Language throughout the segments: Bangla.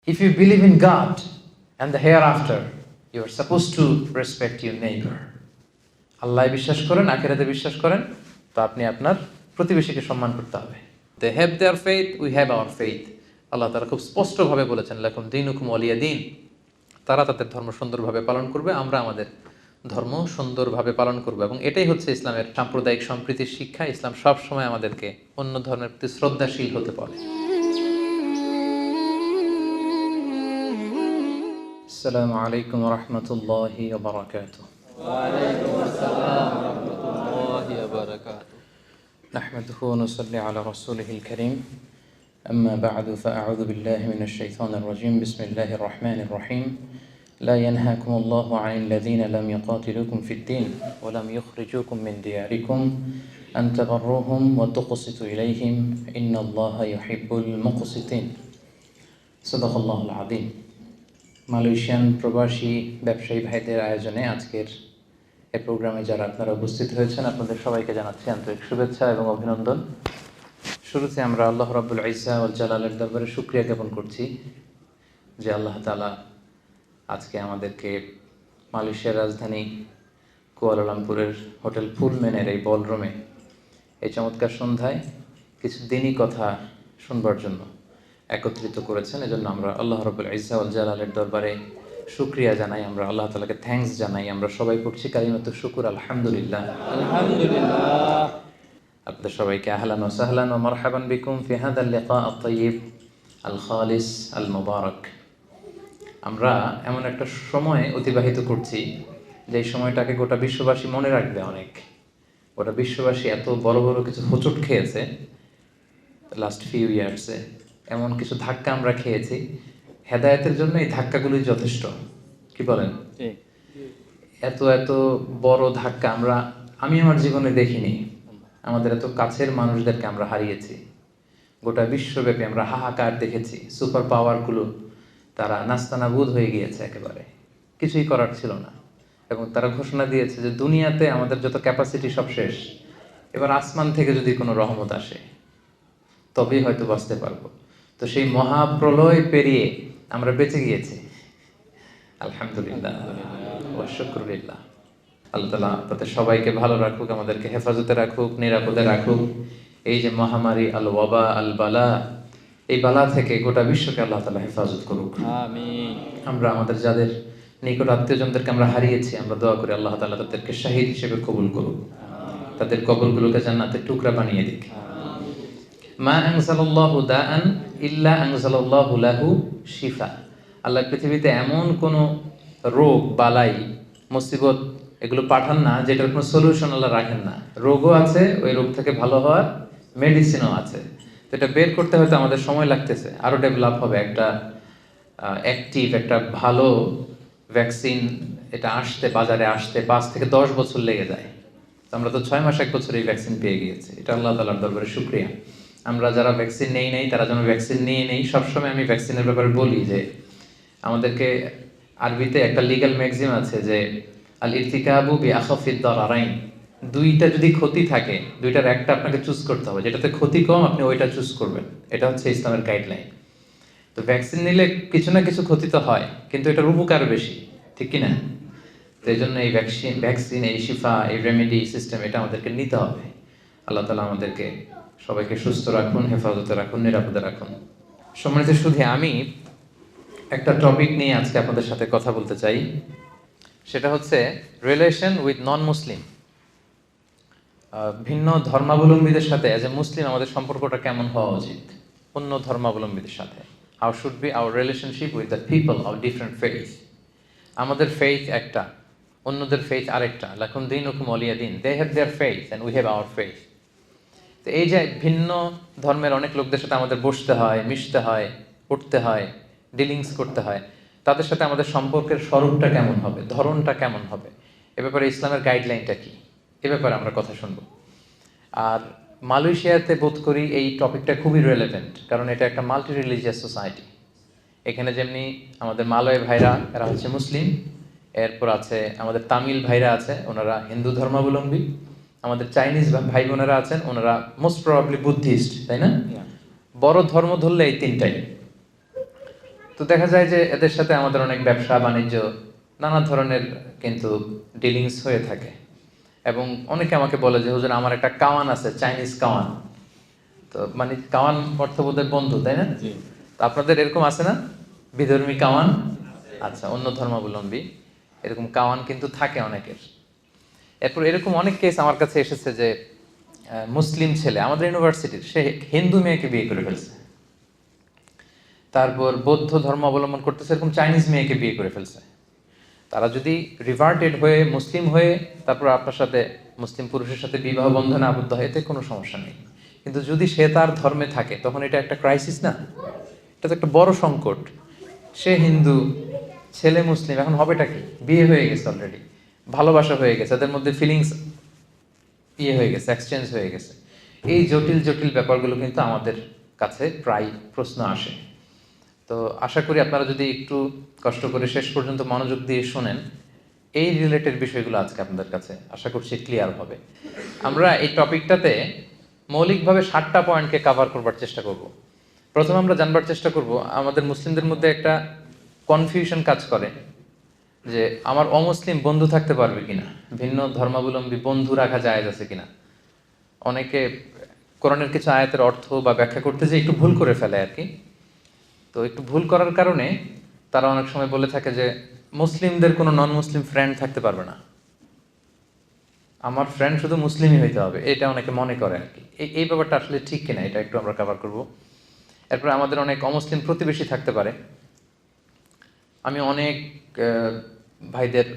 If you believe in God and the hereafter, you are supposed to respect your neighbor. আল্লাহ বিশ্বাস করেন, আখিরাতে বিশ্বাস করেন, তো আপনি আপনার প্রতিবেশীকে সম্মান করতে হবে। They have their faith, we have our faith. আল্লাহ তাআলা খুব স্পষ্টভাবে বলেছেন, লাকুম দীনুকুম ওয়ালিয়া দীন। তারা তাদের ধর্ম সুন্দরভাবে পালন করবে, আমরা আমাদের ধর্ম সুন্দরভাবে পালন করব। এবং এটাই হচ্ছে ইসলামের সাম্প্রদায়িক সম্প্রীতির শিক্ষা। ইসলাম সবসময় আমাদেরকে অন্য ধর্মের প্রতি শ্রদ্ধাশীল হতে বলে। আসসালামু আলাইকুম ওয়া রাহমাতুল্লাহি ওয়া বারাকাতুহু। ওয়া আলাইকুম আসসালাম ওয়া রাহমাতুল্লাহি ওয়া বারাকাতুহু। নাহমাদুহু ওয়া নুসাল্লি আলা রাসূলিহিল কারীম। أما بعد فأعوذ بالله من الشيطان الرجيم بسم الله الرحمن الرحيم لا ينهاكم الله عن الذين لم يقاتلوكم في الدين ولم يخرجوكم من دياركم أن تبروهم وتقسطوا إليهم إن الله يحب المقسطين صدق الله العظيم মালয়েশিয়ান প্রবাসী ব্যবসায়ী ভাইদের আয়োজনে আজকের এই প্রোগ্রামে যারা আপনারা উপস্থিত হয়েছেন আপনাদের সবাইকে জানাচ্ছি আন্তরিক শুভেচ্ছা এবং অভিনন্দন। শুরুতে আমরা আল্লাহ রাব্বুল ইজ্জা ওয়াল জালালের দরবারে শুকরিয়া জ্ঞাপন করছি যে আল্লাহ তাআলা আজকে আমাদেরকে মালয়েশিয়ার রাজধানী কুয়ালালামপুরের হোটেল পুলম্যানের এই বলরুমে এই চমৎকার সন্ধ্যায় কিছু দিনই কথা শুনবার জন্য একত্রিত করেছেন। এজন্য আমরা আল্লাহ রাব্বুল ইজ্জা ওয়াল জালালের দরবারে শুকরিয়া জানাই, আমরা আল্লাহ তাআলাকে থ্যাঙ্কস জানাই। আমরা সবাই পড়ছি কালিমাতুশ শুকর, আলহামদুলিল্লাহ আলহামদুলিল্লাহ। আপনাদের সবাইকে আহলান ওয়া সাহলান ওয়া মারহাবান বিকুম ফি হাদাল লিকা আত-তাইয়িব আল খালিস আল মুবারক। আমরা এমন একটা সময় অতিবাহিত করছি যে সময়টাকে গোটা বিশ্ববাসী মনে রাখবে অনেক। গোটা বিশ্ববাসী এত বড় বড় কিছু হোঁচট খেয়েছে লাস্ট ফিউ ইয়ার্সে, এমন কিছু ধাক্কা আমরা খেয়েছি, হেদায়েতের জন্য এই ধাক্কাগুলোই যথেষ্ট। কি বলেন? এত এত বড় ধাক্কা আমি আমার জীবনে দেখিনি। আমাদের এত কাছের মানুষদেরকে আমরা হারিয়েছি, গোটা বিশ্বব্যাপী আমরা হাহাকার দেখেছি। সুপার পাওয়ারগুলো তারা নাস্তানাবুদ হয়ে গিয়েছে, একেবারে কিছুই করার ছিল না। এবং তারা ঘোষণা দিয়েছে যে দুনিয়াতে আমাদের যত ক্যাপাসিটি সব শেষ, এবার আসমান থেকে যদি কোনো রহমত আসে তবেই হয়তো বাঁচতে পারবো। তো সেই মহাপ্রলয় পেরিয়ে আমরা বেঁচে গিয়েছি, আলহামদুলিল্লাহ ওয়া শুকরুলিল্লাহ। আল্লাহ তাআলা তাদের সবাইকে ভালো রাখুক, আমাদেরকে হেফাজতে রাখুক, নিরাপদে রাখুক। এই যে মহামারী আল ওয়াবা আল বালা, এই বালা থেকে গোটা বিশ্বকে আল্লাহ তাআলা হেফাজত করুক, আমিন। আমরা আমাদের যাদের নিকট আত্মীয়জনদেরকে আমরা হারিয়েছি, আমরা দোয়া করি আল্লাহ তাআলা তাদেরকে শাহীদ হিসেবে কবুল করুক, তাদের কবরগুলোকে জান্নাতের টুকরা বানিয়ে দিক। মা আনজালাল্লাহু দাআন ইল্লা আনজালাল্লাহু লাহু শিফা। আল্লাহ পৃথিবীতে এমন কোনো রোগ বালাই মুসিবত এগুলো পাঠান না যেটার কোনো সলিউশন আল্লাহ রাখেন না। রোগও আছে, ওই রোগ থেকে ভালো হওয়ার মেডিসিনও আছে। তো এটা বের করতে হয়তো আমাদের সময় লাগতেছে, আরও ডেভেলপ হবে একটা অ্যাক্টিভ একটা ভালো ভ্যাকসিন। এটা বাজারে আসতে 5 থেকে 10 বছর লেগে যায়। তো আমরা তো 6 মাস 1 বছর এই ভ্যাকসিন পেয়ে গিয়েছি। এটা আল্লাহ তাআলার দরবারে শুকরিয়া। আমরা যারা ভ্যাকসিন নেই তারা যেন ভ্যাকসিন নিয়ে নেই। সবসময় আমি ভ্যাকসিনের ব্যাপারে বলি যে আমাদেরকে আরবিতে একটা লিগ্যাল ম্যাক্সিম আছে যে আল ইরতিকাবু বিআখাফিদ দারারাইন। দুইটা যদি ক্ষতি থাকে, দুইটার একটা আপনাকে চুজ করতে হবে, যেটাতে ক্ষতি কম আপনি ওইটা চুজ করবেন। এটা হচ্ছে ইসলামের গাইডলাইন। তো ভ্যাকসিন নিলে কিছু না কিছু ক্ষতি তো হয়, কিন্তু এটার উপকার বেশি, ঠিক কি না? তো এই জন্য এই ভ্যাকসিন এই শিফা এই রেমেডি সিস্টেম এটা আমাদেরকে নিতে হবে। আল্লাহ তাআলা আমাদেরকে সবাইকে সুস্থ রাখুন, হেফাজতে রাখুন, নিরাপদে রাখুন। সম্মানিত শুধু আমি একটা টপিক নিয়ে আজকে আপনাদের সাথে কথা বলতে চাই, সেটা হচ্ছে রিলেশন উইথ নন মুসলিম। ভিন্ন ধর্মাবলম্বীদের সাথে অ্যাজ এ মুসলিম আমাদের সম্পর্কটা কেমন হওয়া উচিত অন্য ধর্মাবলম্বীদের সাথে। How should be our relationship with the people of different faith. আমাদের ফেইথ একটা, অন্যদের ফেইথ আরেকটা। লাকুম দীনুকুম ওয়ালিয়া দীন। They have their faith and we have our faith. তো এই যে ভিন্ন ধর্মের অনেক লোকদের সাথে আমাদের বসতে হয়, মিশতে হয়, উঠতে হয়, ডিলিংস করতে হয়, তাদের সাথে আমাদের সম্পর্কের স্বরূপটা কেমন হবে, ধরনটা কেমন হবে, এ ব্যাপারে ইসলামের গাইডলাইনটা কি, এ ব্যাপারে আমরা কথা শুনবো। আর মালয়েশিয়াতে বোধ করি এই টপিকটা খুবই রিলেভেন্ট, কারণ এটা একটা মাল্টি রিলিজিয়াস সোসাইটি। এখানে যেমনি আমাদের মালয় ভাইরা এরা হচ্ছে মুসলিম, এরপর আছে আমাদের তামিল ভাইরা আছে, ওনারা হিন্দু ধর্মাবলম্বী, আমাদের চাইনিজ ভাই বোনেরা আছেন, ওনারা মোস্ট প্রবাবলি বুদ্ধিস্ট, তাই না? বড় ধর্ম ধরলে এই তিনটাই। তো দেখা যায় যে এদের সাথে আমাদের অনেক ব্যবসা বাণিজ্য নানা ধরনের কিন্তু ডিলিংস হয়ে থাকে। এবং অনেকে আমাকে বলে যে হুজুর আমার একটা কাওয়ান আছে, চাইনিজ কাওয়ান। তো মানে কাওয়ান অর্থবোধের বন্ধু, তাই না? তো আপনাদের এরকম আছে না বিধর্মী কাওয়ান? আচ্ছা, অন্য ধর্মাবলম্বী এরকম কাওয়ান কিন্তু থাকে অনেকের। এরপর এরকম অনেক কেস আমার কাছে এসেছে যে মুসলিম ছেলে আমাদের ইউনিভার্সিটির, সে হিন্দু মেয়েকে বিয়ে করে ফেলছে। তারপর বৌদ্ধ ধর্ম অবলম্বন করতেছে, এরকম চাইনিজ মেয়েকে বিয়ে করে ফেলছে। তারা যদি রিভার্টেড হয়ে মুসলিম হয়ে তারপর আপনার সাথে মুসলিম পুরুষের সাথে বিবাহ বন্ধনে আবদ্ধ হয়, এতে কোনো সমস্যা নেই। কিন্তু যদি সে তার ধর্মে থাকে তখন এটা একটা ক্রাইসিস না? এটা তো একটা বড় সংকট। সে হিন্দু, ছেলে মুসলিম, এখন হবেটা কি? বিয়ে হয়ে গেছে অলরেডি, ভালোবাসা হয়ে গেছে, এদের মধ্যে ফিলিংস হয়ে গেছে, এক্সচেঞ্জ হয়ে গেছে। এই জটিল জটিল ব্যাপারগুলো কিন্তু আমাদের কাছে প্রায় প্রশ্ন আসে। তো আশা করি আপনারা যদি একটু কষ্ট করে শেষ পর্যন্ত মনোযোগ দিয়ে শোনেন, এই রিলেটেড বিষয়গুলো আজকে আপনাদের কাছে আশা করছি ক্লিয়ার হবে। আমরা এই টপিকটাতে মৌলিকভাবে 7টা পয়েন্টকে কভার করবার চেষ্টা করব। প্রথমে আমরা জানবার চেষ্টা করব আমাদের মুসলিমদের মধ্যে একটা কনফিউশন কাজ করে যে আমার অমুসলিম বন্ধু থাকতে পারবে কিনা, ভিন্ন ধর্মাবলম্বী বন্ধু রাখা জায়েজ আছে কিনা। অনেকে কোরআনের কিছু আয়াতের অর্থ বা ব্যাখ্যা করতে যে একটু ভুল করে ফেলে আর কি। তো একটু ভুল করার কারণে তারা অনেক সময় বলে থাকে যে মুসলিমদের কোনো নন মুসলিম ফ্রেন্ড থাকতে পারবে না, আমার ফ্রেন্ড শুধু মুসলিমই হইতে হবে, এটা অনেকে মনে করে আর কি। এই ব্যাপারটা আসলে ঠিক কিনা এটা একটু আমরা কভার করব। এরপরে আমাদের অনেক অমুসলিম প্রতিবেশী থাকতে পারে। আমি অনেক ভাইদের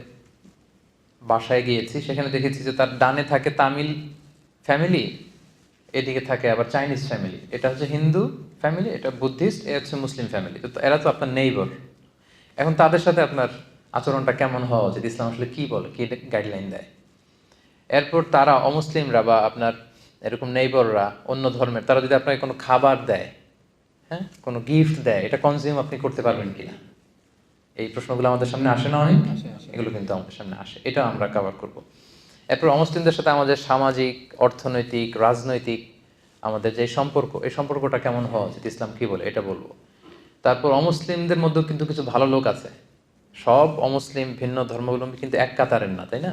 বাসায় গিয়েছি, সেখানে দেখেছি যে তার ডানে থাকে তামিল ফ্যামিলি, এদিকে থাকে আবার চাইনিজ ফ্যামিলি। এটা হচ্ছে হিন্দু ফ্যামিলি, এটা বুদ্ধিস্ট, এ হচ্ছে মুসলিম ফ্যামিলি। তো এরা তো আপনার নেইবার। এখন তাদের সাথে আপনার আচরণটা কেমন হওয়া উচিত, ইসলাম আসলে কি বলে, কি গাইডলাইন দেয়? এরপর তারা অমুসলিমরা বা আপনার এরকম নেইবররা অন্য ধর্মের, তারা যদি আপনাকে কোনো খাবার দেয়, হ্যাঁ, কোনো গিফট দেয়, এটা কনজিউম আপনি করতে পারবেন কিনা? এই প্রশ্নগুলো আমাদের সামনে আসে না অনেক? এগুলো কিন্তু আমাদের সামনে আসে, এটা আমরা কভার করব। এরপর অমুসলিমদের সাথে আমাদের সামাজিক, অর্থনৈতিক, রাজনৈতিক আমাদের যে সম্পর্ক, এই সম্পর্কটা কেমন হওয়া উচিত, ইসলাম কি বলে, এটা বলবো। তারপর অমুসলিমদের মধ্যেও কিন্তু কিছু ভালো লোক আছে। সব অমুসলিম ভিন্ন ধর্মাবলম্বী কিন্তু এক কাতারের না, তাই না?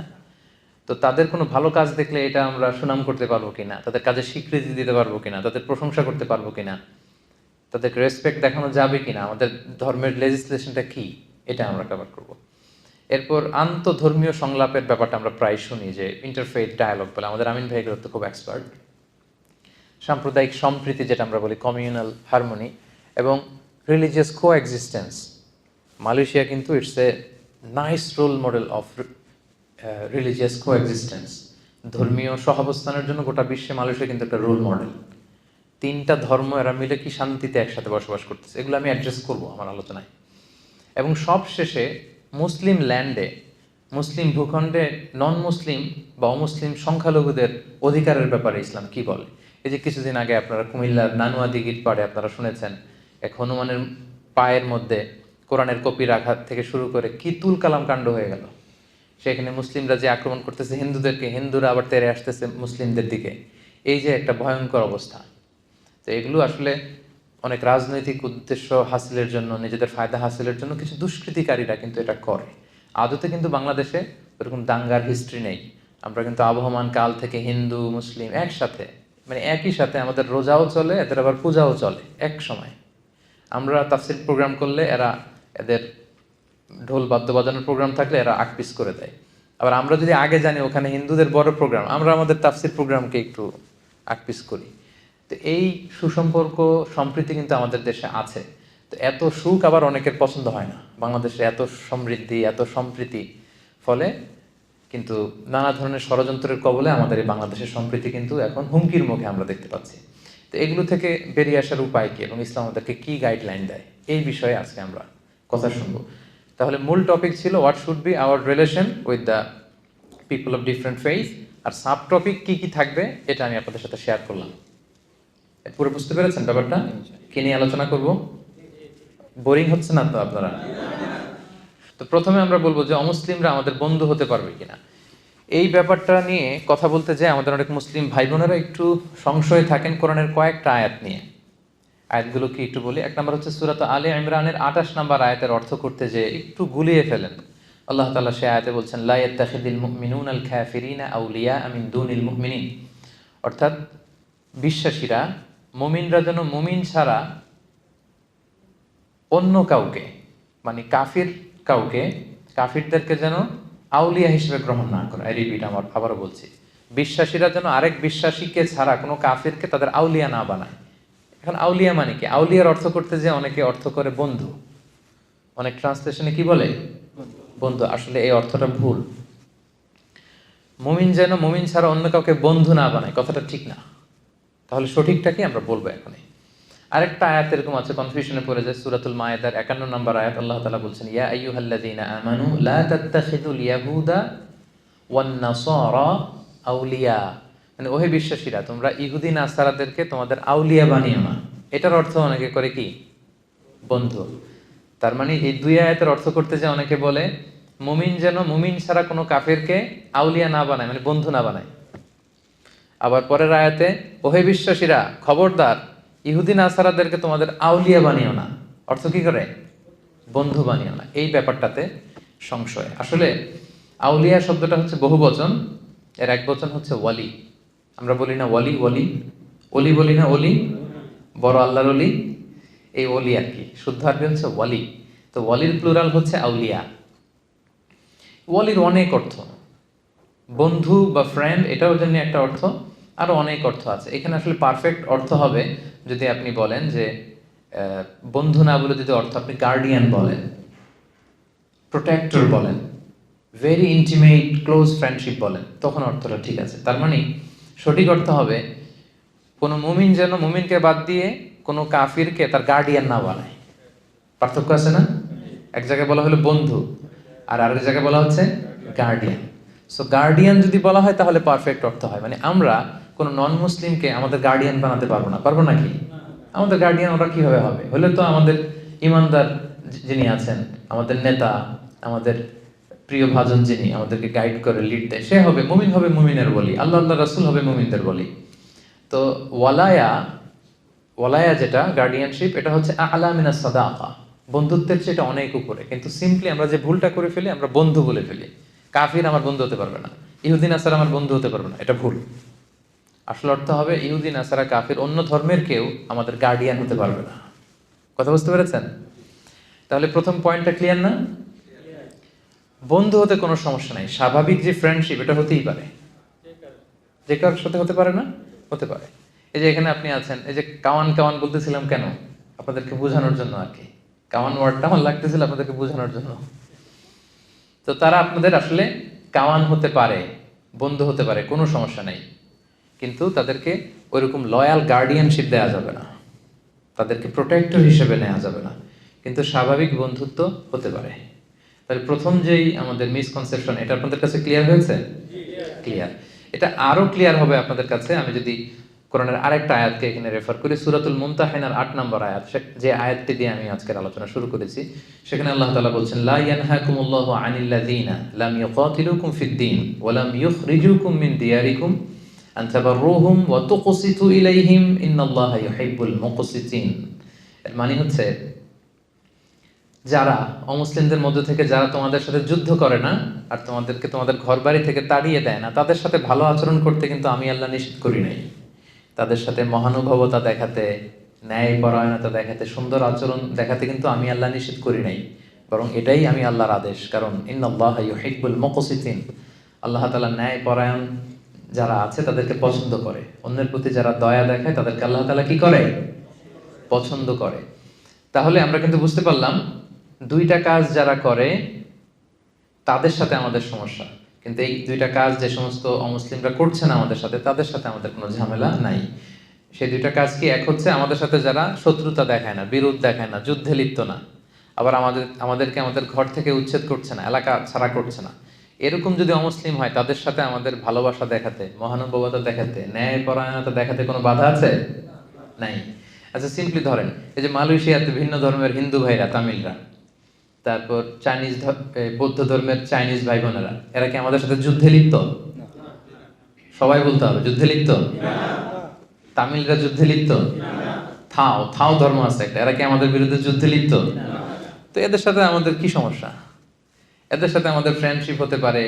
তো তাদের কোনো ভালো কাজ দেখলে এটা আমরা সুনাম করতে পারবো কিনা, তাদের কাজে স্বীকৃতি দিতে পারবো কিনা, তাদের প্রশংসা করতে পারবো কিনা, তাদেরকে রেসপেক্ট দেখানো যাবে কিনা, আমাদের ধর্মের লেজিসলেশনটা কি, এটা আমরা কভার করব। এরপর আন্তধর্মীয় সংলাপের ব্যাপারটা আমরা প্রায় শুনি যে ইন্টারফেথ ডায়ালগ বলে, আমাদের আমিন ভাই এগুলো তো খুব এক্সপার্ট। সাম্প্রদায়িক সম্প্রীতি যেটা আমরা বলি, কমিউনাল হারমোনি, এবং রিলিজিয়াস কো এক্সিস্টেন্স। মালয়েশিয়া কিন্তু it's a nice role model of religious coexistence. ধর্মীয় সহাবস্থানের জন্য গোটা বিশ্বে মালয়েশিয়া কিন্তু একটা রোল মডেল। 3টা ধর্ম এরা মিলে কি শান্তিতে একসাথে বসবাস করতেছে, এগুলো আমি অ্যাড্রেস করব আমার আলোচনায়। এবং সব শেষে মুসলিম ল্যান্ডে, মুসলিম ভূখণ্ডে নন মুসলিম বা অমুসলিম সংখ্যালঘুদের অধিকারের ব্যাপারে ইসলাম কি বলে। এই যে কিছুদিন আগে আপনারা কুমিল্লার নানুয়া দিঘির পাড়ে আপনারা শুনেছেন, এক হনুমানের পায়ের মধ্যে কোরআনের কপি রাখা থেকে শুরু করে কি তুল কালাম কাণ্ড হয়ে গেল। সেখানে মুসলিমরা যে আক্রমণ করতেছে হিন্দুদেরকে, হিন্দুরা আবার তেড়ে আসতেছে মুসলিমদের দিকে, এই যে একটা ভয়ঙ্কর অবস্থা। তো এগুলো আসলে অনেক রাজনৈতিক উদ্দেশ্য হাসিলের জন্য, নিজেদের ফায়দা হাসিলের জন্য কিছু দুষ্কৃতিকারীরা কিন্তু এটা করে। আদতে কিন্তু বাংলাদেশে ওরকম দাঙ্গার হিস্ট্রি নেই। আমরা কিন্তু আবহমান কাল থেকে হিন্দু মুসলিম একসাথে, মানে একই সাথে আমাদের রোজাও চলে, এদের আবার পূজাও চলে এক সময়। আমরা তাফসির প্রোগ্রাম করলে এরা, এদের ঢোল বাদ্য বাজানোর প্রোগ্রাম থাকলে এরা আকপিস করে দেয়। আবার আমরা যদি আগে জানি ওখানে হিন্দুদের বড় প্রোগ্রাম, আমরা আমাদের তাফসির প্রোগ্রামকে একটু আকপিস করি। তো এই সুসম্পর্ক সম্প্রীতি কিন্তু আমাদের দেশে আছে। তো এত সুখ আবার অনেকের পছন্দ হয় না। বাংলাদেশে এত সমৃদ্ধি, এত সম্প্রীতি, ফলে কিন্তু নানা ধরনের ষড়যন্ত্রের কবলে আমাদের এই বাংলাদেশের সম্প্রীতি কিন্তু এখন হুমকির মুখে আমরা দেখতে পাচ্ছি। তো এগুলো থেকে বেরিয়ে আসার উপায় কি এবং ইসলাম আমাদেরকে কি গাইডলাইন দেয়, এই বিষয়ে আজকে আমরা কথা শুনবো। তাহলে মূল টপিক ছিল what should be our relation with the people of different faith, আর সাব টপিক কি কি থাকবে এটা আমি আপনাদের সাথে শেয়ার করলাম। পুরো বুঝতে পেরেছেন ব্যাপারটা? কি নিয়ে আলোচনা করব? বোরিং হচ্ছে না তো আপনারা? তো প্রথমে আমরা বলবো যে অমুসলিমরা আমাদের বন্ধু হতে পারবে কিনা। এই ব্যাপারটা নিয়ে কথা বলতে যে আমাদের অনেক মুসলিম ভাই বোনেরা একটু সংশয়ে থাকেন কোরআনের কয়েকটা আয়াত নিয়ে। আয়াতগুলো কি একটু বলি। এক নম্বর হচ্ছে সূরাত আলে ইমরানের 28 নম্বর আয়াতের অর্থ করতে যে একটু গুলিয়ে ফেলেন। আল্লাহ তাআলা সে আয়াতে বলছেন লা ইয়াত্তাখিযুল মুমিনুনাল কাফিরিনা আউলিয়া মিন দুনিল মুমিনিন, অর্থাৎ বিশ্বাসীরা মুমিনরা যেন মুমিন ছাড়া অন্য কাউকে, মানে কাফিরদেরকে যেন আউলিয়া হিসেবে গ্রহণ না করে। রিপিট, আমার আবারও বলছি, বিশ্বাসীরা যেন আরেক বিশ্বাসীকে ছাড়া কোনো কাফিরকে তাদের আউলিয়া না বানায়। এখন আউলিয়া মানে কি? আউলিয়ার অর্থ করতে যে অনেকে অর্থ করে বন্ধু, অনেক ট্রান্সলেশনে কি বলে বন্ধু, আসলে এই অর্থটা ভুল। মুমিন যেন মুমিন ছাড়া অন্য কাউকে বন্ধু না বানায়, কথাটা ঠিক না। তাহলে সঠিকটা কি আমরা বলবো এখনই। আরেকটা আয়াত এরকম আছে, কনফিউশনে পড়ে যায়, সূরাতুল মায়েদার 51 নম্বর আয়াত। আল্লাহ তাআলা বলছেন ইয়া আইয়ুহাল্লাযীনা আমানু লা তাত্তাখিযুল ইয়াহুদা ওয়ান নাসারা আউলিয়া, মানে ওহে বিশ্বাসীরা তোমরা ইহুদি নাসারাদেরকে তোমাদের আউলিয়া বানিও না। এটার অর্থ অনেকে করে কি বন্ধু। তার মানে এই দুই আয়াতের অর্থ করতে যে অনেকে বলে মুমিন যেন মুমিন ছাড়া কোনো কাফেরকে আউলিয়া না বানায়, মানে বন্ধু না বানায়। আবার পরের আয়াতে ওহে বিশ্বাসীরা খবরদার ইহুদি নাসারাদেরকে তোমাদের আউলিয়া বানিও না, অর্থ কি করে বন্ধু বানিও না। এই ব্যাপারটাতে সংশয়। আসলে আউলিয়া শব্দটা হচ্ছে বহু বচন, এর এক বচন হচ্ছে ওয়ালি। আমরা বলি না ওয়ালি ওয়ালি, অলি বলি না অলি, বড় আল্লাহর অলি, এই অলি আর কি, শুদ্ধ আরবি হচ্ছে ওয়ালি। তো ওয়ালির প্লুরাল হচ্ছে আউলিয়া। ওয়ালির অনেক অর্থ, বন্ধু বা ফ্রেন্ড এটাও জন্য একটা অর্থ, আরো অনেক অর্থ আছে। এখানে আসলে পারফেক্ট অর্থ হবে যদি আপনি বলেন যে বন্ধু না বলে যদি অর্থ আপনি গার্ডিয়ান বলেন, প্রোটেক্টর বলেন, ভেরি ইন্টিমেট ক্লোজ ফ্রেন্ডশিপ বলেন, তখন অর্থটা ঠিক আছে। তার মানে সঠিক অর্থ হবে কোনো মুমিন যেন মুমিনকে বাদ দিয়ে কোনো কাফিরকে তার গার্ডিয়ান না বানায়। পার্থক্য আছে না? এক জায়গায় বলা হলো বন্ধু, আর আরেক জায়গায় বলা হচ্ছে গার্ডিয়ান। সো গার্ডিয়ান যদি বলা হয় তাহলে পারফেক্ট অর্থ হয়, মানে আমরা কোনো নন মুসলিমকে আমাদের গার্ডিয়ান বানাতে পারবো না। পারবো নাকি? আমাদের গার্ডিয়ান ওরা কিভাবে হবে? হলে তো আমাদের ইমানদার যিনি আছেন, আমাদের নেতা, আমাদের প্রিয় ভাজন যিনি আমাদেরকে গাইড করে লিড দেয়, সে হবে মুমিন, হবে মুমিনের বলি, আল্লাহ আল্লাহ রাসূল হবে মুমিনদের বলি। তো ওয়ালায়া যেটা গার্ডিয়ানশিপ, এটা হচ্ছে আ'লা মিনাস সাদাকা, বন্ধুত্বের চেয়ে এটা অনেক উপরে। কিন্তু সিম্পলি আমরা যে ভুলটা করে ফেলি, আমরা বন্ধু বলে ফেলি। কাফির আমার বন্ধু হতে পারবে না, ইহুদি নাসারা আমার বন্ধু হতে পারবে না, এটা ভুল। আসল অর্থ হবে ইহুদি নাসারা কাফির অন্য ধর্মের কেউ আমাদের গার্ডিয়ান হতে পারবে না। কথা বুঝতে পেরেছেন? তাহলে প্রথম পয়েন্টটা ক্লিয়ার না? বন্ধু হতে কোনো সমস্যা নাই, স্বাভাবিক যে ফ্রেন্ডশিপ এটা হতেই পারে। যে কারোর সাথে হতে পারে না? হতে পারে। এই যে এখানে আপনি আছেন, এই যে কাওয়ান কাওয়ান বলতেছিলাম কেন? আপনাদেরকে বোঝানোর জন্য আর কি। কাওয়ান ওয়ার্ডটা আমার লাগতেছিল আপনাদেরকে বোঝানোর জন্য। তো তারা আপনাদের আসলে কাওয়ান হতে পারে, বন্ধু হতে পারে, কোনো সমস্যা নেই। কিন্তু তাদেরকে ওইরকম লয়াল গার্ডিয়ানশিপ দেওয়া যাবে না, তাদেরকে প্রোটেক্টর হিসেবে নেওয়া যাবে না, কিন্তু স্বাভাবিক বন্ধুত্ব হতে পারে। তাহলে প্রথম যেই আমাদের মিসকনসেপশন, এটা আপনাদের কাছে ক্লিয়ার হয়েছে? ক্লিয়ার। এটা আরো ক্লিয়ার হবে আপনাদের কাছে আমি যদি কোরআনের আরেকটা আয়াতকে এখানে রেফার করি, সূরাতুল মুমতাহিনার 8 নম্বর আয়াত, যে আয়াতটি দিয়ে আমি আজকের আলোচনা শুরু করেছি। সেখানে আল্লাহ তাআলা বলছেন লা ইয়ানহাকুমুল্লাহু আনিল্লাযীনা লাম ইউকাতিলুকুম ফিদ-দীন ওয়া লাম ইউখরিজুকুম মিন দিয়ারিকুম আন তাবাররুহুম ওয়া তুকসিতু ইলাইহিম ইন্নাল্লাহা ইউহিব্বুল মুকসিতিন। এর মানে হচ্ছে যারা অমুসলিমদের মধ্যে থেকে যারা তোমাদের সাথে যুদ্ধ করে না আর তোমাদেরকে তোমাদের ঘরবাড়ি থেকে তাড়িয়ে দেয় না, তাদের সাথে ভালো আচরণ করতে কিন্তু আমি আল্লাহ নিষেধ করি নাই। তাদের সাথে মহানুভবতা দেখাতে, ন্যায়পরায়ণতা দেখাতে, সুন্দর আচরণ দেখাতে কিন্তু আমি আল্লাহ নিষেধ করি নাই, বরং এটাই আমি আল্লাহর আদেশ। কারণ ইন্নাল্লাহা ইউহিব্বুল মুকসিতিন, আল্লাহ তাআলা ন্যায়পরায়ণ যারা আছে তাদেরকে পছন্দ করে। অন্যের প্রতি যারা দয়া দেখায় তাদেরকে আল্লাহ তাআলা কি করে? পছন্দ করে। তাহলে আমরা কিন্তু বুঝতে পারলাম দুইটা কাজ যারা করে তাদের সাথে আমাদের সমস্যা, কিন্তু এই দুইটা কাজ যে সমস্ত অমুসলিমরা করছে না আমাদের সাথে, তাদের সাথে আমাদের কোনো ঝামেলা নাই। সেই দুইটা কাজ কি? এক হচ্ছে আমাদের সাথে যারা শত্রুতা দেখায় না, বিরোধ দেখায় না, যুদ্ধে লিপ্ত না, আবার আমাদেরকে আমাদের ঘর থেকে উচ্ছেদ করছে না, এলাকা ছাড়া করছে না, এরকম যদি অমুসলিম হয় তাদের সাথে আমাদের ভালোবাসা দেখাতে, মহানুভবতা দেখাতে, ন্যায়পরায়ণতা দেখাতে কোনো বাধা আছে? নাই। আচ্ছা সিম্পলি ধরেন, এই যে মালয়েশিয়াতে ভিন্ন ধর্মের হিন্দু ভাইরা, তামিলরা, তারপর চাইনিজ বৌদ্ধ ধর্মের চাইনিজ ভাই বোনেরা, এরা কি আমাদের সাথে যুদ্ধে লিপ্ত? সবাই বলতে হবে যুদ্ধে লিপ্ত। তামিলরা যুদ্ধে লিপ্ত? থাও ধর্ম আছে একটা, এরা কি আমাদের বিরুদ্ধে যুদ্ধে লিপ্ত? তো এদের সাথে আমাদের কি সমস্যা? এদের সাথে আমাদের ফ্রেন্ডশিপ হতে পারে,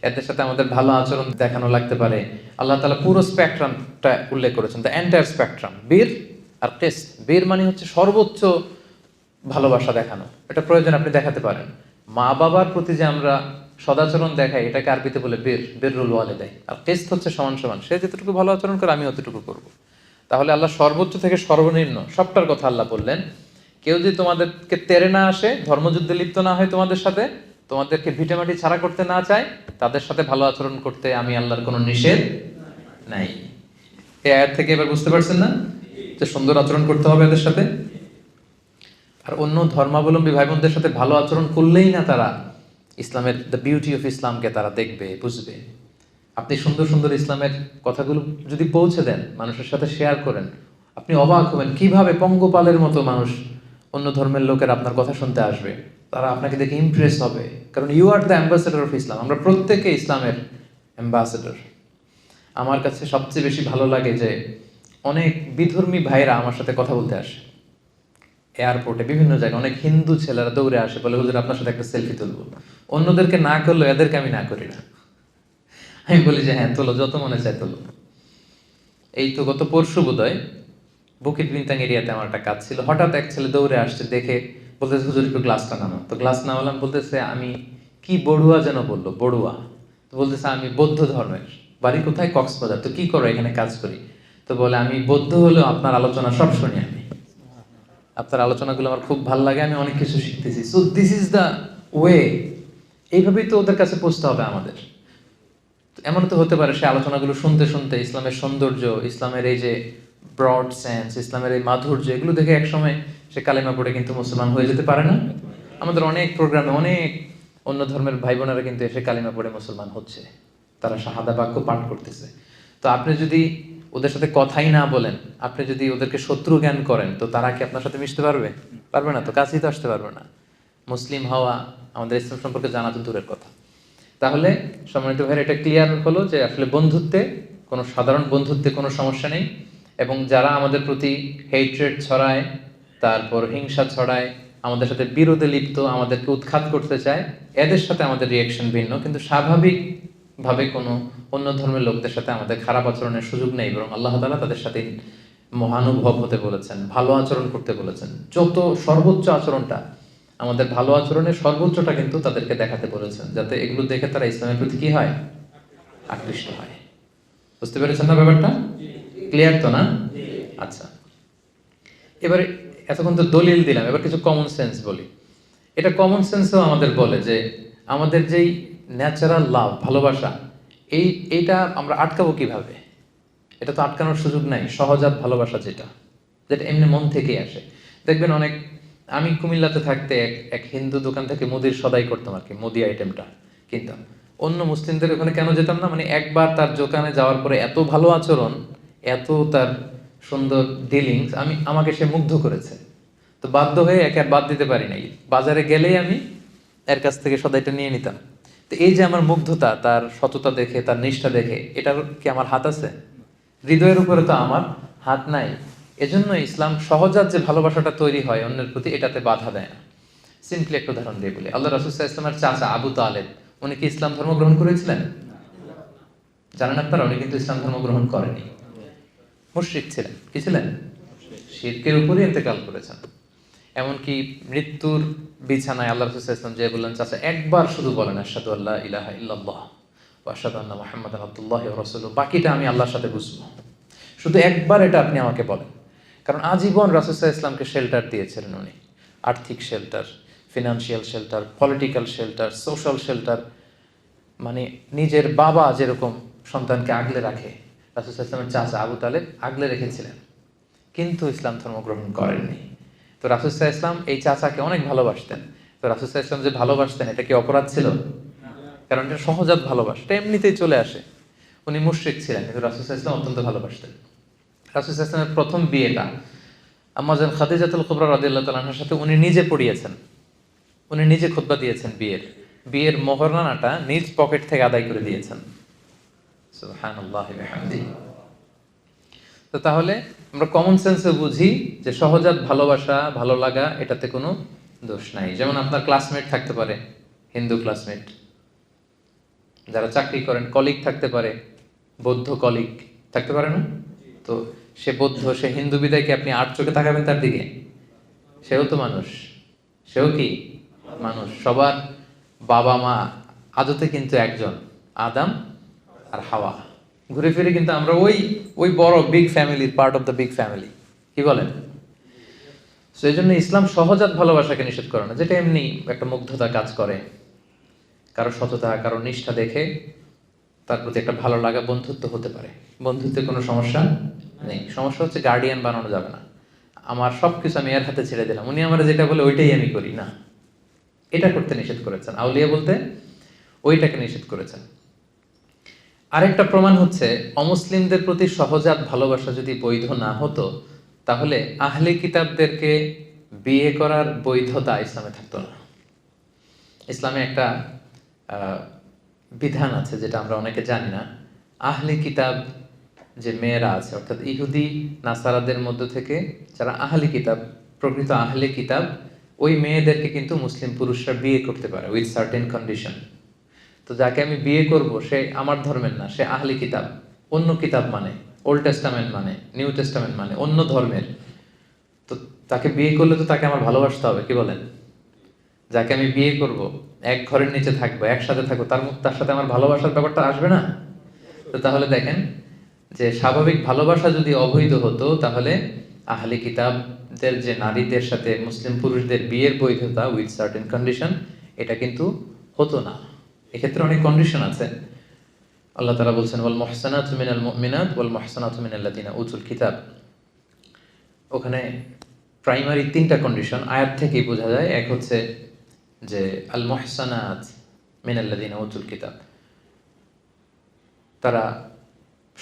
এদের সাথে আমাদের ভালো আচরণ দেখানো লাগতে পারে। আল্লাহ তাআলা পুরো স্পেকট্রামটা উল্লেখ করেছেন, দ্য এন্টায়ার স্পেকট্রাম। বীর আর কিস্ত, বীর মানে হচ্ছে সর্বোচ্চ ভালোবাসা দেখানো, এটা প্রয়োজন আপনি দেখাতে পারেন। মা বাবার প্রতি যে আমরা সদাচরণ দেখাই, এটাকে আরবিতে বলে বীর, বিররুল ওয়ালিদাইন। আর কিস্ত হচ্ছে সমান সমান, সে যতটুকু ভালো আচরণ করে আমি অতটুকু করব। তাহলে আল্লাহ সর্বোচ্চ থেকে সর্বনিম্ন সবটার কথা আল্লাহ বললেন। কেউ যদি তোমাদেরকে তেড়ে না আসে, ধর্মযুদ্ধে লিপ্ত না হয়, তোমাদের সাথে তোমাদেরকে ভিটেমাটি ছাড়া করতে না চায়, তাদের সাথে ভালো আচরণ করতে আমি আল্লাহর কোনো নিষেধ নাই। এই আয়াত থেকে এবার বুঝতে পারছেন না যে সুন্দর আচরণ করতে হবে এদের সাথে? আর অন্য ধর্মাবলম্বী ভাই বোনদের সাথে ভালো আচরণ করলেই না তারা ইসলামের দ্য বিউটি অফ ইসলামকে তারা দেখবে, বুঝবে। আপনি সুন্দর সুন্দর ইসলামের কথাগুলো যদি পৌঁছে দেন, মানুষের সাথে শেয়ার করেন, আপনি অবাক হবেন কিভাবে পঙ্গপালের মতো মানুষ, অন্য ধর্মের লোকের আপনার কথা শুনতে আসবে। তারা আপনাকে দেখে ইমপ্রেস হবে, কারণ you are the ambassador of Islam. আমরা প্রত্যেকে ইসলামের অ্যাম্বাসেডর। আমার কাছে সবচেয়ে বেশি ভালো লাগে যে অনেক বিধর্মী ভাইরা আমার সাথে কথা বলতে আসে। এয়ারপোর্টে বিভিন্ন জায়গায় অনেক হিন্দু ছেলেরা দৌড়ে আসে, বলে হুজুর আপনার সাথে একটা সেলফি তুলবো। অন্যদেরকে না করলেও এদেরকে আমি না করি না। আমি বলি যে হ্যাঁ তোলো, যত মনে চায় তোলো। এই তো গত পরশু বোধহয় বুকিট বিনতাং এরিয়াতে আমার একটা কাজ ছিল, হঠাৎ এক ছেলে দৌড়ে আসছে, দেখে বলতেছে হুজুর একটু গ্লাসটা নামা। তো গ্লাস নামালাম, বলতেছে আমি কি বড়ুয়া যেন বললো, বড়ুয়া। তো বলতেছে আমি বৌদ্ধ ধর্মের, বাড়ি কোথায়? কক্সবাজার। তো কি করো? এখানে কাজ করি। তো বলে আমি বৌদ্ধ হলেও আপনার আলোচনা সব শুনি, আমি আপনার আলোচনাগুলো আমার খুব ভালো লাগে, আমি অনেক কিছু শিখতেছি। So this is the way. এইভাবেই তো ওদের কাছে পৌঁছতে হবে আমাদের। এমন তো হতে পারে সে আলোচনাগুলো শুনতে শুনতে ইসলামের সৌন্দর্য, ইসলামের এই যে ব্রড সেন্স, ইসলামের এই মাধুর্য, এগুলো দেখে একসময় সে কালেমা পড়ে কিন্তু মুসলমান হয়ে যেতে পারে না? আমাদের অনেক প্রোগ্রামে অনেক অন্য ধর্মের ভাই বোনেরা কিন্তু এসে কালেমা পড়ে মুসলমান হচ্ছে, তারা শাহাদা বাক্য পাঠ করতেছে। তো আপনি যদি ওদের সাথে কথাই না বলেন, আপনি যদি ওদেরকে শত্রু জ্ঞান করেন, তো তারা কি আপনার সাথে মিশতে পারবে? পারবে না, তো কাছেই তো আসতে পারবে না। মুসলিম হওয়া, আমাদের ইসলাম সম্পর্কে জানা তো দূরের কথা। তাহলে সম্মানিত ভাইয়ের এটা ক্লিয়ার হলো যে আসলে বন্ধুত্বে, কোনো সাধারণ বন্ধুত্বে কোনো সমস্যা নেই। এবং যারা আমাদের প্রতি হেট্রেড ছড়ায়, তারপর হিংসা ছড়ায়, আমাদের সাথে বিরোধে লিপ্ত, আমাদেরকে উৎখাত করতে চায়, এদের সাথে আমাদের রিয়াকশন ভিন্ন। কিন্তু স্বাভাবিকভাবে কোনো অন্য ধর্মের লোকদের সাথে আমাদের খারাপ আচরণের সুযোগ নেই, বরং আল্লাহ তাআলা তাদের সাথে মহানুভব হতে বলেছেন, ভালো আচরণ করতে বলেছেন। যত সর্বোচ্চ আচরণটা, আমাদের ভালো আচরণের সর্বোচ্চটা কিন্তু তাদেরকে দেখাতে বলেছেন, যাতে এগুলো দেখে তারা ইসলামের প্রতি কি হয়? আকৃষ্ট হয়। বুঝতে পেরেছেন না ব্যাপারটা? ক্লিয়ার তো না? আচ্ছা, এবারে এতক্ষণ তো দলিল দিলাম, এবার কিছু কমন সেন্স বলি। এটা কমন সেন্সও আমাদের বলে যে আমাদের যেই ন্যাচারাল লাভ, ভালোবাসা, এইটা আমরা আটকাবো কিভাবে? এটা তো আটকানোর সুযোগ নাই। সহজাত ভালোবাসা যেটা যেটা এমনি মন থেকেই আসে। দেখবেন অনেক, আমি কুমিল্লাতে থাকতে এক হিন্দু দোকান থেকে মুদির সদাই করতাম আর কি, মুদি আইটেমটা কিনতাম। অন্য মুসলিমদের ওখানে কেন যেতাম না, মানে একবার তার দোকানে যাওয়ার পরে এত ভালো আচরণ, এত তার সুন্দর ডিলিংস, আমাকে সে মুগ্ধ করেছে। তো বাধ্য হয়ে একে আর বাদ দিতে পারি নাই। বাজারে গেলেই আমি এর কাছ থেকে সদাইটা নিয়ে নিতাম। তো এই যে আমার মুগ্ধতা, তার সততা দেখে, তার নিষ্ঠা দেখে, এটার কি আমার হাত আছে? হৃদয়ের উপরে তো আমার হাত নাই। এজন্য ইসলাম সহজাত যে ভালোবাসাটা তৈরি হয় অন্যের প্রতি, এটাতে বাধা দেয় না। সিম্পলি একটা উদাহরণ দিয়ে বলি, আল্লাহ রাসূল সাল্লাল্লাহু আলাইহি ওয়াসাল্লামের চাচা আবু তালেব, উনি কি ইসলাম ধর্ম গ্রহণ করেছিলেন? জানেন আপনারা? উনি কিন্তু ইসলাম ধর্ম গ্রহণ করেনি, মুশরিক ছিলেন। কি ছিলেন? শিরকের উপরই ইন্তেকাল করেছেন। এমনকি মৃত্যুর বিছানায় আল্লাহ রাসূল সাল্লাল্লাহু আলাইহি ওয়াসাল্লাম যে বললেন, চাচা একবার শুধু বলেন আশহাদু আল্লা ইলাহা ইল্লাল্লাহ ওয়া আশহাদু আন্না মুহাম্মাদান আবদুল্লাহি ওয়া রাসূলুহু, বাকিটা আমি আল্লাহর সাথে বুঝবো, শুধু একবার এটা আপনি আমাকে বলেন। কারণ আজীবন রাসূল সাল্লাল্লাহু আলাইহি ওয়াসাল্লামকে শেল্টার দিয়েছিলেন উনি, আর্থিক shelter, financial shelter, political shelter, social shelter. মানে নিজের বাবা যেরকম সন্তানকে আগলে রাখে, রাসূল সাল্লাল্লাহু আলাইহি ওয়াসাল্লামের চাচা আবু তালেব আগলে রেখেছিলেন, কিন্তু ইসলাম ধর্ম গ্রহণ করেননি। তো রাসূল সাল্লাল্লাহু আলাইহি ওয়াসাল্লাম এই চাচাকে অনেক ভালোবাসতেন। তো রাসূল সাল্লাল্লাহু আলাইহি ওয়াসাল্লাম যে ভালোবাসতেন, এটা কি অপরাধ ছিল? কারণ এটা সহজাত ভালোবাসা, এটা এমনিতেই চলে আসে। উনি মুশরিক ছিলেন, কিন্তু রাসূল সাল্লাল্লাহু আলাইহি ওয়াসাল্লাম অত্যন্ত ভালোবাসতেন। রাসূল সাল্লাল্লাহু আলাইহি ওয়াসাল্লামের প্রথম বিয়েটা আম্মা জান খাদিজাতুল কুবরা রাদিয়াল্লাহু তাআলা আনহার সাথে উনি নিজে পড়িয়েছেন, উনি নিজে খুতবা দিয়েছেন। বিয়ের মোহরানাটা নিজ পকেট থেকে আদায় করে দিয়েছেন। সুবহানাল্লাহি ওয়া বিহামদিহি। তো তাহলে আমরা কমন সেন্সে বুঝি যে সহজাত ভালোবাসা, ভালো লাগা, এটাতে কোনো দোষ নাই। যেমন আপনার ক্লাসমেট থাকতে পারে, হিন্দু ক্লাসমেট, যারা চাকরি করেন, কলিগ থাকতে পারে, বৌদ্ধ কলিগ থাকতে পারে না? তো সে বৌদ্ধ, সে হিন্দু বিদায় কি আপনি আর চোখে তাকাবেন তার দিকে? সেও তো মানুষ, সেও কি মানুষ। সবার বাবা মা আদতে কিন্তু একজন, আদম আর হাওয়া। ঘুরে ফিরে কিন্তু আমরা ওই ওই বড় বিগ ফ্যামিলির part of the big family, কি বলেন? তো এই জন্য ইসলাম সহজাত ভালোবাসাকে নিষেধ করে না, যেটা এমনি একটা মুগ্ধতা কাজ করে, কারো সততা, কারো নিষ্ঠা দেখে তার প্রতি একটা ভালো লাগা, বন্ধুত্ব হতে পারে। বন্ধুত্বে কোনো সমস্যা নেই। সমস্যা হচ্ছে গার্ডিয়ান বানানো যাবে না। আমার সব কিছু আমি এর হাতে ছেড়ে দিলাম, উনি আমার যেটা বলে ওইটাই আমি করি না, এটা করতে নিষেধ করেছেন। আউলিয়া বলতে ওইটাকে নিষেধ করেছেন। আরেকটা প্রমাণ হচ্ছে অমুসলিমদের প্রতি সহজাত ভালোবাসা যদি বৈধ না হতো, তাহলে আহলে কিতাবদেরকে বিয়ে করার বৈধতা ইসলামে থাকতো না। ইসলামে একটা বিধান আছে যেটা আমরা অনেকে জানি না। আহলে কিতাব যে মেয়েরা আছে, অর্থাৎ ইহুদি নাসারাদের মধ্য থেকে যারা আহলে কিতাব, প্রকৃত আহলে কিতাব, ওই মেয়েদেরকে কিন্তু মুসলিম পুরুষরা বিয়ে করতে পারে উইথ সার্টেন কন্ডিশন। তো যাকে আমি বিয়ে করব সে আমার ধর্মের না, সে আহলি কিতাব, অন্য কিতাব মানে, ওল্ড টেস্টামেন্ট মানে, নিউ টেস্টামেন্ট মানে, অন্য ধর্মের। তো তাকে বিয়ে করলে তো তাকে আমার ভালোবাসতে হবে, কি বলেন? যাকে আমি বিয়ে করব, এক ঘরের নিচে থাকবো, একসাথে থাকবো, তার সাথে আমার ভালোবাসার ব্যাপারটা আসবে না? তো তাহলে দেখেন যে স্বাভাবিক ভালোবাসা যদি অবৈধ হতো, তাহলে আহলি কিতাবদের যে নারীদের সাথে মুসলিম পুরুষদের বিয়ের বৈধতা উইথ সার্টেন কন্ডিশন, এটা কিন্তু হতো না। এক্ষেত্রে অনেক কন্ডিশন আছে। আল্লাহ তাআলা বলছেন ওয়াল মুহসানাতু মিনাল মুমিনাত ওয়াল মুহসানাতু মিনাল্লাযিনা উতুল কিতাব। ওখানে প্রাইমারি 3টা কন্ডিশন আয়াত থেকেই বোঝা যায়। এক হচ্ছে যে আল মুহসানাত মিনাল্লাযিনা উতুল কিতাব, তারা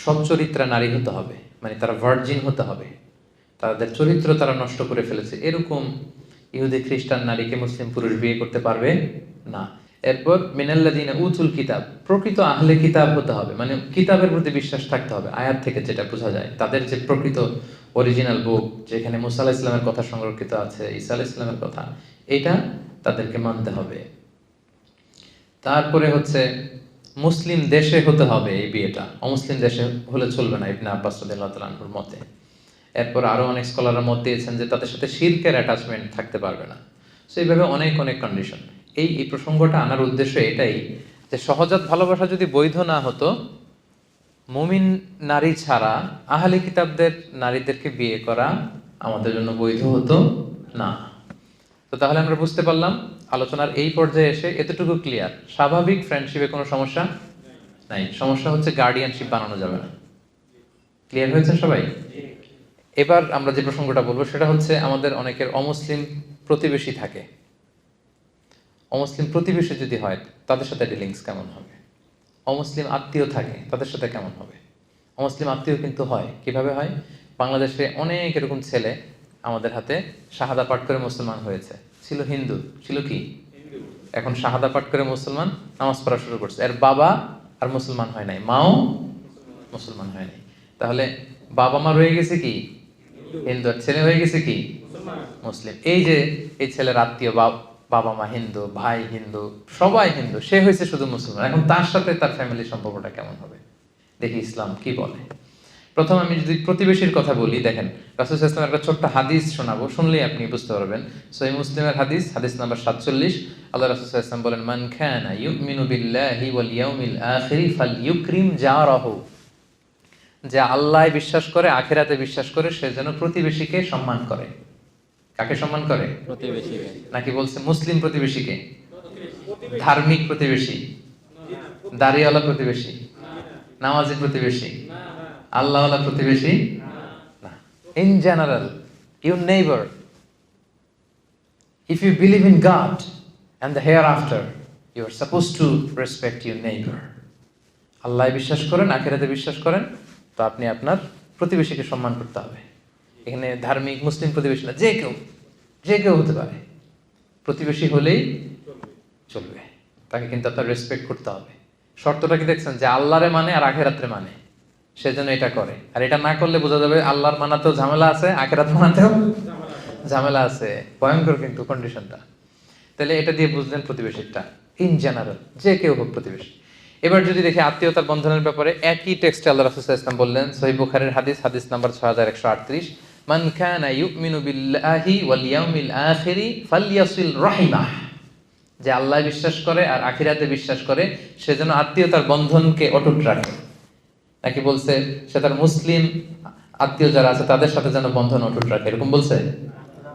সচ্চরিত্রা নারী হতে হবে, মানে তারা ভার্জিন হতে হবে, তাদের চরিত্র তারা নষ্ট করে ফেলেছে, এরকম ইহুদি খ্রিস্টান নারীকে মুসলিম পুরুষ বিয়ে করতে পারবে না। এরপর মিনাল্লাযিনা উতুল কিতাব, প্রকৃত আহলে কিতাব হতে হবে, মানে কিতাবের প্রতি বিশ্বাস থাকতে হবে। আয়াত থেকে যেটা বোঝা যায়, তাদের যে প্রকৃত অরিজিনাল বুক, যেখানে মুসা আলাইহিস সালামের কথা সংরক্ষিত আছে, ঈসা আলাইহিস সালামের কথা, এটা তাদেরকে মানতে হবে। তারপরে হচ্ছে মুসলিম দেশে হতে হবে এই বিয়েটা, অমুসলিম দেশে হলে চলবে না, ইবনে আব্বাস রাদিয়াল্লাহু তাআলা আনহুর মতে। এরপর আরো অনেক স্কলাররা মত দিয়েছেন যে তাদের সাথে শিরকের অ্যাটাচমেন্ট থাকতে পারবে না। সো এইভাবে অনেক অনেক কন্ডিশন। এই প্রসঙ্গটা আনার উদ্দেশ্য এটাই যে সহজাত ভালোবাসা যদি বৈধ না হতো, মুমিন নারী ছাড়া আহলে কিতাবদের নারীদেরকে বিয়ে করা আমাদের জন্য বৈধ হতো না। তো তাহলে আমরা বুঝতে পারলাম আলোচনার এই পর্যায়ে এসে এতটুকু ক্লিয়ার, স্বাভাবিক ফ্রেন্ডশিপে কোনো সমস্যা নাই। সমস্যা হচ্ছে গার্ডিয়ানশিপ বানানো যাবে না। ক্লিয়ার হয়েছে সবাই? এবার আমরা যে প্রসঙ্গটা বলবো সেটা হচ্ছে আমাদের অনেকের অমুসলিম প্রতিবেশী থাকে। অমুসলিম প্রতিবেশী যদি হয় তাদের সাথে ডিলিংস কেমন হবে? অমুসলিম আত্মীয় থাকে তাদের সাথে কেমন হবে? অমুসলিম আত্মীয় কিন্তু হয়, কিভাবে হয়? বাংলাদেশে অনেক এরকম ছেলে আমাদের হাতে শাহাদা পাঠ করে মুসলমান হয়েছে, ছিল হিন্দু, ছিল কি, এখন শাহাদা পাঠ করে মুসলমান, নামাজ পড়া শুরু করছে। এর বাবা আর মুসলমান হয় নাই, মাও মুসলমান হয় নাই। তাহলে বাবা মা রয়ে গেছে কি হিন্দু, আর ছেলে হয়ে গেছে কি মুসলিম। এই যে এই ছেলের আত্মীয়, বাবা মা হিন্দু, ভাই হিন্দু, সবাই হিন্দু, সে হয়েছে শুধু মুসলমান। এখন তার সাথে তার ফ্যামিলির সম্পর্কটা কেমন হবে? দেখি ইসলাম কি বলে। প্রথম আমি যদি প্রতিবেশীর কথা বলি, দেখেন রাসূল সাল্লাল্লাহু আলাইহি ওয়াসাল্লামের একটা ছোট্ট হাদিস শোনাবো, শুনলেই আপনি বুঝতে পারবেন। সহিহ মুসলিমের হাদিস, হাদিস নাম্বার 47। আল্লাহ রাসূল সাল্লাল্লাহু আলাইহি ওয়াসাল্লাম বলেন, মান কানা ইউমিনু বিল্লাহি ওয়াল ইয়াউমিল আখির ফালইউকরিম জারাহু। যে আল্লাহয় বিশ্বাস করে, আখিরাতে বিশ্বাস করে, সে যেন প্রতিবেশীকে সম্মান করে। কাকে সম্মান করে? প্রতিবেশীকে। নাকি বলছে মুসলিম প্রতিবেশীকে? ধার্মিক প্রতিবেশী, দাড়িওয়ালা প্রতিবেশী, নামাজি প্রতিবেশী, আল্লাহওয়ালা প্রতিবেশী না। In general your neighbor, if you believe in God and the hereafter, you are supposed to respect your neighbor. আল্লাহ বিশ্বাস করেন, আখিরাতে বিশ্বাস করেন, তো আপনি আপনার প্রতিবেশীকে সম্মান করতে হবে। এখানে ধার্মিক মুসলিম প্রতিবেশী না, যে কেউ হতে পারে, প্রতিবেশী হলেই চলবে, তাকে কিন্তু আপনার রেসপেক্ট করতে হবে। শর্তটা কি দেখছেন? যে আল্লাহরে মানে আর আখিরাতে মানে, সেজন্য এটা করে। আর এটা না করলে বোঝা যাবে আল্লাহর মানাতেও ঝামেলা আছে, আখিরাত মানাতেও ঝামেলা আছে। ভয়ঙ্কর কিন্তু কন্ডিশনটা। তাহলে এটা দিয়ে বুঝলেন প্রতিবেশীটা ইন জেনারেল, যে কেউ হোক প্রতিবেশী। এবার যদি দেখি আত্মীয়তার বন্ধনের ব্যাপারে একই টেক্সটে আল্লাহ রাসূল সাল্লাল্লাহু আলাইহি ওয়াসাল্লাম বললেন, সহিহ বুখারীর হাদিস নাম্বার 6138, মান কানা ইউমিনু বিল্লাহি ওয়াল ইয়াউমিল আখিরি ফালইয়াসিল রাহিমাহ। যে আল্লাহ বিশ্বাস করে আর আখিরাতে বিশ্বাস করে সে যেন আত্মীয়তার বন্ধনকে অটুট রাখে। নাকি বলছে সে তার মুসলিম আত্মীয় যারা আছে তাদের সাথে যেন বন্ধন অটুট রাখে, এরকম বলছে?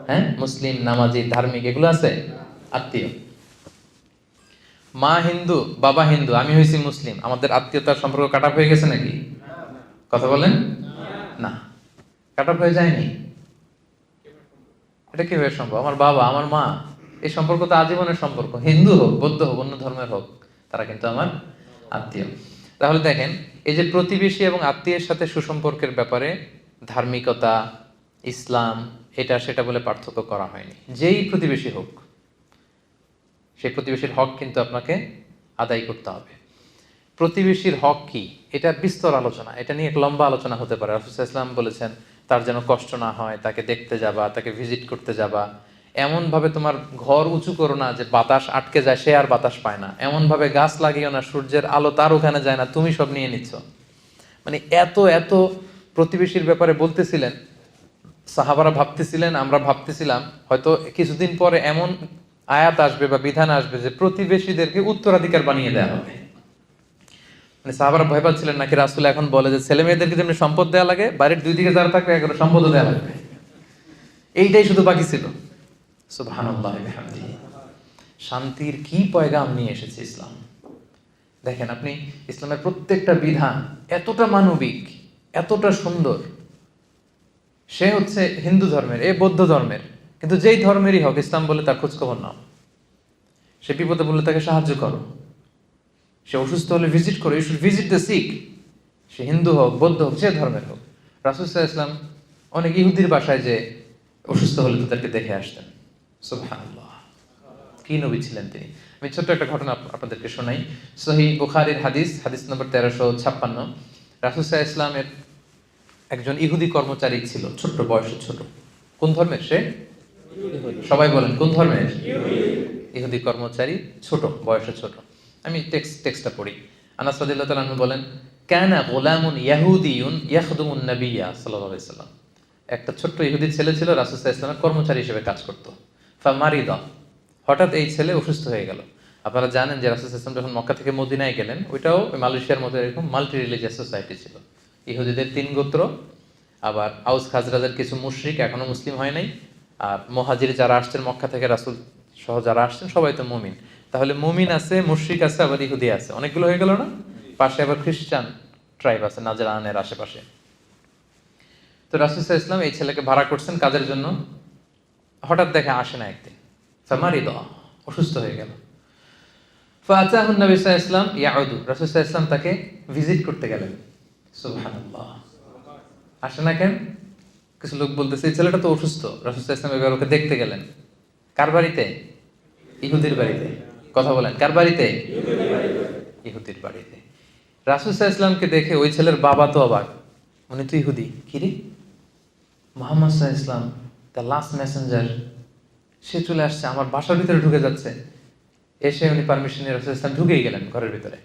হ্যাঁ, মুসলিম, নামাজি, ধার্মিক এগুলো আছে আত্মীয়। মা হিন্দু, বাবা হিন্দু, আমি হয়েছি মুসলিম, আমাদের আত্মীয়তার সম্পর্ক কাট হয়ে গেছে নাকি? কথা বলেন না, কাট হয়ে যায়নি। এটা কিভাবে সম্ভব? আমার বাবা, আমার মা, এই সম্পর্ক তো আজীবনের সম্পর্ক। হিন্দু হোক, বৌদ্ধ হোক, অন্য ধর্মের হোক, তারা কিন্তু আমার আত্মীয়। তাহলে দেখেন, এই যে প্রতিবেশী এবং আত্মীয়ের সাথে সুসম্পর্কের ব্যাপারে ধার্মিকতা, ইসলাম, এটা সেটা বলে পার্থক্য করা হয়নি। যেই প্রতিবেশী হোক সেই প্রতিবেশীর হক কিন্তু আপনাকে আদায় করতে হবে। প্রতিবেশীর হক কি, এটা বিস্তর আলোচনা, এটা নিয়ে এক লম্বা আলোচনা হতে পারে। রাসূল সাল্লাল্লাহু আলাইহি ওয়াসাল্লাম বলেছেন তার যেন কষ্ট না হয়, তাকে দেখতে যাবা, তাকে ভিজিট করতে যাবা, এমনভাবে তোমার ঘর উঁচু করো না যে বাতাস আটকে যায়, সে আর বাতাস পায় না, এমনভাবে গাছ লাগিও না সূর্যের আলো তার ওখানে যায় না, তুমি সব নিয়ে নিচ্ছ। মানে এত এত প্রতিবেশীর ব্যাপারে বলতেছিলেন, সাহাবারা ভাবতেছিলেন, আমরা ভাবতেছিলাম হয়তো কিছুদিন পরে এমন আয়াত আসবে বা বিধান আসবে যে প্রতিবেশীদেরকে উত্তরাধিকার বানিয়ে দেওয়া হবে। মানে সাহাবারা ভয় পাচ্ছিলেন নাকি রাসূল এখন বলে যে ছেলে মেয়েদেরকে যেমনি সম্পদ দেওয়া লাগে, বাড়ির দুই দিকে যারা থাকবে এগুলো সম্পদও দেওয়া লাগবে। এইটাই শুধু বাকি ছিল। সুবহানাল্লাহ বিহামদিহি। শান্তির কি পয়গাম নিয়ে এসেছে ইসলাম। দেখেন আপনি, ইসলামের প্রত্যেকটা বিধান এতটা মানবিক, এতটা সুন্দর। সে হচ্ছে হিন্দু ধর্মের, এ বৌদ্ধ ধর্মের, কিন্তু যেই ধর্মেরই হোক, ইসলাম বলে তার খোঁজখবর নাও। সে বিপদে বললে তাকে সাহায্য করো, সে অসুস্থ হলে ভিজিট করো, you should visit the sick. সে হিন্দু হোক, বৌদ্ধ হোক, যে ধর্মের হোক। রাসূল সাল্লাল্লাহু আলাইহি ওয়াসাল্লাম অনেক ইহুদির বাসায় যে অসুস্থ হলে তাদেরকে দেখে আসতেন। সুবহানাল্লাহ, কি নবী ছিলেন তিনি। আমি ছোট্ট একটা ঘটনা আপনাদেরকে শোনাই। সহিহ বুখারীর হাদিস নম্বর 1356। রাসূল সাল্লাল্লাহু আলাইহি ওয়াসাল্লামের একজন ইহুদি কর্মচারী ছিল, ছোট্ট বয়সে ছোট। কোন ধর্মের সে? সবাই বলেন কোন ধর্মের? ইহুদি কর্মচারী, ছোট বয়সে ছোট। আমি টেক্সটটা পড়ি। আনাস রাদিয়াল্লাহু তাআলা আনহু বলেন, কানা গুলামুন ইয়াহুদিয়ুন ইয়াখদুমুন নাবিয়্যা সাল্লাল্লাহু আলাইহি ওয়াসাল্লাম। একটা ছোট্ট ইহুদি ছেলে ছিল, রাসূল সাল্লাল্লাহু আলাইহি ওয়াসাল্লামের কর্মচারী হিসেবে কাজ করত। ফামারিদা, হঠাৎ এই ছেলে অসুস্থ হয়ে গেল। আপনারা জানেন যে রাসূল সাল্লাল্লাহু আলাইহি ওয়াসাল্লাম যখন মক্কা থেকে মদিনায় গেলেন, ওইটাও মালয়েশিয়ার মতো এরকম মাল্টি রিলিজিয়াস সোসাইটি ছিল। ইহুদিদের 3 গোত্র, আবার আউস খাজরাজের কিছু মুশরিক এখনো মুসলিম হয় নাই, আর মুহাজির যারা আসছেন মক্কা থেকে, রাসূল সহ যারা আসছেন সবাই তো মুমিন। তাহলে মুমিন আছে, মুশরিক আছে, আবার ইহুদি আছে, অনেকগুলো হয়ে গেল না? পাশে আবার খ্রিস্টান ট্রাইব আছে নাজরানের আশেপাশে। তো রাসূল সাল্লাল্লাহু আলাইহি ওয়াসাল্লাম এই ছেলেকে ভাড়া করছেন কাজের জন্য। হঠাৎ দেখে আসে না একদিন, ফামারিদা, অসুস্থ হয়ে গেল। ফাআতাহু নবী সাল্লাল্লাহু আলাইহি ওয়াসাল্লাম ইয়াউদু, রাসূল সাল্লাল্লাহু আলাইহি ওয়াসাল্লাম তাকে ভিজিট করতে গেলেন। সুবহানাল্লাহ, আসে না কেন? কিছু লোক বলতেছে এই ছেলেটা তো অসুস্থ। রাসূল সাল্লাল্লাহু আলাইহি ওয়াসাল্লাম এবার ওকে দেখতে গেলেন। কার বাড়িতে? ইহুদির বাড়িতে। কথা বলেন, কার বাড়িতে? ইহুদির বাড়িতে। রাসূল সাল্লাল্লাহু আলাইহি ওয়াসাল্লামকে দেখে ওই ছেলের বাবা তো অবাক, উনি তো ইহুদি, কি রে, মুহাম্মদ সাল্লাল্লাহু আলাইহি ওয়াসাল্লাম দ্য লাস্ট মেসেঞ্জার, সে চলে আসছে, আমার বাসার ভিতরে ঢুকে যাচ্ছে। এসে উনি পারমিশন নিয়ে রাসূল সাল্লাল্লাহু আলাইহি ওয়াসাল্লাম ঢুকেই গেলেন ঘরের ভিতরে।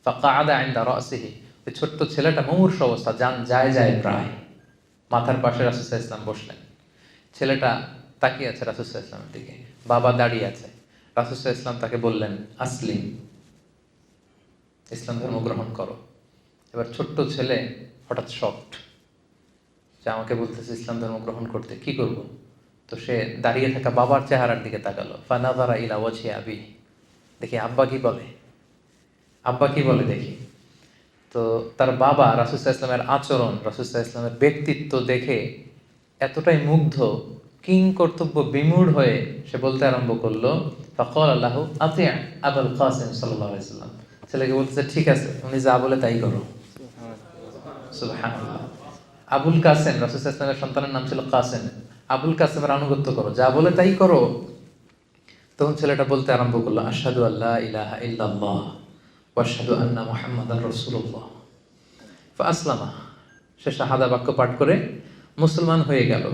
ফাকাআদা ইনদা রাসিহি, ওই ছোট্ট ছেলেটা মুমূর্ষ অবস্থা, জান যায় প্রায়, মাথার পাশে রাসূল সাল্লাল্লাহু আলাইহি ওয়াসাল্লাম বসলেন। ছেলেটা তাকিয়ে আছে রাসূল সাল্লাল্লাহু আলাইহি ওয়াসাল্লামের দিকে, বাবা দাঁড়িয়ে আছে। রাসূল সাল্লাল্লাহু আলাইহি ওয়াসাল্লাম তাকে বললেন, আসলিম, ইসলাম ধর্ম গ্রহণ করো। এবার ছোট্ট ছেলে হঠাৎ শকড যে আমাকে বলতেছে ইসলাম ধর্ম গ্রহণ করতে, কি করব? তো সে দাঁড়িয়ে থাকা বাবার চেহারার দিকে তাকালো। ফানাযারা ইলা ওয়াজহি আবি, দেখি আব্বা কি বলে, আব্বা কি বলে দেখি। তো তার বাবা রাসূল সাল্লাল্লাহু আলাইহি ওয়াসাল্লামের আচরণ, রাসূল সাল্লাল্লাহু আলাইহি ওয়াসাল্লামের ব্যক্তিত্ব দেখে এতটাই মুগ্ধ, কিং কর্তব্য বিমূঢ় হয়ে সে বলতে আরম্ভ করলো, ফাকালা লাহু আতি' আবুল কাসিম সাল্লাল্লাহু আলাইহি ওয়াসাল্লাম। ছেলেকে বলতেছে ঠিক আছে, উনি যা বলে তাই করো। সুবহানাল্লাহ। আবুল কাসেম, রাসূল সাল্লাল্লাহু আলাইহি ওয়াসাল্লামের সন্তানের নাম ছিল কাসেম। আবুল কাসেমের আনুগত্য করো, যা বলে তাই করো। তখন ছেলেটা বলতে আরম্ভ করলো, আশহাদু আল্লা ইলাহা ইল্লাল্লাহ ওয়া আশহাদু আন্না মুহাম্মাদার রাসূলুল্লাহ। ফাসলামা, সে শাহাদা বাক্য পাঠ করে মুসলমান হয়ে গেল।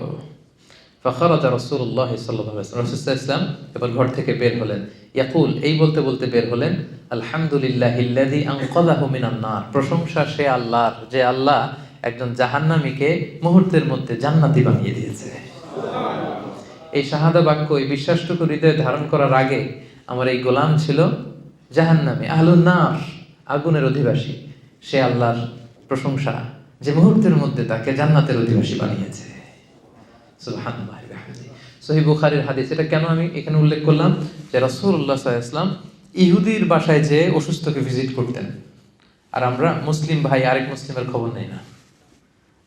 ফাখারাজা রাসূলুল্লাহ সাল্লাল্লাহু আলাইহি ওয়াসাল্লাম, রাসূল সাল্লাল্লাহু আলাইহি ওয়াসাল্লাম এবার ঘর থেকে বের হলেন। ইয়াকুল, এই বলতে বলতে বের হলেন, আলহামদুলিল্লাহিল্লাযী আনকাযাহু মিনান নার, প্রশংসা সে আল্লাহর, যে আল্লাহ একজন জাহান্নামীকে মুহূর্তের মধ্যে জান্নাতি বানিয়ে দিয়েছে। এই শাহাদা বাক্য, এই বিশ্বাসটুকু হৃদয়ে ধারণ করার আগে আমার এই গোলাম ছিল জাহান্নামী, আহলুন নার, আগুনের অধিবাসী। সে আল্লাহর প্রশংসা যে মুহূর্তের মধ্যে তাকে জান্নাতের অধিবাসী বানিয়েছে। সুবহানাল্লাহ ওয়া বিহামদিহি। সহিহ বুখারীর হাদিস। এটা কেন আমি এখানে উল্লেখ করলাম, যে রাসূলুল্লাহ সাল্লাল্লাহু আলাইহি ওয়াসাল্লাম ইহুদির বাসায় যে অসুস্থকে ভিজিট করতেন, আর আমরা মুসলিম ভাই আরেক মুসলিমের খবর নেই না।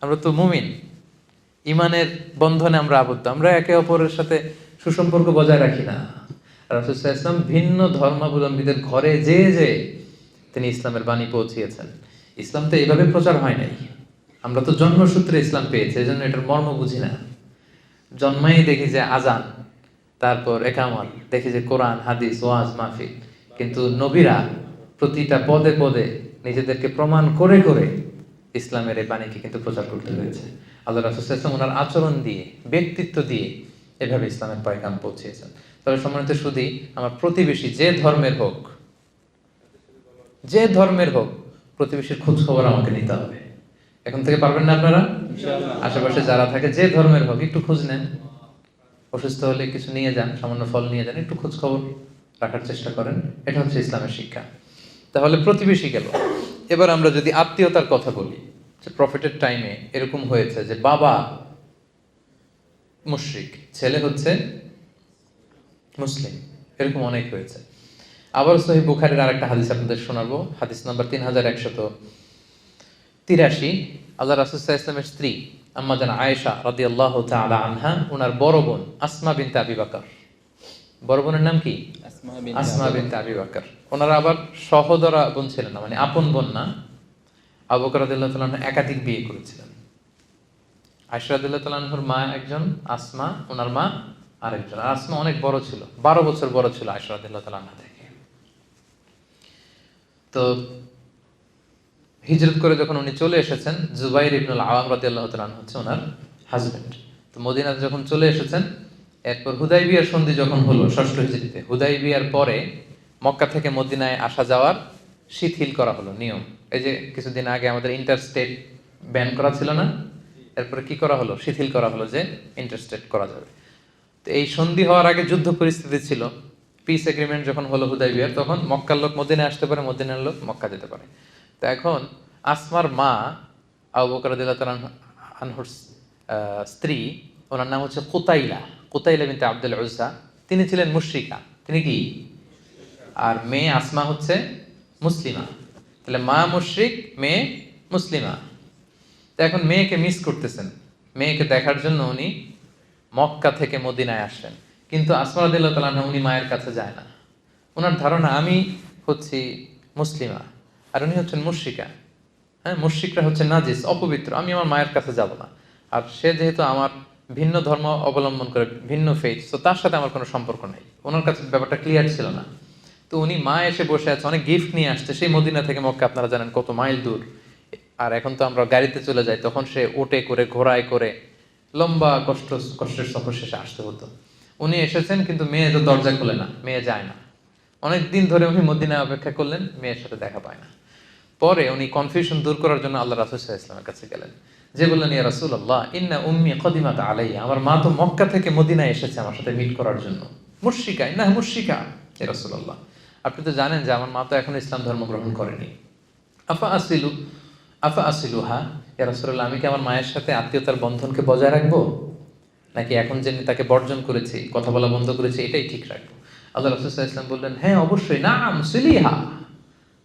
আমরা তো মুমিন, ইমানের বন্ধনে আমরা আবদ্ধ, আমরা একে অপরের সাথে সুসম্পর্ক বজায় রাখি না। রাসূল সাল্লাল্লাহু আলাইহি ওয়াসাল্লাম ভিন্ন ধর্মাবলম্বীদের ঘরে যে তিনি ইসলামের বাণী পৌঁছিয়েছেন। ইসলাম তো এইভাবে প্রচার হয় নাই, আমরা তো জন্মসূত্রে ইসলাম পেয়েছি, এই জন্য এটার মর্ম বুঝি না। জন্মাই দেখি যে আজান, তারপর একামত, দেখি যে কোরআন, হাদিস, ওয়াজ, মাহফিল, কিন্তু নবীরা প্রতিটা পদে পদে নিজেদেরকে প্রমাণ করে করে ইসলামের এই বাণীকে কিন্তু প্রচার করতে হয়েছে। আল্লাহ রাসূল সাল্লাল্লাহু আলাইহি ওয়াসাল্লাম ওনার আচরণ দিয়ে, ব্যক্তিত্ব দিয়ে এভাবে ইসলামের পয়গাম পৌঁছিয়েছেন। তবে সম্মানিত সুধী, আমার প্রতিবেশী যে ধর্মের হোক, যে ধর্মের হোক, প্রতিবেশীর খোঁজ খবর আমাকে নিতে হবে। এখন থেকে পারবেন না আপনারা? আশেপাশে যারা থাকে যে ধর্মের হোক, একটু খোঁজ নেন। অসুস্থ হলে কিছু নিয়ে যান, সামান্য ফল নিয়ে যান, একটু খোঁজ খবর রাখার চেষ্টা করেন। এটা হচ্ছে ইসলামের শিক্ষা। তাহলে প্রতিবেশী গেল। এবার আমরা যদি আত্মীয়তার কথা বলি, যে প্রফেটের টাইমে এরকম হয়েছে যে বাবা মুশরিক, ছেলে হচ্ছে মুসলিম, এরকম অনেক হয়েছে। আবার সহিহ বুখারীর আরেকটা হাদিস আপনাদের শোনাবো, হাদিস নাম্বার 3183। আল্লাহ রাসূল সাল্লাল্লাহু আলাইহি ওয়াসাল্লামের স্ত্রী আম্মা জান আয়েশা রাদিয়াল্লাহু তাআলা আনহা, ওনার বড় বোন আসমা বিনতে আবি বকর, বড় বোনের নাম কি? আসমা বিনতে আবি বকর। ওনারা আবার সহোদরা বোন ছিলেন না, মানে আপন বোন না। আবু বকর রাদিয়াল্লাহু তাআলা একাধিক বিয়ে করেছিলেন। আয়েশা রাদিয়াল্লাহু তাআলা আনহার মা একজন, আসমা ওনার মা আরেকজন। আসমা অনেক বড় ছিল, 12 বছর বড় ছিল আয়েশা রাদিয়াল্লাহু তাআলা আনহা থেকে। তো হিজরত করে যখন উনি চলে এসেছেন, জুবাইর ইবনুল আওয়াম রাদিয়াল্লাহু তাআলা আনহু হচ্ছে ওনার হাজবেন্ড। তো মদিনাতে যখন চলে এসেছেন, এরপর হুদাইবিয়ার সন্ধি যখন হলো 6ষ্ঠ হিজরিতে, হুদাইবিয়ার পরে মক্কা থেকে মদিনায় আসা যাওয়ার শিথিল করা হলো নিয়ম। এই যে কিছুদিন আগে আমাদের ইন্টারস্টেট ব্যান করা ছিল না, এরপরে কি করা হলো? শিথিল করা হলো যে ইন্টারস্টেট করা যাবে। তো এই সন্ধি হওয়ার আগে যুদ্ধ পরিস্থিতি ছিল। পিস এগ্রিমেন্ট যখন হলো হুদাইবিয়ার, তখন মক্কার লোক মদিনায় আসতে পারে, মদিনার লোক মক্কা যেতে পারে। তো এখন আসমার মা আবু বকর রাদিয়াল্লাহু তাআলা আনহুর স্ত্রী, ওনার নাম হচ্ছে কুতাইলা বিনতে আব্দুল উজ্জা। তিনি ছিলেন মুশরিকা। তিনি কি? আর মেয়ে আসমা হচ্ছে মুসলিমা। তাহলে মা মুশরিক, মেয়ে মুসলিমা। তো এখন মেয়েকে মিস করতেছেন, মেয়েকে দেখার জন্য উনি মক্কা থেকে মদিনায় আসেন। কিন্তু আসমা রাদিয়াল্লাহু তাআলা আনহা, উনি মায়ের কাছে যায় না। ওনার ধারণা আমি হচ্ছি মুসলিমা আর উনি হচ্ছেন মুশরিকা। হ্যাঁ, মুশরিকরা হচ্ছে নাজিস, অপবিত্র, আমি আমার মায়ের কাছে যাব না। আর সে যেহেতু আমার ভিন্ন ধর্ম অবলম্বন করে, ভিন্ন ফেথ, তো তার সাথে আমার কোনো সম্পর্ক নেই। ওনার কাছে ব্যাপারটা ক্লিয়ার ছিল না। তো উনি মা এসে বসে আছে, অনেক গিফট নিয়ে আসছে। সেই মদিনা থেকে মক্কা আপনারা জানেন কত মাইল দূর। আর এখন তো আমরা গাড়িতে চলে যাই, তখন সে ওটে করে, ঘোড়ায় করে লম্বা কষ্টের সফর শেষে আসতে হতো। উনি এসেছেন, কিন্তু মেয়ে তো দরজা খোলে না, মেয়ে যায় না। অনেক দিন ধরে উনি মদিনায় অপেক্ষা করলেন, মেয়ের সাথে দেখা পায় না। পরে উনি কনফিউশন দূর করার জন্য আল্লাহ রাসূল সাল্লাল্লাহু আলাইহি ওয়াসাল্লামের কাছে গেলেন, যে বললেন, ইয়া রাসূলুল্লাহ, ইন্না উম্মি কদিমাত আলাইয়া, আমার মা তো মক্কা থেকে মদিনায় এসেছে আমার সাথে মিট করার জন্য। মুশরিকা, ইন্নাহা মুশরিকা ইয়া রাসূলুল্লাহ, আপনি তো জানেন যে আমার মা তো এখনো ইসলাম ধর্ম গ্রহণ করেনি। আফা আসিলুহা ইয়া রাসূলুল্লাহ, আমি কি আমার মায়ের সাথে আত্মীয়তার বন্ধনকে বজায় রাখবো, নাকি এখন যে তাকে বর্জন করেছি, কথা বলা বন্ধ করেছি, এটাই ঠিক রাখবো? আল্লাহ রাসূল সাল্লাল্লাহু আলাইহি ওয়াসাল্লাম বললেন, হ্যাঁ অবশ্যই, নাম সিলিহা,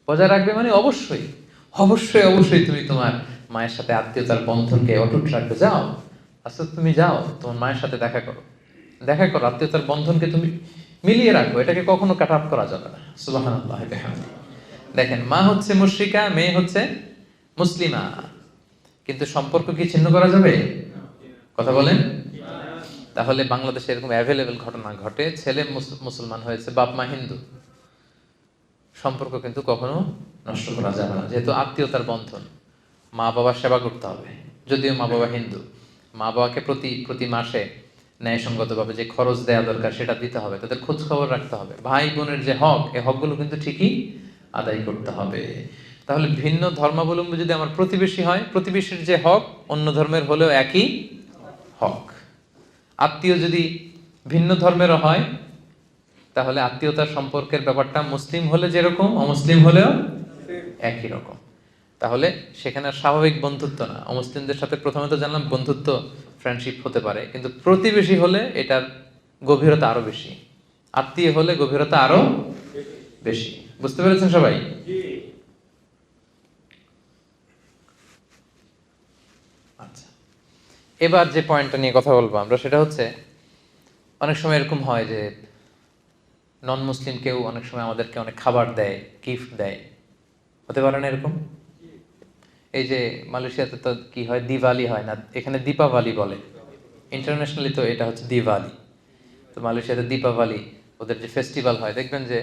বজায় রাখবে মানে অবশ্যই অবশ্যই অবশ্যই তুমি তোমার মায়ের সাথে আত্মীয়তার বন্ধনকে অটুট রাখবে। যাও, আচ্ছা তুমি যাও, তোমার মায়ের সাথে দেখা করো, আত্মীয়তার বন্ধনকে তুমি মিলিয়ে রাখো, এটাকে কখনো কাট অফ করা যাবে না। সুবহানাল্লাহ ওয়া বিহামদিহি। দেখেন, মা হচ্ছে মুশরিকা, মেয়ে হচ্ছে মুসলিমা, কিন্তু সম্পর্ক কি ছিন্ন করা যাবে? কথা বলেন। তাহলে বাংলাদেশে এরকম অ্যাভেলেবেল ঘটনা ঘটে, ছেলে মুসলমান হয়েছে, বাপ মা হিন্দু, সম্পর্ক কিন্তু কখনো নষ্ট করা যাবে না, যেহেতু আত্মীয়তার বন্ধন। মা বাবার সেবা করতে হবে। যদিও মা বাবা হিন্দু, মা বাবাকে প্রতি মাসে ন্যায়সঙ্গতভাবে যে খরচ দেওয়া দরকার সেটা দিতে হবে, তাদের খোঁজ খবর রাখতে হবে। ভাই বোনের যে হক, এই হকগুলো কিন্তু ঠিকই আদায় করতে হবে। তাহলে ভিন্ন ধর্মাবলম্বী যদি আমার প্রতিবেশী হয়, প্রতিবেশীর যে হক অন্য ধর্মের হলেও একই হক। আত্মীয় যদি ভিন্ন ধর্মেরও হয়, তাহলে আত্মীয়তার সম্পর্কের ব্যাপারটা মুসলিম হলে যেরকম, অমুসলিম হলেও একই রকম। তাহলে সেখানে আর স্বাভাবিক বন্ধুত্ব না। অমুসলিমদের সাথে প্রথমে তো জানলাম বন্ধুত্ব, ফ্রেন্ডশিপ হতে পারে, কিন্তু প্রতিবেশী হলে এটার গভীরতা আরো বেশি, আত্মীয় হলে গভীরতা আরো বেশি। বুঝতে পেরেছেন সবাই? আচ্ছা, এবার যে পয়েন্টটা নিয়ে কথা বলবো আমরা, সেটা হচ্ছে অনেক সময় এরকম হয় যে নন মুসলিম কেউ অনেক সময় আমাদেরকে অনেক খাবার দেয়, গিফট দেয়। হতে পারে না এরকম? এই যে মালয়েশিয়াতে তো কি হয়, দিওয়ালি হয় না, এখানে দীপাবলি বলে, ইন্টারন্যাশনালি তো এটা হচ্ছে দিওয়ালি। তো মালয়েশিয়াতে দীপাবলি ওদের যে ফেস্টিভ্যাল হয়, দেখবেন যে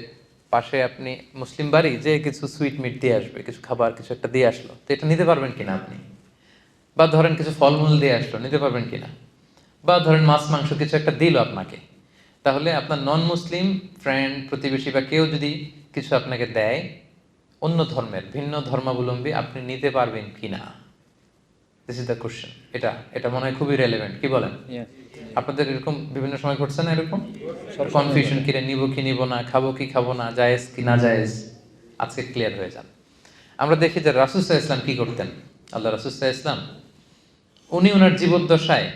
পাশে আপনি মুসলিম বাড়ি, যে কিছু সুইট মিট দিয়ে আসবে, কিছু খাবার কিছু একটা দিয়ে আসলো, তো এটা নিতে পারবেন কিনা আপনি? বা ধরেন কিছু ফলমূল দিয়ে আসলো, নিতে পারবেন কিনা? বা ধরেন মাছ মাংস কিছু একটা দিল আপনাকে, তাহলে আপনার নন মুসলিম ফ্রেন্ড, প্রতিবেশী বা কেউ যদি কিছু আপনাকে দেয় অন্য ধর্মের, ভিন্ন ধর্মাবলম্বী, আপনি নিতে পারবেন কিনা? This is the question. এটা মনে হয় খুবই রেলেভেন্ট, কি বলেন? আপনাদের এরকম বিভিন্ন সময় ঘটছে না এরকম কনফিউশন, কিরে নিব কি নিব না, খাবো কি খাবো না, জায়েজ কি না জায়েজ? আজকে ক্লিয়ার হয়ে যান। আমরা দেখি যে রাসূল সাল্লাল্লাহু আলাইহি ওয়াসাল্লাম কি করতেন। আল্লাহ রাসূল সাল্লাল্লাহু আলাইহি ওয়াসাল্লাম উনি ওনার জীবদ্দশায়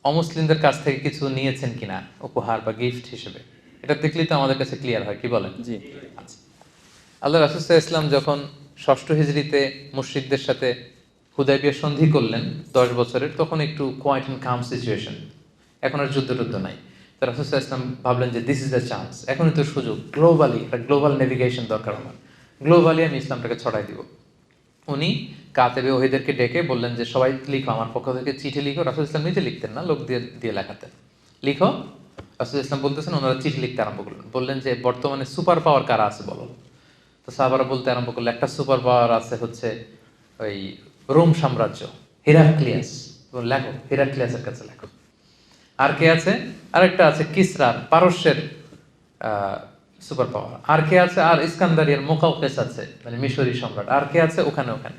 অমুসলিমদের কাছ থেকে কিছু নিয়েছেন কিনা উপহার বা গিফট হিসেবে, এটা দেখলেই তো আমাদের কাছে ক্লিয়ার হয়, কি বলেন? জি। আচ্ছা, আল্লাহ রাসূল সাল্লাল্লাহু আলাইহি ওয়াসাল্লাম যখন ষষ্ঠ হিজরিতে মুশরিকদের সাথে হুদায়বিয়া সন্ধি করলেন 10 বছরের, তখন একটু কোয়াইট অ্যান্ড কাম সিচুয়েশন, এখন আর যুদ্ধ টুদ্ধ নাই। তো রাসূল সাল্লাল্লাহু আলাইহি ওয়াসাল্লাম ভাবলেন যে দিস ইজ দ্য চান্স, এখনই তো সুযোগ, গ্লোবালি একটা গ্লোবাল নেভিগেশন দরকার আমার, গ্লোবালি আমি ইসলামটাকে ছড়াই দিব। উনি কাতেবে ওহীদেরকে ডেকে বললেন যে সবাই লিখো, আমার পক্ষ থেকে চিঠি লিখো। রাসূল ইসলাম নিজে লিখতেন না, লোক দিয়ে দিয়ে লেখাতেন। লিখো। রাসূল ইসলাম বলতেছেন, ওনারা চিঠি লিখতে আরম্ভ করলেন। বললেন যে বর্তমানে সুপার পাওয়ার কারা আছে বলো। তো সাহাবারা বলতে আরম্ভ করলো, একটা সুপার পাওয়ার আছে হচ্ছে ওই রোম সাম্রাজ্য, হিরাক্লিয়াস। লেখো, হিরাক্লিয়াসের কাছে লেখো। আর কে আছে? আরেকটা আছে কিসরার, পারস্যের সুপার পাওয়ার। আর কে আছে? আর ইস্কান্দারিয়ার মুকাউকেস আছে, মানে মিশরি সম্রাট। আর কে আছে? ওখানে ওখানে।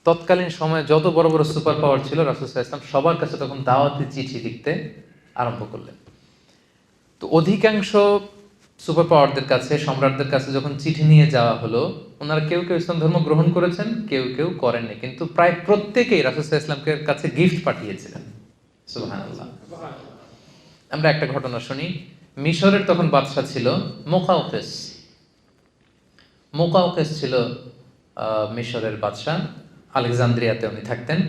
তৎকালীন সময়ে যত বড় বড় সুপার পাওয়ার ছিল, রাসূল সাল্লাল্লাহু আলাইহি ওয়াসাল্লাম সবার কাছে তখন দাওয়াতি চিঠি লিখতে আরম্ভ করলেন। তো অধিকাংশ সুপার পাওয়ারদের কাছে, সম্রাটদের কাছে যখন চিঠি নিয়ে যাওয়া হলো, ওনারা কেউ কেউ ইসলাম ধর্ম গ্রহণ করেছেন, কেউ কেউ করেননি, কিন্তু প্রায় প্রত্যেকেই রাসূল সাল্লাল্লাহু আলাইহি ওয়াসাল্লামের কাছে গিফট পাঠিয়েছিলেন। সুবহানাল্লাহ। আমরা একটা ঘটনা শুনি। মিশরের তখন বাদশা ছিল মুকাউকেস। মুকাউকেস ছিল মিশরের বাদশা, আলেকজান্দ্রিয়াতে উনি থাকতেন।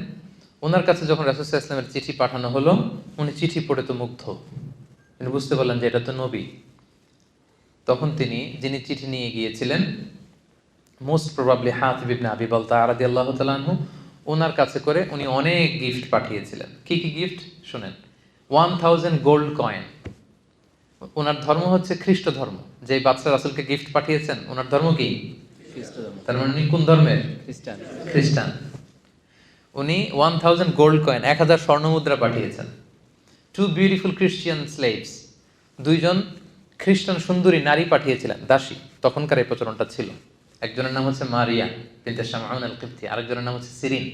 ওনার কাছে যখন রাসূল সাল্লাল্লাহু আলাইহি ওয়াসাল্লামের চিঠি পাঠানো হলো, উনি চিঠি পড়ে তো মুগ্ধ, তিনি বুঝতে পারলেন যে এটা তো নবী। তখন তিনি, যিনি চিঠি নিয়ে গিয়েছিলেন, মোস্ট প্রবাবলি হাতিব ইবনে আবি বালতাআ রাদিয়াল্লাহু তাআলা আনহু, ওনার কাছে করে উনি অনেক গিফট পাঠিয়েছিলেন। কি কি গিফট শুনেন। 1000 গোল্ড কয়েন। ওনার ধর্ম হচ্ছে খ্রিস্ট ধর্ম। যে বাদশা রাসূলকে গিফট পাঠিয়েছেন, ওনার ধর্ম কি? খ্রিস্ট ধর্ম। তার মানে উনি কোন ধর্মের? খ্রিস্টান। উনি 1000 গোল্ড কয়েন, 1000 স্বর্ণ মুদ্রা পাঠিয়েছেন। 2 বিউটিফুল ক্রিশ্চিয়ান স্লেভস, দুইজন খ্রিস্টান সুন্দরী নারী পাঠিয়েছিলেন, দাসী। তখনকার এই প্রচলনটা ছিল। একজনের নাম হচ্ছে মারিয়া বিনতে শামউন আল কিবতি, আরেকজনের নাম হচ্ছে সিরিন।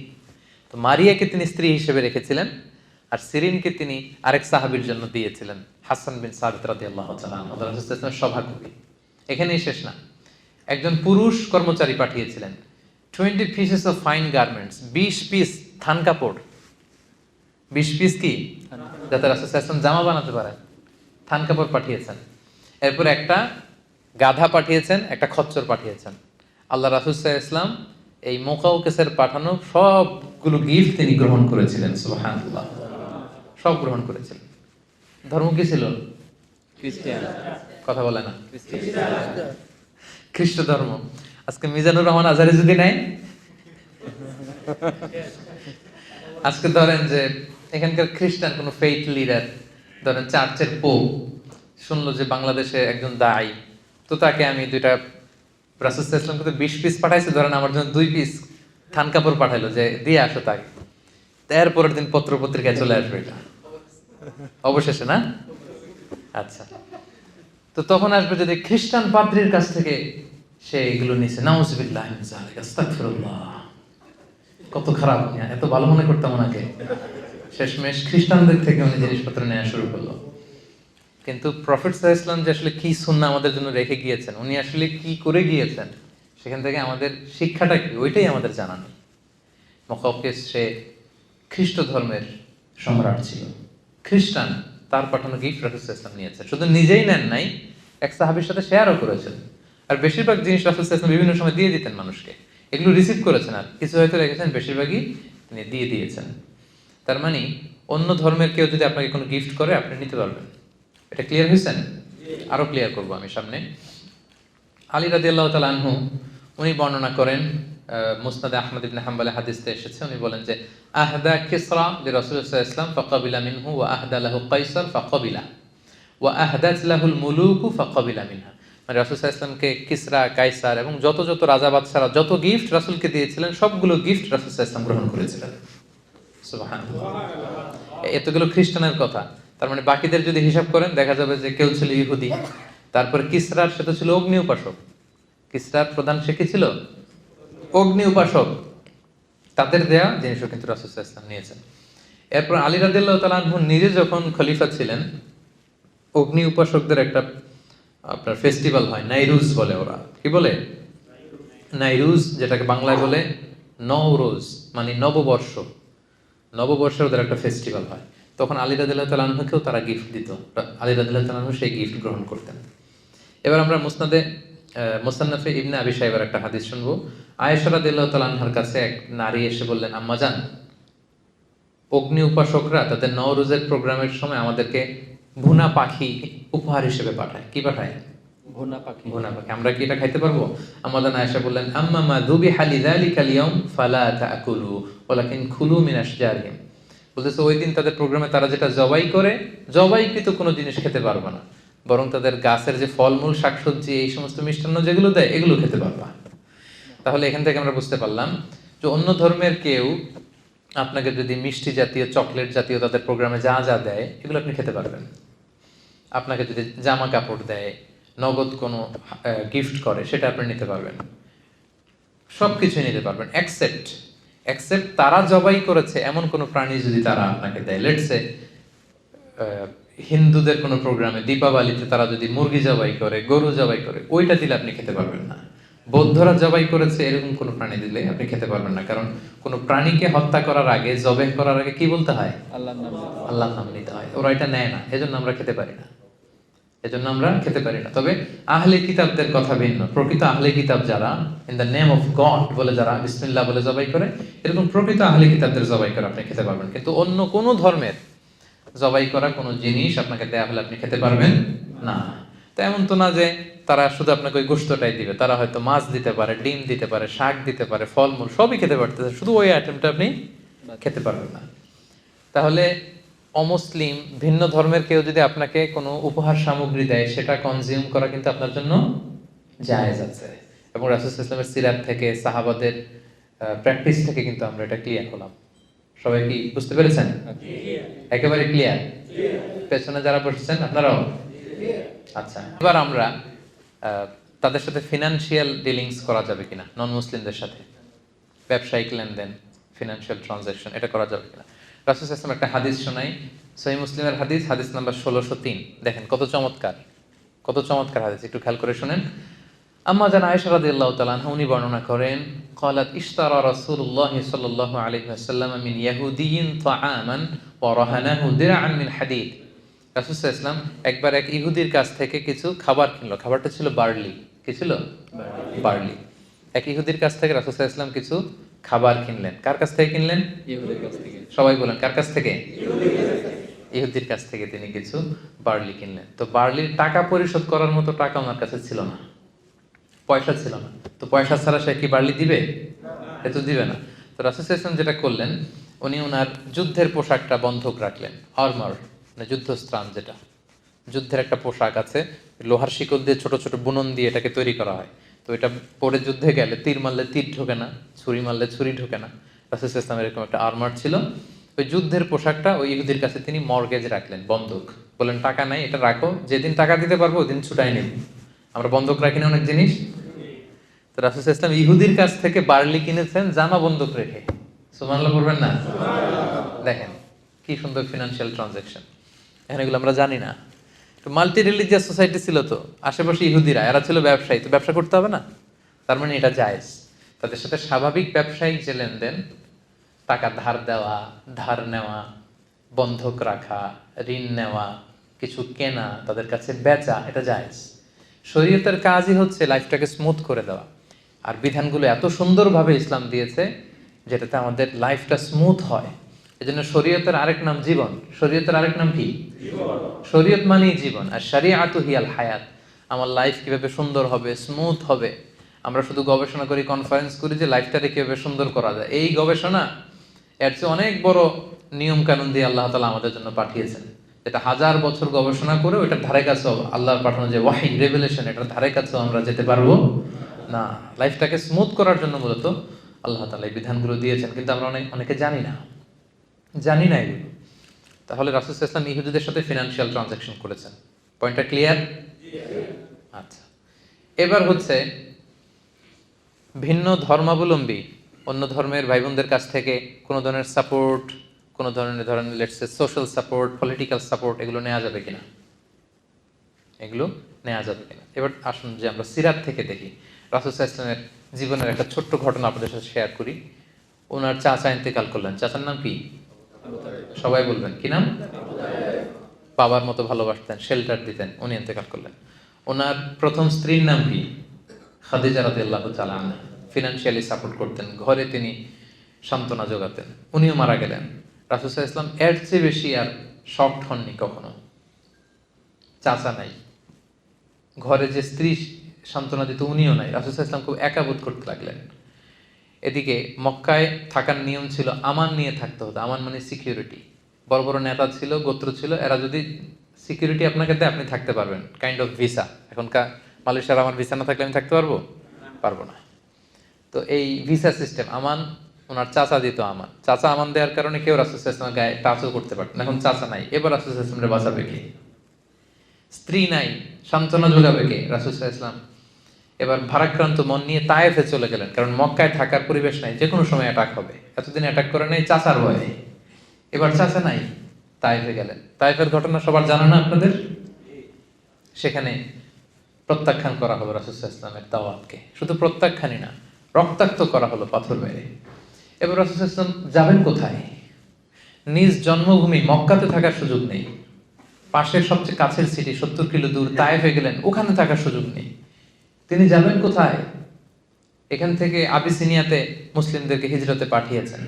তো মারিয়াকে তিনি স্ত্রী হিসেবে রেখেছিলেন, আর সিরিনকে তিনি আরেক সাহাবীর জন্য দিয়েছিলেন, হাসান বিন সাবিত রাদিয়াল্লাহু তাআলা আনহু, রাসূল সাল্লাল্লাহু আলাইহি ওয়াসাল্লামের সভাকবি। এখানেই শেষ না, একজন পুরুষ কর্মচারী পাঠিয়েছিলেন 20 pieces of fine garments, 20 piece থান কাপড়। 20 পিস কি? যাতে রাসূল সাল্লাল্লাহু আলাইহি ওয়াসাল্লাম জামা বানাতে পারেন, থান কাপড় পাঠিয়েছেন। এরপর একটা গাধা পাঠিয়েছেন, একটা খচ্চর পাঠিয়েছেন। আল্লাহ রাসূল সাল্লাল্লাহু আলাইহি ওয়াসাল্লাম এই মুকাউকেসের পাঠানো সবগুলো গিফট তিনি গ্রহণ করেছিলেন। সুবহানাল্লাহ, সব গ্রহণ করেছিলেন। ধর্ম কি ছিল? খ্রিস্টান। কথা বলে না, খ্রিস্ট ধর্ম। আজকে মিজানুর রহমান আজহারি যদি নাই, আজকে ধরেন যে এখানকার খ্রিস্টান কোন ফেইথ লিডার, ধরেন চার্চের পোপ শুনলো যে বাংলাদেশে একজন দায়ী, তো তাকে আমি দুইটা রাসূল সাল্লাল্লাহু আলাইহি ওয়াসাল্লাম 20 পিস পাঠাইছে, ধরেন আমার জন্য 2 পিস থান কাপড় পাঠাইলো যে দিয়ে আসো তাকে, এরপরের দিন পত্র পত্রিকায় চলে আসবে এটা অবশেষে, না? আচ্ছা, তো তখন আসবে যদি খ্রিস্টান পাদ্রির কাছ থেকে সে এগুলো নিছে, নাউজুবিল্লাহ মিন যালিক, আস্তাগফিরুল্লাহ, কত খারাপ, এত ভালো মনে করতাম ওনাকে, শেষমেশ খ্রিস্টানদের থেকে উনি জিনিসপত্র নেওয়া শুরু করলো। কিন্তু প্রফেট সাল্লাল্লাহু আলাইহি ওয়াসাল্লাম যে আসলে কি সুন্নাহ আমাদের জন্য রেখে গিয়েছেন, উনি আসলে কি করে গিয়েছেন, সেখান থেকে আমাদের শিক্ষাটা কি, ওইটাই আমাদের জানা নেই। মুকাওকিস সে খ্রিস্ট ধর্মের সম্রাট ছিল, খ্রিস্টান, তার পাঠানো গিফট রাসূল সাল্লাল্লাহু আলাইহি ওয়াসাল্লাম নিয়েছেন, শুধু নিজেই নেন নাই, এক সাহাবীর সাথে শেয়ারও করেছেন। আর বেশিরভাগ জিনিস রাসূল সাল্লাল্লাহু আলাইহি ওয়াসাল্লাম বিভিন্ন সময় দিয়ে দিতেন মানুষকে, এগুলো রিসিভ করেছেন, আর কিছু হয়তো রেখেছেন, বেশিরভাগই তিনি দিয়ে দিয়েছেন। তার মানে অন্য ধর্মের কেউ যদি আপনাকে কোনো গিফট করে আপনি নিতে পারবেন। এটা ক্লিয়ার হয়েছেন? আরো ক্লিয়ার করবো আমি সামনে। আলী রাদিয়াল্লাহু তাআলা আনহু উনি বর্ণনা করেন, মুসনাদে আহমদ ইবনে হাম্বলে হাদিসে এসেছে, উনি বলেন যে আহদা কিসরা লিরাসূলিল্লাহ সাল্লাল্লাহু আলাইহি ওয়াসাল্লাম ফাকাবিলা মিনহু ওয়া আহদা লাহু কাইসার ফাকাবিলা ওয়া আহদাত লাহুল মুলুকু ফাকাবিলা মিনহা। মানে রাসূল সাল্লাল্লাহু আলাইহি ওয়াসাল্লামকে কিসরা, কাইসার এবং যত যত রাজা বাদশারা যত গিফট রাসূলকে দিয়েছিলেন সবগুলো গিফট রাসূল সাল্লাল্লাহু আলাইহি ওয়াসাল্লাম গ্রহণ করেছিলেন। সুবহানাল্লাহ। এতগুলো খ্রিস্টানের কথা, তার মানে বাকিদের যদি হিসাব করেন দেখা যাবে যে কেউ ছিল ইহুদি, তারপর কিসরার সে তো ছিল অগ্নি উপাসক, কিসরার প্রধান সে কি ছিল? অগ্নি উপাসক, তাদের দেয়া জিনিসও কিন্তু রাসূল সাল্লাল্লাহু আলাইহি ওয়াসাল্লাম নিয়েছেন। এরপর আলী রাদিয়াল্লাহু তাআলা আনহু নিজে যখন খলিফা ছিলেন, অগ্নি উপাসকদের একটা আপনার ফেস্টিভ্যাল হয়, নাইরুজ বলে ওরা, কি বলে? নাইরুজ, যেটাকে বাংলায় বলে নওরোজ, মানে নববর্ষ, নববর্ষের ওদের একটা ফেস্টিভ্যাল হয়, তখন আলী রাদিয়াল্লাহু তাআলা আনহুকেও তারা গিফট দিত, আলী রাদিয়াল্লাহু তাআলা আনহু সেই গিফট গ্রহণ করতেন। এবার আমরা মুসান্নাফে ইবনে আবি শাইবার একটা হাদিস শুনবো। আয়েশা রাদিয়াল্লাহু তাআলা আনহার কাছে এক নারী এসে বললেন, আম্মা জান, অগ্নি উপাসকরা তাদের নওরোজের প্রোগ্রামের সময় আমাদেরকে ভুনা পাখি উপহার হিসেবে পাঠায়। কি পাঠায়? ভুনা পাখি। ভুনা পাখি, আমরা কি এটা খাইতে পারবো? আম্মা জান আয়েশা বললেন, আম্মা মা যুবিহা লিযালিকাল ইয়াউম ফালা তাকুলু ওয়ালাকিন কুলু মিন আশজারিহিম। বলতেছে ওই দিন তাদের প্রোগ্রামে তারা যেটা জবাই করে, জবাইকৃত কোনো জিনিস খেতে পারবে না, বরং তাদের গাছের যে ফলমূল, শাকসবজি, এই সমস্ত মিষ্টান্ন যেগুলো দেয় এগুলো খেতে পারবা। তাহলে এখান থেকে আমরা বুঝতে পারলাম যে অন্য ধর্মের কেউ আপনাকে যদি মিষ্টি জাতীয়, চকলেট জাতীয় তাদের প্রোগ্রামে যা যা দেয় এগুলো আপনি খেতে পারবেন। আপনাকে যদি জামা কাপড় দেয়, নগদ কোনো গিফট করে, সেটা আপনি নিতে পারবেন, সব কিছুই নিতে পারবেন, এক্সেপ্ট তারা জবাই করেছে এমন কোনো প্রাণী যদি তারা আপনাকে দেয়। লেটস সে হিন্দুদের কোনো প্রোগ্রামে দীপাবলিতে তারা যদি মুরগি জবাই করে, গরু জবাই করে, ওইটা দিলে আপনি খেতে পারবেন না। বৌদ্ধরা জবাই করেছে এরকম কোনো প্রাণী দিলে আপনি খেতে পারবেন না, কারণ কোনো প্রাণীকে হত্যা করার আগে, জবাই করার আগে কি বলতে হয়? আল্লাহর নাম নিতে হয়। ওরা এটা নেয় না, এজন্য আমরা খেতে পারি না, তবে আহলে কিতাবদের কথা ভিন্ন। প্রকৃত আহলে কিতাব যারা in the name of god বলে, যারা বিসমিল্লাহ বলে জবাই করে, এরকম প্রকৃত আহলে কিতাবদের জবাই করে আপনি খেতে পারবেন। কিন্তু অন্য কোনো ধর্মের জবাই করা কোনো জিনিস আপনাকে দেয়া হলে আপনি খেতে পারবেন না। তো এমন তো না যে তারা শুধু আপনাকে ওই গোশতটাই দিবে, তারা হয়তো মাছ দিতে পারে, ডিম দিতে পারে, শাক দিতে পারে, ফলমূল সবই খেতে পারতেছে, শুধু ওই আইটেমটা আপনি খেতে পারবেন না। তাহলে অমুসলিম, ভিন্ন ধর্মের কেউ যদি আপনাকে কোনো উপহার সামগ্রী দেয়, সেটা কনজিউম করা কিন্তু আপনার জন্য জায়েজ আছে। এবং রাসূল সাল্লাল্লাহু আলাইহি ওয়াসাল্লামের সিরাত থেকে, সাহাবাদের প্র্যাকটিস থেকে কিন্তু আমরা এটা ক্লিয়ার হলাম। সবাই কি বুঝতে পেরেছেন? একেবারে ক্লিয়ার? পেছনে যারা বসেছেন আপনারাও? আচ্ছা, এবার আমরা তাদের সাথে ফিনান্সিয়াল ডিলিংস করা যাবে কিনা, নন মুসলিমদের সাথে ব্যবসায়িক লেনদেন, ফিনান্সিয়াল ট্রানজাকশন, এটা করা যাবে কিনা। রাসূল সাল্লাল্লাহু আলাইহি ওয়াসাল্লাম একটা হাদিস শোনাই, সহিহ মুসলিমের হাদিস, হাদিস নাম্বার 1603। দেখেন কত চমৎকার হাদিস, একটু খেয়াল করে শুনেন। আম্মা জান আয়েশা রাদিয়াল্লাহু তাআলা আনহা উনি বর্ণনা করেন, ক্বালাত ইশতারা রাসূলুল্লাহ সাল্লাল্লাহু আলাইহি ওয়াসাল্লাম মিন ইয়াহুদিয়্যিন তাআমান ওয়া রাহানাহু দিরআন মিন হাদীদ। রাসূল সাল্লাল্লাহু আলাইহি ওয়াসাল্লাম একবার এক ইহুদির কাছ থেকে কিছু খাবার কিনলো, খাবারটা ছিল বার্লি। কি ছিল? বার্লি। এক ইহুদির কাছ থেকে রাসূল সাল্লাল্লাহু আলাইহি ওয়াসাল্লাম কিছু খাবার কিনলেন। কার কাছ থেকে কিনলেন? ইহুদির কাছ থেকে। সবাই বলেন, কার কাছ থেকে? ইহুদির কাছ থেকে তিনি কিছু বার্লি কিনলেন। তো বার্লির টাকা পরিশোধ করার মতো টাকা ওনার কাছে ছিল না, পয়সা ছিল না। তো পয়সা ছাড়া সে কি বার্লি দিবে? এ তো দিবে না। তো রাসূল সাল্লাল্লাহু আলাইহি ওয়াসাল্লাম যেটা করলেন, উনি ওনার যুদ্ধের পোশাকটা বন্ধক রাখলেন, আর্মার, মানে যুদ্ধস্ত্রাণ, যেটা যুদ্ধের একটা পোশাক আছে, লোহার শিকল দিয়ে ছোট ছোট বুনন দিয়ে এটাকে তৈরি করা হয়। তো এটা পরে যুদ্ধে গেলে তীর মারলে তীর ঢোকে না, ছুরি মারলে ছুরি ঢোকে না। রাসূল সাল্লাল্লাহু আলাইহি ওয়াসাল্লাম এরকম একটা আর্মার ছিল। ওই যুদ্ধের পোশাকটা ওই ইহুদির কাছে তিনি মর্গেজ রাখলেন, বন্ধক। বললেন টাকা নাই, এটা রাখো, যেদিন টাকা দিতে পারবো ওই দিন ছুটাই নেব। আমরা বন্ধক রাখি না অনেক জিনিস। তো রাসূল সাল্লাল্লাহু আলাইহি ওয়াসাল্লাম ইহুদির কাছ থেকে বার্লি কিনেছেন জামা বন্ধক রেখে। সুবহানাল্লাহ বলবেন না? দেখেন কি সুন্দর ফিনান্সিয়াল ট্রানজাকশন। এখন এগুলো আমরা জানি না। তো মাল্টি রিলিজিয়াস সোসাইটি ছিল, তো আশেপাশে ইহুদিরা, এরা ছিল ব্যবসায়ী, তো ব্যবসা করতে হবে না? তার মানে এটা জায়েজ। তাদের সাথে স্বাভাবিক ব্যবসায়িক যে লেনদেন, টাকা ধার দেওয়া, ধার নেওয়া, বন্ধক রাখা, ঋণ নেওয়া, কিছু কেনা, তাদের কাছে বেচা, এটা জায়েজ। শরীয়তের কাজই হচ্ছে লাইফটাকে স্মুথ করে দেওয়া। আর বিধানগুলো এত সুন্দরভাবে ইসলাম দিয়েছে যেটাতে আমাদের লাইফটা স্মুথ হয়। এজন্য শরীয়তের আরেক নাম জীবন। শরীয়তের আরেক নাম কি? শরীয়ত মানেই জীবন। আর শরিয়াতু হিয়াল হায়াত। আমার লাইফ কিভাবে সুন্দর হবে, স্মুথ হবে। আমরা শুধু গবেষণা করি, কনফারেন্স করি যে লাইফটাকে কিভাবে সুন্দর করা যায়। এই গবেষণা এর চেয়ে অনেক বড় নিয়ম কানুন দিয়ে আল্লাহ তাআলা আমাদের জন্য পাঠিয়েছেন, যেটা 1000 বছর গবেষণা করে ওইটার ধারে কাছেও আল্লাহর পাঠানো যে ওয়াহী, রেভেলেশন, এটার ধারে কাছেও আমরা যেতে পারবো না। লাইফটাকে স্মুথ করার জন্য মূলত আল্লাহ তাআলা এই বিধানগুলো দিয়েছেন, কিন্তু আমরা অনেকে জানি না এগুলো। তাহলে রাসূল সাল্লাল্লাহু আলাইহি ওয়াসাল্লাম ইহুদিদের সাথে ফিনান্সিয়াল ট্রানজাকশন করেছেন। পয়েন্টটা ক্লিয়ার? আচ্ছা, এবার হচ্ছে ভিন্ন ধর্মাবলম্বী অন্য ধর্মের ভাই বোনদের কাছ থেকে কোনো ধরনের সাপোর্ট, কোনো ধরনের ধরেন let's say social support, political support, এগুলো নেওয়া যাবে কিনা? এগুলো নেওয়া যাবে কিনা? এবার আসুন যে আমরা সিরাত থেকে দেখি। রাসূল সাল্লাল্লাহু আলাইহি ওয়াসাল্লামের জীবনের একটা ছোট্ট ঘটনা আপনাদের সাথে শেয়ার করি। ওনার চাচা ইন্তেকাল করলেন। চাচার নাম কি? সবাই বলবেন কি নাম? বাবার মতো ভালোবাসতেন, শেল্টার দিতেন, উনি ইন্তেকাল করলেন। ওনার প্রথম স্ত্রীর নাম কি? খাদিজা রাদিয়াল্লাহু তাআলা আনহা। ফিনান্সিয়ালি সাপোর্ট করতেন, ঘরে তিনি সান্ত্বনা যোগাতেন। উনিও মারা গেলেন। রাসূল সাল্লাল্লাহু আলাইহি ওয়াসাল্লাম এর চেয়ে বেশি আর শকড হননি কখনো। চাচা নাই, ঘরে যে স্ত্রী সান্ত্বনা দিত উনিও নাই। রাসূল সাল্লাল্লাহু আলাইহি ওয়াসাল্লাম খুব একা বোধ করতে লাগলেন। এদিকে মক্কায় থাকার নিয়ম ছিল আমান নিয়ে থাকতে হতো। আমান মানে সিকিউরিটি। বড় বড় নেতা ছিল, গোত্র ছিল, এরা যদি সিকিউরিটি আপনাকে দেয় আপনি থাকতে পারবেন, কাইন্ড অফ ভিসা। এখনকার মালয়েশিয়ার আমার ভিসা না থাকলে আমি থাকতে পারবো না। তো এই ভিসা সিস্টেম আমান ওনার চাচা দিত। আমান, চাচা আমান দেওয়ার কারণে কেউ রাসূল সাল্লাল্লাহু আলাইহি ওয়াসাল্লামের গায়ে টাচও করতে পারত না। এখন চাচা নাই, এবার রাসূল সাল্লাল্লাহু আলাইহি ওয়াসাল্লামকে বাঁচাবে কে? স্ত্রী নাই, সান্ত্বনা যোগাবে কে? রাসূল সাল্লাল্লাহু আলাইহি ওয়াসাল্লাম এবার ভারাক্রান্ত মন নিয়ে তায়েফে চলে গেলেন, কারণ মক্কায় থাকার পরিবেশ নাই, যে কোনো সময় অ্যাটাক হবে। এতদিন অ্যাটাক করে নাই চাচার ভয়ে, এবার চাচা নাই, তায়েফে গেলেন। তায়েফের ঘটনা সবার জানা না আপনাদের? সেখানে প্রত্যাখ্যান করা হলো রাসূল সাল্লাল্লাহু আলাইহি ওয়াসাল্লামের দাওয়াতকে। শুধু প্রত্যাখ্যানই না, রক্তাক্ত করা হলো পাথর মেরে। এবার রাসূল সাল্লাল্লাহু আলাইহি ওয়াসাল্লাম যাবেন কোথায়? নিজ জন্মভূমি মক্কাতে থাকার সুযোগ নেই। পাশের সবচেয়ে কাছের সিটি 70 কিলো দূর তায়েফে গেলেন, ওখানে থাকার সুযোগ নেই। তিনি যাবেন কোথায়? এখান থেকে আবিসিনিয়াতে মুসলিমদেরকে হিজরতে পাঠিয়েছেন,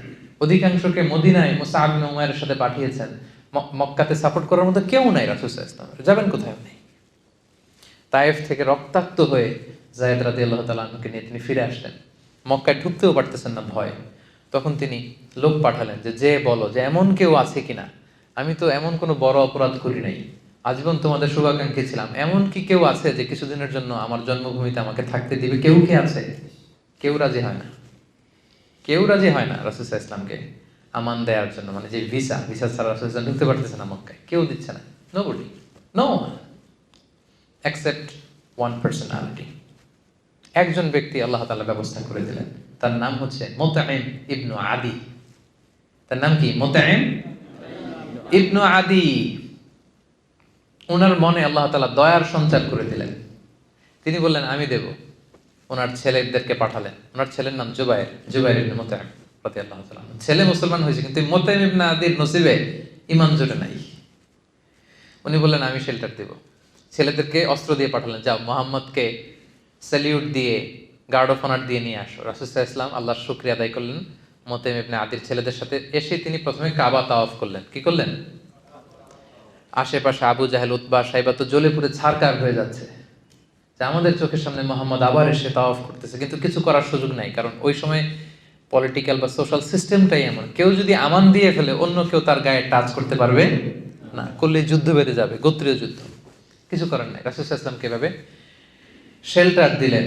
অধিকাংশকে মদিনায় মুসআব ইবনে উমাইরের সাথে পাঠিয়েছেন। মক্কাতে সাপোর্ট করার মতো কেউ নাই রাসূল সাল্লাল্লাহু আলাইহি ওয়াসাল্লাম। যাবেন কোথায় আপনি? তায়েফ থেকে রক্তাক্ত হয়ে যায়েদ রাদিয়াল্লাহু তাআলা আনহুকে নিয়ে তিনি ফিরে আসলেন। মক্কায় ঢুকতেও পারতেছেন না ভয়। তখন তিনি লোক পাঠালেন যে বলো যে এমন কেউ আছে কিনা, আমি তো এমন কোনো বড় অপরাধ করি নাই, আজীবন তোমাদের শুভাকাঙ্ক্ষী ছিলাম, এমন কি কেউ আছে যে কিছুদিনের জন্য আমার জন্মভূমিতে আমাকে থাকতে দিবে? কেউ কি আছে? কেউ রাজি হয় না। কেউ রাজি হয় না রাসূল সাল্লাল্লাহু আলাইহি ওয়াসাল্লামকে আমান দেওয়ার জন্য। মানে যে ভিসা ছাড়া রাসূল সাল্লাল্লাহু আলাইহি ওয়াসাল্লাম ঢুকতে পারতেছে না মক্কায়, কেউ দিচ্ছে না। Nobody, no one except one personality. একজন ব্যক্তি আল্লাহ তাআলা ব্যবস্থা করে দিলেন, তার নাম হচ্ছে মুতঈম ইবনু আদি। তার নাম কি? মুতঈম ইবনু আদি। ওনার মনে আল্লাহ তাআলা দয়ার সঞ্চার করে দিলেন। তিনি বললেন আমি দেব। ওনার ছেলেদেরকে পাঠালেন। ওনার ছেলের নাম জুবাইর ইবনে মুতঈম রাদিয়াল্লাহু তাআলা। ছেলে মুসলমান হয়েছে, কিন্তু মুতঈম ইবনে আদির নসিবে ঈমান জোটে নাই। উনি বললেন আমি শেল্টার দেব। ছেলেদেরকে অস্ত্র দিয়ে পাঠালেন, যাও মুহাম্মদকে স্যালিউট দিয়ে গার্ড অফ অনার দিয়ে নিয়ে আসো। রাসূল সাল্লাল্লাহু আলাইহি ওয়াসাল্লাম আল্লাহর শুকরিয়া আদায় করলেন। মুতঈম ইবনে আদির ছেলেদের সাথে এসে তিনি প্রথমে কাবা তাওয়াফ করলেন। কি করলেন? আশেপাশে আবু জাহেল, উতবা, সাইবা তো জ্বলে পুড়ে ছারকার হয়ে যাচ্ছে যে আমাদের চোখের সামনে মোহাম্মদ আবার এসে তাওয়াফ করতেছে, কিন্তু কিছু করার সুযোগ নাই। কারণ ওই সময় পলিটিক্যাল বা সোশ্যাল সিস্টেমটাই এমন, কেউ যদি আমান দিয়ে ফেলে অন্য কেউ তার গায়ে টাচ করতে পারবে না, করলে যুদ্ধ বেঁধে যাবে, গোত্রীয় যুদ্ধ। কিছু করার নাই। রাসূল সাল্লাল্লাহু আলাইহি ওয়াসাল্লাম কিভাবে শেল্টার দিলেন,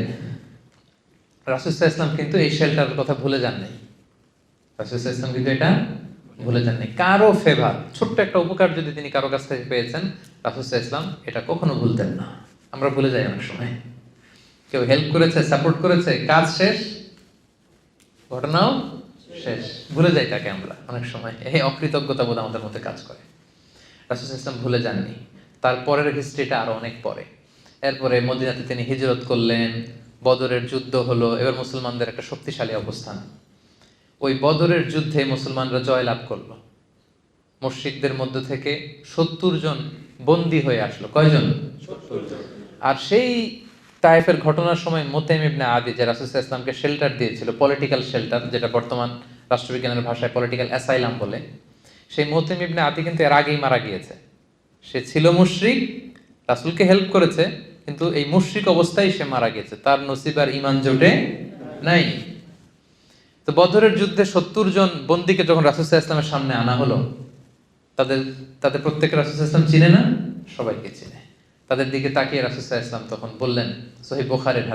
রাসূল সাল্লাল্লাহু আলাইহি ওয়াসাল্লাম কিন্তু এই শেল্টারের কথা ভুলে যান নাই। রাসূল সাল্লাল্লাহু আলাইহি ওয়াসাল্লাম কিন্তু এটা ভুলে যান নাই। কারো ফেভার, ছোট্ট একটা উপকার যদি তিনি কারো কাছ থেকে পেয়েছেন, রাসূল সাল্লাল্লাহু আলাইহি ওয়াসাল্লাম এটা কখনো ভুলতেন না। আমরা ভুলে যাই অনেক সময়। কেউ হেল্প করেছে, সাপোর্ট করেছে, কাজ শেষ, ঘটনাও শেষ, ভুলে যাই তাকে আমরা অনেক সময়। এই অকৃতজ্ঞতা বোধ আমাদের মধ্যে কাজ করে। রাসূল সাল্লাল্লাহু আলাইহি ওয়াসাল্লাম ভুলে যাননি। তারপরের হিস্ট্রিটা আরো অনেক পরে। এরপরে মদিনাতে তিনি হিজরত করলেন, বদরের যুদ্ধ হলো, এবার মুসলমানদের একটা শক্তিশালী অবস্থান। ওই বদরের যুদ্ধে মুসলমানরা জয়লাভ করলো। মুশরিকদের মধ্য থেকে 70 জন বন্দী হয়ে আসলো। কয়জন? 70 জন। আর সেই তায়েফের ঘটনার সময় মুতাইম ইবনে আদি, যে রাসূল সাল্লাল্লাহু আলাইহি ওয়াসাল্লামকে শেল্টার দিয়েছিল, পলিটিক্যাল শেল্টার, যেটা বর্তমান রাষ্ট্রবিজ্ঞানের ভাষায় পলিটিক্যাল অ্যাসাইলাম বলে, সেই মুতাইম ইবনে আদি কিন্তু এর আগেই মারা গিয়েছে। সে ছিল মুশরিক, রাসূলকে হেল্প করেছে, কিন্তু এই মুশরিক অবস্থায় সে মারা গেছে, তার নসিব আর ঈমান জোটে নাই। তো বদরের যুদ্ধে 70 জন বন্দীকে যখন রাসূল সাল্লাল্লাহু আলাইহি ওয়াসাল্লামের সামনে আনা হলো, তাদের প্রত্যেককে রাসূল সাল্লাল্লাহু আলাইহি ওয়াসাল্লাম চিনে না? সবাইকে চিনে। তাদের দিকে তাকিয়ে রাসূল সাল্লাল্লাহু আলাইহি ওয়াসাল্লাম তখন বললেন, সহিহ বুখারীর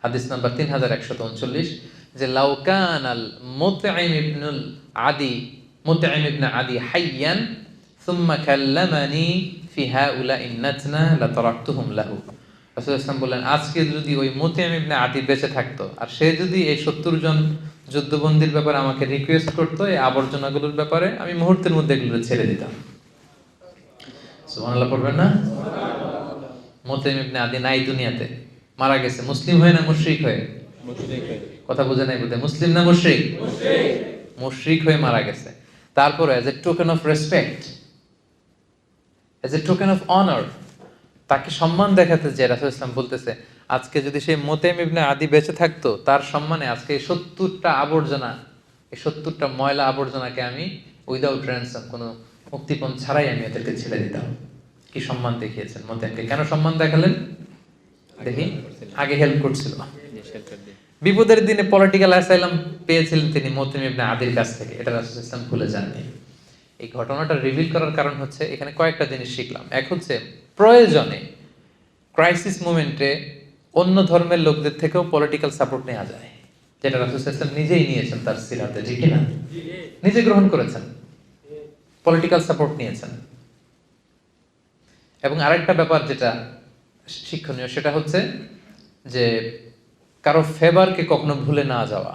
হাদিস নাম্বার 3139, যে লাউ কানাল মুতঈম ইবনে আদি হাইয়ান সুম্মা কাল্লামানি ফি হাউলাঈ নাতনা লাতারাকতুহুম লাহু। রাসূল সাল্লাল্লাহু আলাইহি ওয়াসাল্লাম বললেন, আজকে যদি ওই মুতঈম ইবনে আদি বেঁচে থাকতো, আর সে যদি এই 70 জন যুদ্ধবন্দীর ব্যাপারে আমাকে রিকোয়েস্ট করতো, এই আবর্জনাগুলোর ব্যাপারে, আমি মুহূর্তের মধ্যে এগুলো ছেড়ে দিতাম। সুবহানাল্লাহ পড়বেন না? মুতাইম ইবনে আদি নাই দুনিয়াতে, মারা গেছে। মুসলিম হয়ে না মুশরিক হয়ে? মুশরিক হয়ে। কথা বুঝে নাই বোধহয়। মুসলিম না মুশরিক? মুশরিক। মুশরিক হয়ে মারা গেছে। তারপরে as a token of respect, as a token of honour, তাকে সম্মান দেখাতে যে রাসূল ইসলাম বলতেছে, আজকে যদি সেই মুতাইম ইবনে আদি বেঁচে থাকতো, তার সম্মানে আজকে এই 70টা আবর্জনা, এই 70টা ময়লা আবর্জনাকে আমি উইদাউট র্যানসাম, কোনো মুক্তিপণ ছাড়াই আমি এদেরকে ছেড়ে দিতাম। কি সম্মান দেখিয়েছেন মুতাইমকে। কেন সম্মান দেখালেন? দেখি, আগে হেল্প করছিল, বিপদের দিনে পলিটিক্যাল অ্যাসাইলাম পেয়েছিলেন তিনি মুতাইম ইবনে আদির কাছ থেকে। এটা রাসূল ইসলাম ভুলে যাননি। এই ঘটনাটা রিভিল করার কারণ হচ্ছে, এখানে কয়েকটা জিনিস শিখলাম। এক হচ্ছে, প্রয়োজনে ক্রাইসিস মোমেন্টে অন্য ধর্মের লোকদের থেকেও পলিটিক্যাল সাপোর্ট নেওয়া যায়, যেটা রাসূল সাল্লাল্লাহু আলাইহি ওয়াসাল্লাম নিজেই নিয়েছেন তার সিরাতে, ঠিক কি না? নিজে গ্রহণ করেছেন, পলিটিক্যাল সাপোর্ট নিয়েছেন। এবং আরেকটা ব্যাপার যেটা শিক্ষণীয়, সেটা হচ্ছে যে কারো ফেভারকে কখনো ভুলে না যাওয়া।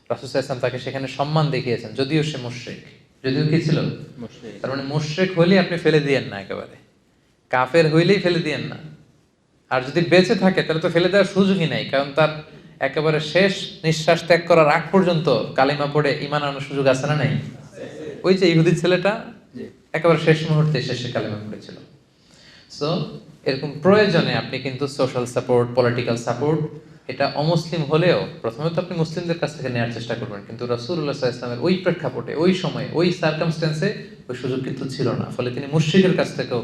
রাসূল সাল্লাল্লাহু আলাইহি ওয়াসাল্লাম তাকে সেখানে সম্মান দেখিয়েছেন, যদিও সে মুশরিক। যদিও কি ছিল? মুশরিক। তার মানে মুশরিক হইলেই আপনি ফেলে দিয়েন না, একেবারে কাফের হইলেই ফেলে দিয়েন না। আর যদি বেঁচে থাকে তাহলে তো ফেলে দেওয়ার সুযোগই নাই, কারণ তার একেবারে শেষ নিঃশ্বাস ত্যাগ করার আগ পর্যন্ত কালিমা পড়ে ঈমান আনার সুযোগ আছে না নাই? ওই যে ইহুদি ছেলেটা একেবারে শেষ মুহূর্তে শেষে কালিমা পড়েছিল। সো এরকম প্রয়োজনে আপনি কিন্তু সোশ্যাল সাপোর্ট, পলিটিক্যাল সাপোর্ট, এটা অমুসলিম হলেও প্রথমে তো আপনি মুসলিমদের কাছ থেকে নেওয়ার চেষ্টা করবেন, কিন্তু রাসূলুল্লাহ সাল্লাল্লাহু আলাইহি ওয়াসাল্লামের ওই প্রেক্ষাপটে, ওই সময়ে, ওই সার্কামস্ট্যান্সে ওই সুযোগ কিন্তু ছিল না। ফলে তিনি মুশরিকের কাছ থেকেও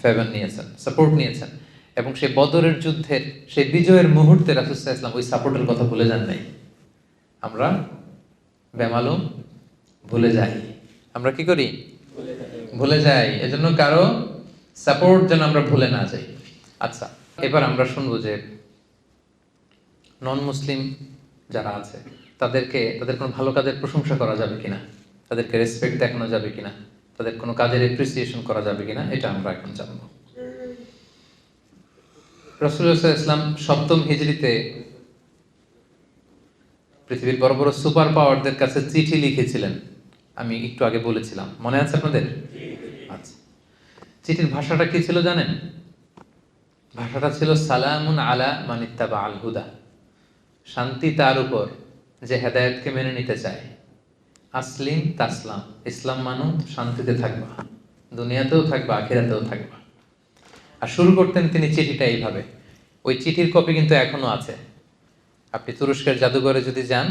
ফেভার নিয়েছেন, সাপোর্ট নিয়েছেন। এবং সেই বদরের যুদ্ধের সেই বিজয়ের মুহূর্তে রাসূল সাল্লাল্লাহু আলাইহি ওয়াসাল্লাম ওই সাপোর্টের কথা ভুলে যান নাই। আমরা বেমালুম ভুলে যাই। আমরা কি করি? ভুলে যাই। এজন্য কারো সাপোর্ট যেন আমরা ভুলে না যাই। আচ্ছা, এবার আমরা শুনবো যে নন মুসলিম যারা আছে তাদের কোনো ভালো কাজের প্রশংসা করা যাবে কিনা, তাদেরকে রেসপেক্ট দেখানো যাবে কিনা, তাদের কোনো কাজের এপ্রিসিয়েশন করা যাবে কিনা, এটা আমরা এখন জানবো। রাসূলুল্লাহ সাল্লাল্লাহু আলাইহি ওয়াসাল্লাম 7ম হিজরিতে পৃথিবীর বড় বড় সুপার পাওয়ারদের কাছে চিঠি লিখেছিলেন। আমি একটু আগে বলেছিলাম, মনে আছে আপনাদের? আচ্ছা, চিঠির ভাষাটা কি ছিল জানেন? ভাষাটা ছিল সালামুন আলা মান ইত্তাবা আল হুদা, শান্তি তার উপর যে হেদায়েতকে মেনে নিতে চায়। আসলিম তাসলাম, ইসলাম মানো শান্তিতে থাকবা, দুনিয়াতেও থাকবা, আখিরাতেও থাকবা। আর শুরু করতেন তিনি চিঠিটা এইভাবে। ওই চিঠির কপি কিন্তু এখনো আছে। আপনি তুরস্কের জাদুঘরে যদি যান,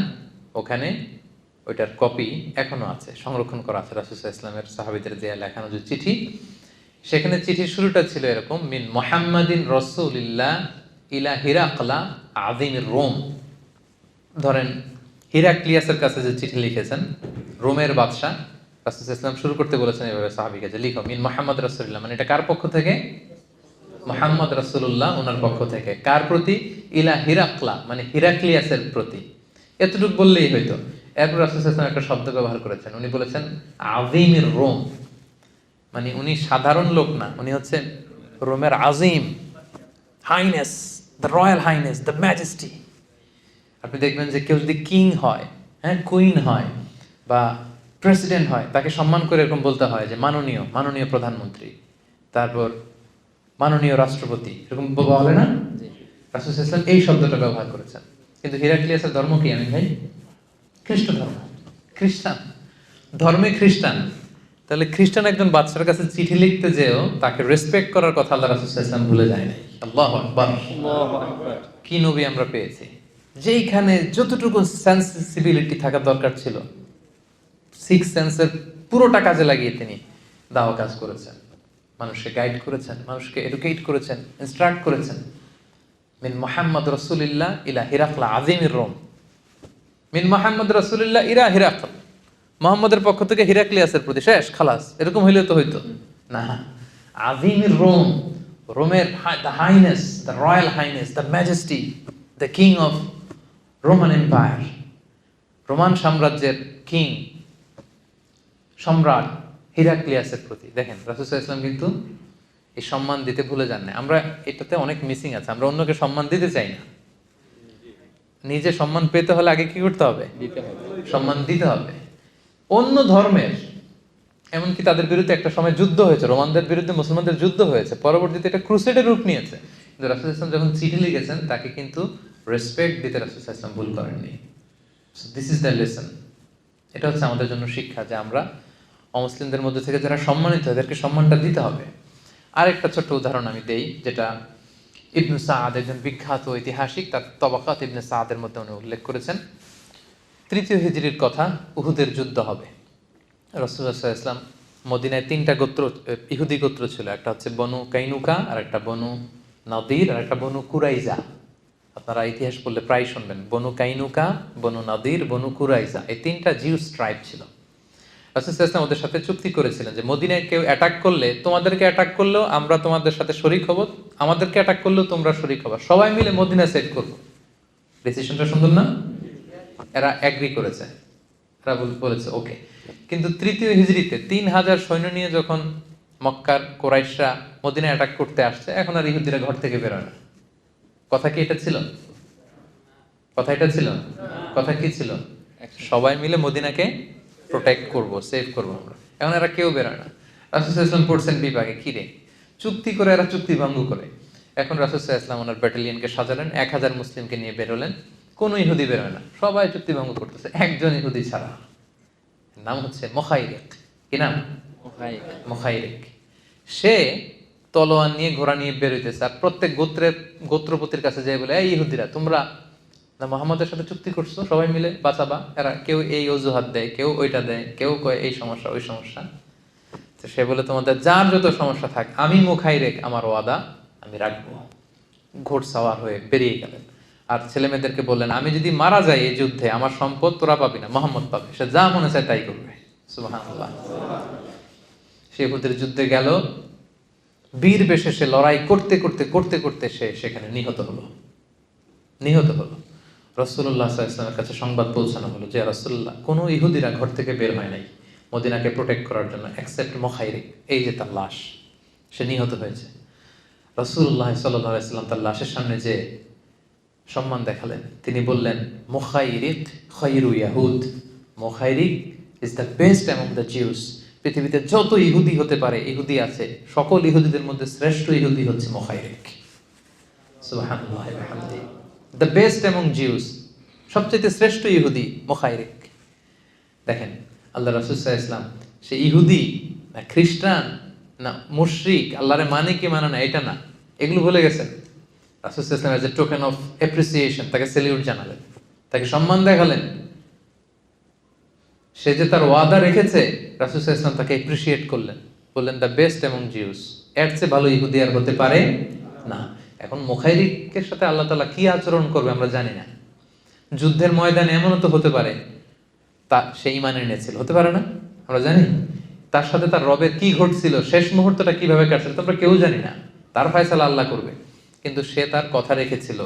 ওখানে ওইটার কপি এখনো আছে, সংরক্ষণ করা আছে। রাসূল সাল্লাল্লাহু আলাইহি ওয়াসাল্লামের সাহাবীদের দেয়া লেখানো যে চিঠি, সেখানে চিঠির শুরুটা ছিল এরকম, মিন মুহাম্মাদিন রাসূলিল্লাহ ইলা হিরাকলা আযীমির রোম। ধরেন হিরাক্লিয়াসের কাছে যে চিঠি লিখেছেন, রোমের বাদশা, রাসূল সাল্লাল্লাহু আলাইহি ওয়াসাল্লাম শুরু করতে বলেছেন এভাবে সাহাবীকে যে লিখো মিন মুহাম্মদ রাসূলিল্লাহ, মানে এটা কার পক্ষ থেকে? মুহাম্মদ রাসূলুল্লাহ ওনার পক্ষ থেকে। কার প্রতি? ইলা হিরাকলা, মানে হিরাক্লিয়াসের প্রতি। এতটুকু বললেই হয়তো। এরপর রাসূল সাল্লাল্লাহু আলাইহি ওয়াসাল্লাম একটা শব্দ ব্যবহার করেছেন, উনি বলেছেন আযীমির রোম, মানে উনি সাধারণ লোক না, উনি হচ্ছেন রোমের আজিম, highness, the royal highness, the majesty. আপনি দেখবেন যে কেউ যদি কিং হয়, হ্যাঁ, কুইন হয় বা প্রেসিডেন্ট হয়, তাকে সম্মান করে এরকম বলতে হয় যে মাননীয়, মাননীয় প্রধানমন্ত্রী, তারপর মাননীয় রাষ্ট্রপতি, এরকম বলে না? রাসূল সাল্লাল্লাহু আলাইহি ওয়াসাল্লাম এই শব্দটা ব্যবহার করেছেন। কিন্তু হিরাক্লিয়াসের ধর্ম কি আমি ভাই? খ্রিস্ট ধর্ম, খ্রিস্টান ধর্মে খ্রিস্টান। তাহলে খ্রিস্টান একজন বাচ্চার কাছে চিঠি লিখতে যেও তাকে রেসপেক্ট করার কথা আল্লাহ রাসূল সাল্লাল্লাহু আলাইহি ওয়াসাল্লাম ভুলে যায় নাই। আল্লাহু আকবার। কি নবী আমরা পেয়েছি, যেইখানে যতটুকু সেন্সিবিলিটি থাকা দরকার ছিল, সিক্স সেন্সের পুরোটা কাজে লাগিয়ে তিনি দাওয়া কাজ করেছেন, মানুষকে গাইড করেছেন, মানুষকে এডুকেট করেছেন, ইনস্ট্রাক্ট করেছেন। মিন মুহাম্মদ রাসূলিল্লাহ ইলা হিরাকলা আযীমির রোম, মিন মুহাম্মদ রাসূলিল্লাহ ইলা হিরাকল, মুহাম্মদের পক্ষ থেকে হিরাক্লিয়াসের প্রতি, শেষ, খালাস। এরকম হইলে তো হইতো না। আযীমির রোম, রোমের the highness, the royal highness, the majesty, the king of Roman empire, Roman সাম্রাজ্যের কিং, সম্রাট হিরাক্লিয়াসের প্রতি। দেখেন রাসূল সাল্লাল্লাহু আলাইহি ওয়াসাল্লাম কিন্তু এই সম্মান দিতে ভুলে যান না। আমরা এটাতে অনেক মিসিং আছে, আমরা অন্যকে সম্মান দিতে চাই না। নিজে সম্মান পেতে হলে আগে কি করতে হবে? সম্মান দিতে হবে। অন্য ধর্মের, এমনকি তাদের বিরুদ্ধে একটা সময় যুদ্ধ হয়েছে, রোমানদের বিরুদ্ধে মুসলমানদের যুদ্ধ হয়েছে, পরবর্তীতে এটা ক্রুসেডের রূপ নিয়েছে, কিন্তু রাসূল সাল্লাল্লাহু আলাইহি ওয়াসাল্লাম যখন চিঠি লিখেছেন তাকে কিন্তু রেসপেক্ট দিতে রাসূল সাল্লাল্লাহু আলাইহি ওয়াসাল্লাম ভুল করেননি। This is the lesson. এটা হচ্ছে আমাদের জন্য শিক্ষা যে আমরা অমুসলিমদের মধ্যে থেকে যারা সম্মানিত, তাদেরকে সম্মানটা দিতে হবে। আরেকটা ছোট্ট উদাহরণ আমি দেই, যেটা ইবনে সাআদ, একজন বিখ্যাত ঐতিহাসিক, তার তবাকাত ইবনে সাআদের মধ্যে উনি উল্লেখ করেছেন। 3য় হিজরির কথা, উহুদের যুদ্ধ হবে। রাসূলুল্লাহ সাল্লাল্লাহু আলাইহি ওয়াসাল্লাম মদিনায় 3টা গোত্র, ইহুদি গোত্র ছিল, একটা হচ্ছে বনু কাইনুকা, আর একটা বনু নাদির, আর একটা বনু কুরাইজা। আপনারা ইতিহাস পড়লে প্রায় শুনবেন বনু কাইনুকা, বনু নাদির, বনু কুরাইজা, এই 3টা জিউস ট্রাইব ছিল। রাসূল সাল্লাল্লাহু আলাইহি ওয়াসাল্লাম ওদের সাথে চুক্তি করেছিলেন যে মদিনায় কেউ অ্যাটাক করলে, তোমাদেরকে অ্যাটাক করলেও আমরা তোমাদের সাথে শরীক হব, আমাদেরকে অ্যাটাক করলেও তোমরা শরীক হবা, সবাই মিলে মদিনা সেট করব। ডিসিশনটা সুন্দর না? এরা এগ্রি করেছে, এরা বলেছে ওকে। কিন্তু 3য় হিজরিতে 3000 সৈন্য নিয়ে যখন মক্কার কুরাইশরা মদিনায় অ্যাটাক করতে আসছে, এখন আর ইহুদিরা ঘর থেকে বেরোয় না। কথা কি এটা ছিল? কথা এটা ছিল? কথা কি ছিল? সবাই মিলে মদিনাকে প্রোটেক্ট করব, সেভ করব আমরা। এখন এরা কেউ বেরোয় না। রাসূল সাল্লাল্লাহু আলাইহি ওয়াসাল্লাম পড়ছেন বিভাগে, কি রে, চুক্তি করে এরা চুক্তি ভঙ্গ করে। এখন রাসূল সাল্লাল্লাহু আলাইহি ওয়াসাল্লাম ওনার ব্যাটালিয়নকে সাজালেন, 1000 মুসলিমকে নিয়ে বেরোলেন। কোনো ইহুদি বেরোয় না, সবাই চুক্তি ভঙ্গ করতেছে, একজন ইহুদি ছাড়া। নাম হচ্ছে মুখাইরিক। কি নাম? মুখাইরিক। সে তলোয়ার নিয়ে, ঘোড়া নিয়ে বেরোইতেছে, আর প্রত্যেক গোত্রপতির কাছে যেয়ে বলে, এই ইহুদিরা, তোমরা না মুহাম্মদের সাথে চুক্তি করছো, সবাই মিলে বাঁচাবা। এরা কেউ এই অজুহাত দেয়, কেউ ওইটা দেয়, কেউ কয় এই সমস্যা ওই সমস্যা। তো সে বলে, তোমাদের যার যত সমস্যা থাক, আমি মুখাইরিক, আমার ওয়াদা আমি রাখবো। ঘোড়সাওয়ার হয়ে বেরিয়ে গেলেন। আর ছেলে মেয়েদেরকে বললেন, আমি যদি মারা যাই এই যুদ্ধে, আমার সম্পদ তোরা পাবি না, মুহাম্মদ পাবে, সে যা মনে চায় তাই করবে। সুবহানাল্লাহ। সে উহুদের যুদ্ধে গেল, বীর বেশে সে লড়াই করতে করতে করতে করতে সে সেখানে নিহত হলো। রাসূলুল্লাহ সাল্লাল্লাহু আলাইহি ওয়াসাল্লামের কাছে সংবাদ পৌঁছানো হলো যে রাসূলুল্লাহ, কোনো ইহুদিরা ঘর থেকে বের হয় নাই মদিনাকে প্রোটেক্ট করার জন্য, এক্সেপ্ট মুখাইরিক, এই যে তার লাশ, সে নিহত হয়েছে। রাসূলুল্লাহ সাল্লাল্লাহু আলাইহি ওয়াসাল্লাম তার লাশের সামনে যে সম্মান দেখালেন, তিনি বললেন, মুখাইরিক খায়রু ইয়াহুদ, Mukhairiq is the best among the Jews. পৃথিবীতে যত ইহুদি হতে পারে, ইহুদি আছে, সকল ইহুদিদের মধ্যে শ্রেষ্ঠ ইহুদি হচ্ছে মুখাইরিক। সুবহানাল্লাহি ওয়া বিহামদিহি। দ্য বেস্ট অ্যামং জিউস, সবচেয়ে শ্রেষ্ঠ ইহুদি মুখাইরিক। দেখেন আল্লাহ রাসূল সাল্লাল্লাহু আলাইহি ওয়াসাল্লাম, সে ইহুদি না খ্রিস্টান না মুশরিক, আল্লাহরে মানে কি মানে না এটা না, এগুলো ভুলে গেছেন। রাসূল সাল্লাল্লাহু আলাইহি ওয়াসাল্লাম as a token of appreciation তাকে সেলিউট জানালেন, তাকে সম্মান দেখালেন। সে যে তার ওয়াদা রেখেছে, রাসূল সাল্লাল্লাহু আলাইহি ওয়াসাল্লাম তাকে অ্যাপ্রিশিয়েট করলেন, বললেন দ্য বেস্ট অ্যামং জিউস, এর চেয়ে ভালো ইহুদি আর হতে পারে না। এখন মুখাইরিকের সাথে আল্লাহ তাআলা কি আচরণ করবে আমরা জানি না। যুদ্ধের ময়দানে এমনও তো হতে পারে তা সে ঈমান এনেছিল, হতে পারে না, আমরা জানি। তার সাথে তার রবের কি ঘটছিল, শেষ মুহূর্তটা কিভাবে কাটছিল, আমরা কেউ জানি না। তার ফয়সালা আল্লাহ করবে। কিন্তু সে তার কথা রেখেছিল,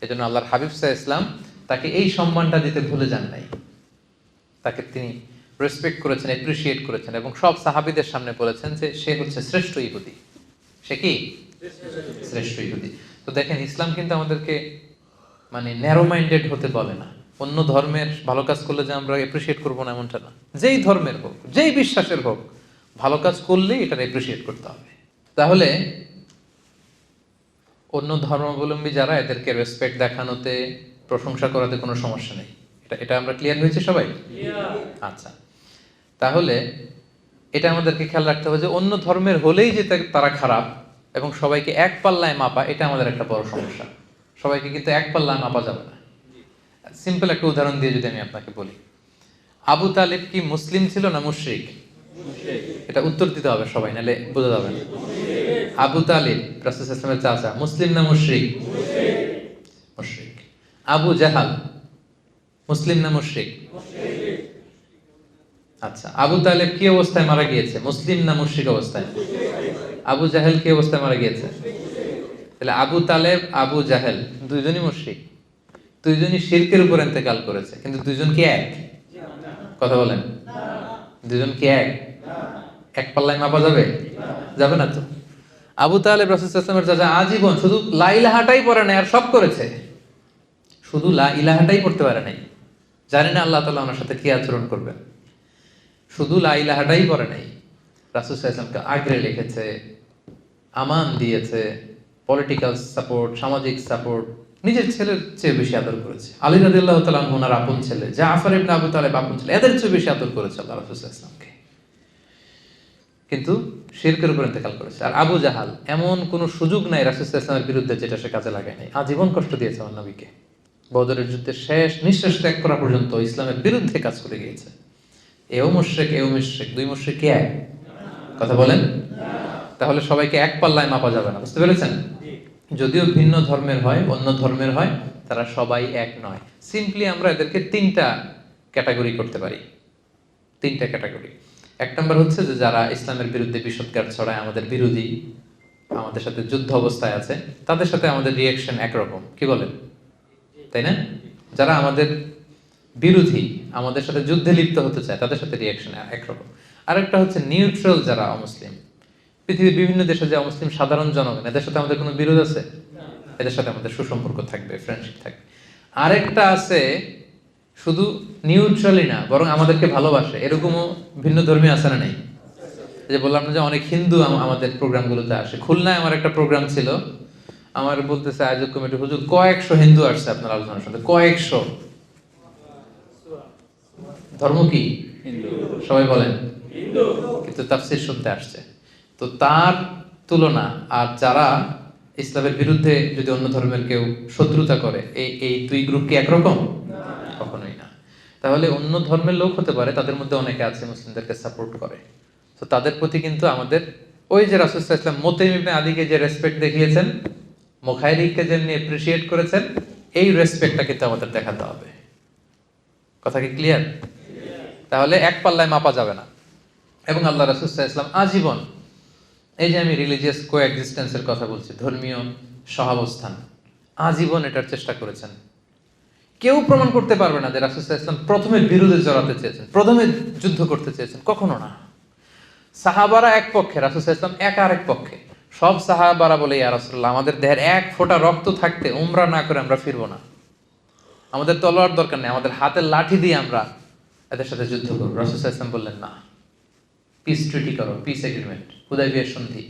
এজন্য আল্লাহর হাবিব সাল্লাল্লাহু আলাইহি ওয়াসাল্লাম তাকে এই সম্মানটা দিতে ভুলে যান নাই। তাকে তিনি রেসপেক্ট করেছেন, অ্যাপ্রিসিয়েট করেছেন এবং সব সাহাবীদের সামনে বলেছেন যে সে হচ্ছে শ্রেষ্ঠ ইহুদি। সে কি শ্রেষ্ঠ ইহুদি। তো দেখেন, ইসলাম কিন্তু আমাদেরকে মানে ন্যারো মাইন্ডেড হতে বলে না। অন্য ধর্মের ভালো কাজ করলে যে আমরা অ্যাপ্রিসিয়েট করবো না এমনটা না। যেই ধর্মের হোক, যেই বিশ্বাসের হোক, ভালো কাজ করলেই এটা অ্যাপ্রিসিয়েট করতে হবে। তাহলে অন্য ধর্মাবলম্বী যারা, এদেরকে রেসপেক্ট দেখানোতে, প্রশংসা করাতে কোনো সমস্যা নেই। এটা আমরা ক্লিয়ার হয়েছে সবাই? আচ্ছা, তাহলে এটা আমাদেরকে খেয়াল রাখতে হবে যে অন্য ধর্মের হলেই যে তারা খারাপ এবং সবাইকে এক পাল্লায় মাপা, এটা আমাদের একটা বড় সমস্যা। সবাইকে কিন্তু এক পাল্লায় মাপা যাবে না। সিম্পল একটা উদাহরণ দিয়ে যদি আমি আপনাকে বলি, আবু তালেব কি মুসলিম ছিল না মুশরিক? এটা উত্তর দিতে হবে সবাই, নাহলে বোঝা যাবে না। আবু তালেব রাসূল সাল্লাল্লাহু আলাইহি ওয়াসাল্লামের চাচা, মুসলিম না মুশরিক? মুশরিক। আবু জাহাল মুসলিম না মুশরিক? আচ্ছা, আবু তালেব কি অবস্থায় মারা গিয়েছে, মুসলিম না মুশরিক অবস্থায়? আবু জাহেল কি অবস্থায় মারা গিয়েছে? তাহলে আবু তালেব, আবু জাহেল দুইজনই মুশরিক, দুইজনই শিরকের উপর ইন্তেকাল করেছে, কিন্তু দুইজন কি এক? কথা বলেন, দুইজন কি এক? এক পাল্লায় মাপা যাবে? যাবে না তো। আবু তালেব রাসূল সাল্লাল্লাহু আলাইহি ওয়াসাল্লামের চাচা, আজীবন শুধু লা ইলাহাটাই পড়ে নাই আর সব করেছে, শুধু লা ইলাহাটাই পড়তে পারে নাই। জানি না আল্লাহ তাআলা ওনার সাথে কি আচরণ করবেন। শুধু লা ইলাহাটাই পড়ে নাই, রাসূল সাল্লাল্লাহু আলাইহি ওয়াসাল্লামকে আগলে রেখেছে, আমান দিয়েছে, পলিটিক্যাল সাপোর্ট, সামাজিক সাপোর্ট, নিজের ছেলের চেয়ে বেশি আদর করেছে। আলী রাদিয়াল্লাহু তাআলা আনহু ওনার আপন ছেলে, জাফর ইবনে আবু তালেব আপন ছেলে, এদের চেয়ে বেশি আদর করেছে আল্লাহ রাসূল সাল্লাল্লাহু আলাইহি ওয়াসাল্লামকে, কিন্তু শিরকের উপর ইন্তেকাল করেছে। আর আবু জাহাল, এমন কোনো সুযোগ নাই রাসূল সাল্লাল্লাহু আলাইহি ওয়াসাল্লামের বিরুদ্ধে যেটা সে কাজে লাগায় নাই। আজীবন কষ্ট দিয়েছে আমার নবীকে, বদরের যুদ্ধের শেষ নিঃশ্বাস ত্যাগ করা পর্যন্ত ইসলামের বিরুদ্ধে কাজ করে গিয়েছে। এও মুশরিক, এও মুশরিক, দুই মুশরিক কি এক? কথা বলেন। তাহলে সবাইকে এক পাল্লায় মাপা যাবে না, বুঝতে পেরেছেন? যদিও ভিন্ন ধর্মের হয়, অন্য ধর্মের হয়, তারা সবাই এক নয়। সিম্পলি আমরা এদেরকে তিনটা ক্যাটাগরি করতে পারি, তিনটা ক্যাটাগরি। এক নম্বর হচ্ছে যে যারা ইসলামের বিরুদ্ধে বিষোদ্গার ছড়ায়, আমাদের বিরোধী, আমাদের সাথে যুদ্ধ অবস্থায় আছে, তাদের সাথে আমাদের রিয়াকশন একরকম, কি বলেন? তাই না? যারা আমাদের বিরোধী, আমাদের সাথে যুদ্ধে লিপ্ত হতে চায়, তাদের সাথে রিয়াকশন একরকম। আরেকটা হচ্ছে নিউট্রাল, যারা অমুসলিম, পৃথিবীর বিভিন্ন দেশে যে অমুসলিম সাধারণ জনগণ, এদের সাথে আমাদের কোনো বিরোধ আছে? এদের সাথে আমাদের সুসম্পর্ক থাকবে, ফ্রেন্ডশিপ থাকবে। আরেকটা আছে শুধু নিউট্রালই না, বরং আমাদেরকে ভালোবাসে, এরকমও ভিন্ন ধর্মী আছে না নেই? যে বললাম না যে অনেক হিন্দু আমাদের প্রোগ্রামগুলোতে আসে। খুলনায় আমার একটা প্রোগ্রাম ছিল, আমার বলতেছে আয়োজক কমিটি, হুজুর কয়েকশো হিন্দু আসছে আপনার আলোচনার সাথে, কয়েকশো। ধর্ম কি? সবাই বলেন। কিন্তু তাফসীর শুনতে আসছে। তো তার তুলনা আর যারা ইসলামের বিরুদ্ধে যদি অন্য ধর্মের কেউ শত্রুতা করে, এই দুই গ্রুপ কি একরকম? কখনোই না। তাহলে অন্য ধর্মের লোক হতে পারে, তাদের মধ্যে অনেকে আছে মুসলিমদেরকে সাপোর্ট করে, তো তাদের প্রতি কিন্তু আমাদের ওই যে রাসূল সাল্লাল্লাহু আলাইহি ওয়াসাল্লাম মুতাইম ইবনে আদিকে যে রেসপেক্ট দেখিয়েছেন, মুখাইরিককে যেমনি অ্যাপ্রিশিয়েট করেছেন, এই রেসপেক্টটা কিন্তু আমাদের দেখাতে হবে। কথা কি ক্লিয়ার? তাহলে এক পাল্লায় মাপা যাবে না। এবং আল্লাহ রাসূল সাল্লাল্লাহু আলাইহি ওয়াসাল্লাম আজীবন, এই যে আমি রিলিজিয়াস কোএক্সিস্টেন্সের কথা বলছি, ধর্মীয় সহাবস্থান, আজীবন এটার চেষ্টা করেছেন। কেউ প্রমাণ করতে পারবে না যে রাসূল সাল্লাল্লাহু আলাইহি ওয়াসাল্লাম প্রথমে বিরোধে জড়াতে চেয়েছেন, প্রথমে যুদ্ধ করতে চেয়েছেন, কখনো না। সাহাবারা এক পক্ষে, রাসূল সাল্লাল্লাহু আলাইহি ওয়াসাল্লাম আরেক পক্ষে। সব সাহাবারা বলে, ইয়া রাসূলুল্লাহ, আমাদের দেহের এক ফোঁটা রক্ত থাকতে উমরা না করে আমরা ফিরবো না, আমাদের তলোয়ার দরকার নেই, আমাদের হাতের লাঠি দিয়ে আমরা এদের সাথে যুদ্ধ করবো। রাসূল সাল্লাল্লাহু আলাইহি ওয়াসাল্লাম বললেন, না, পিস ট্রিটি করো, পিস এগ্রিমেন্ট, হুদায়বিয়ার সন্ধি।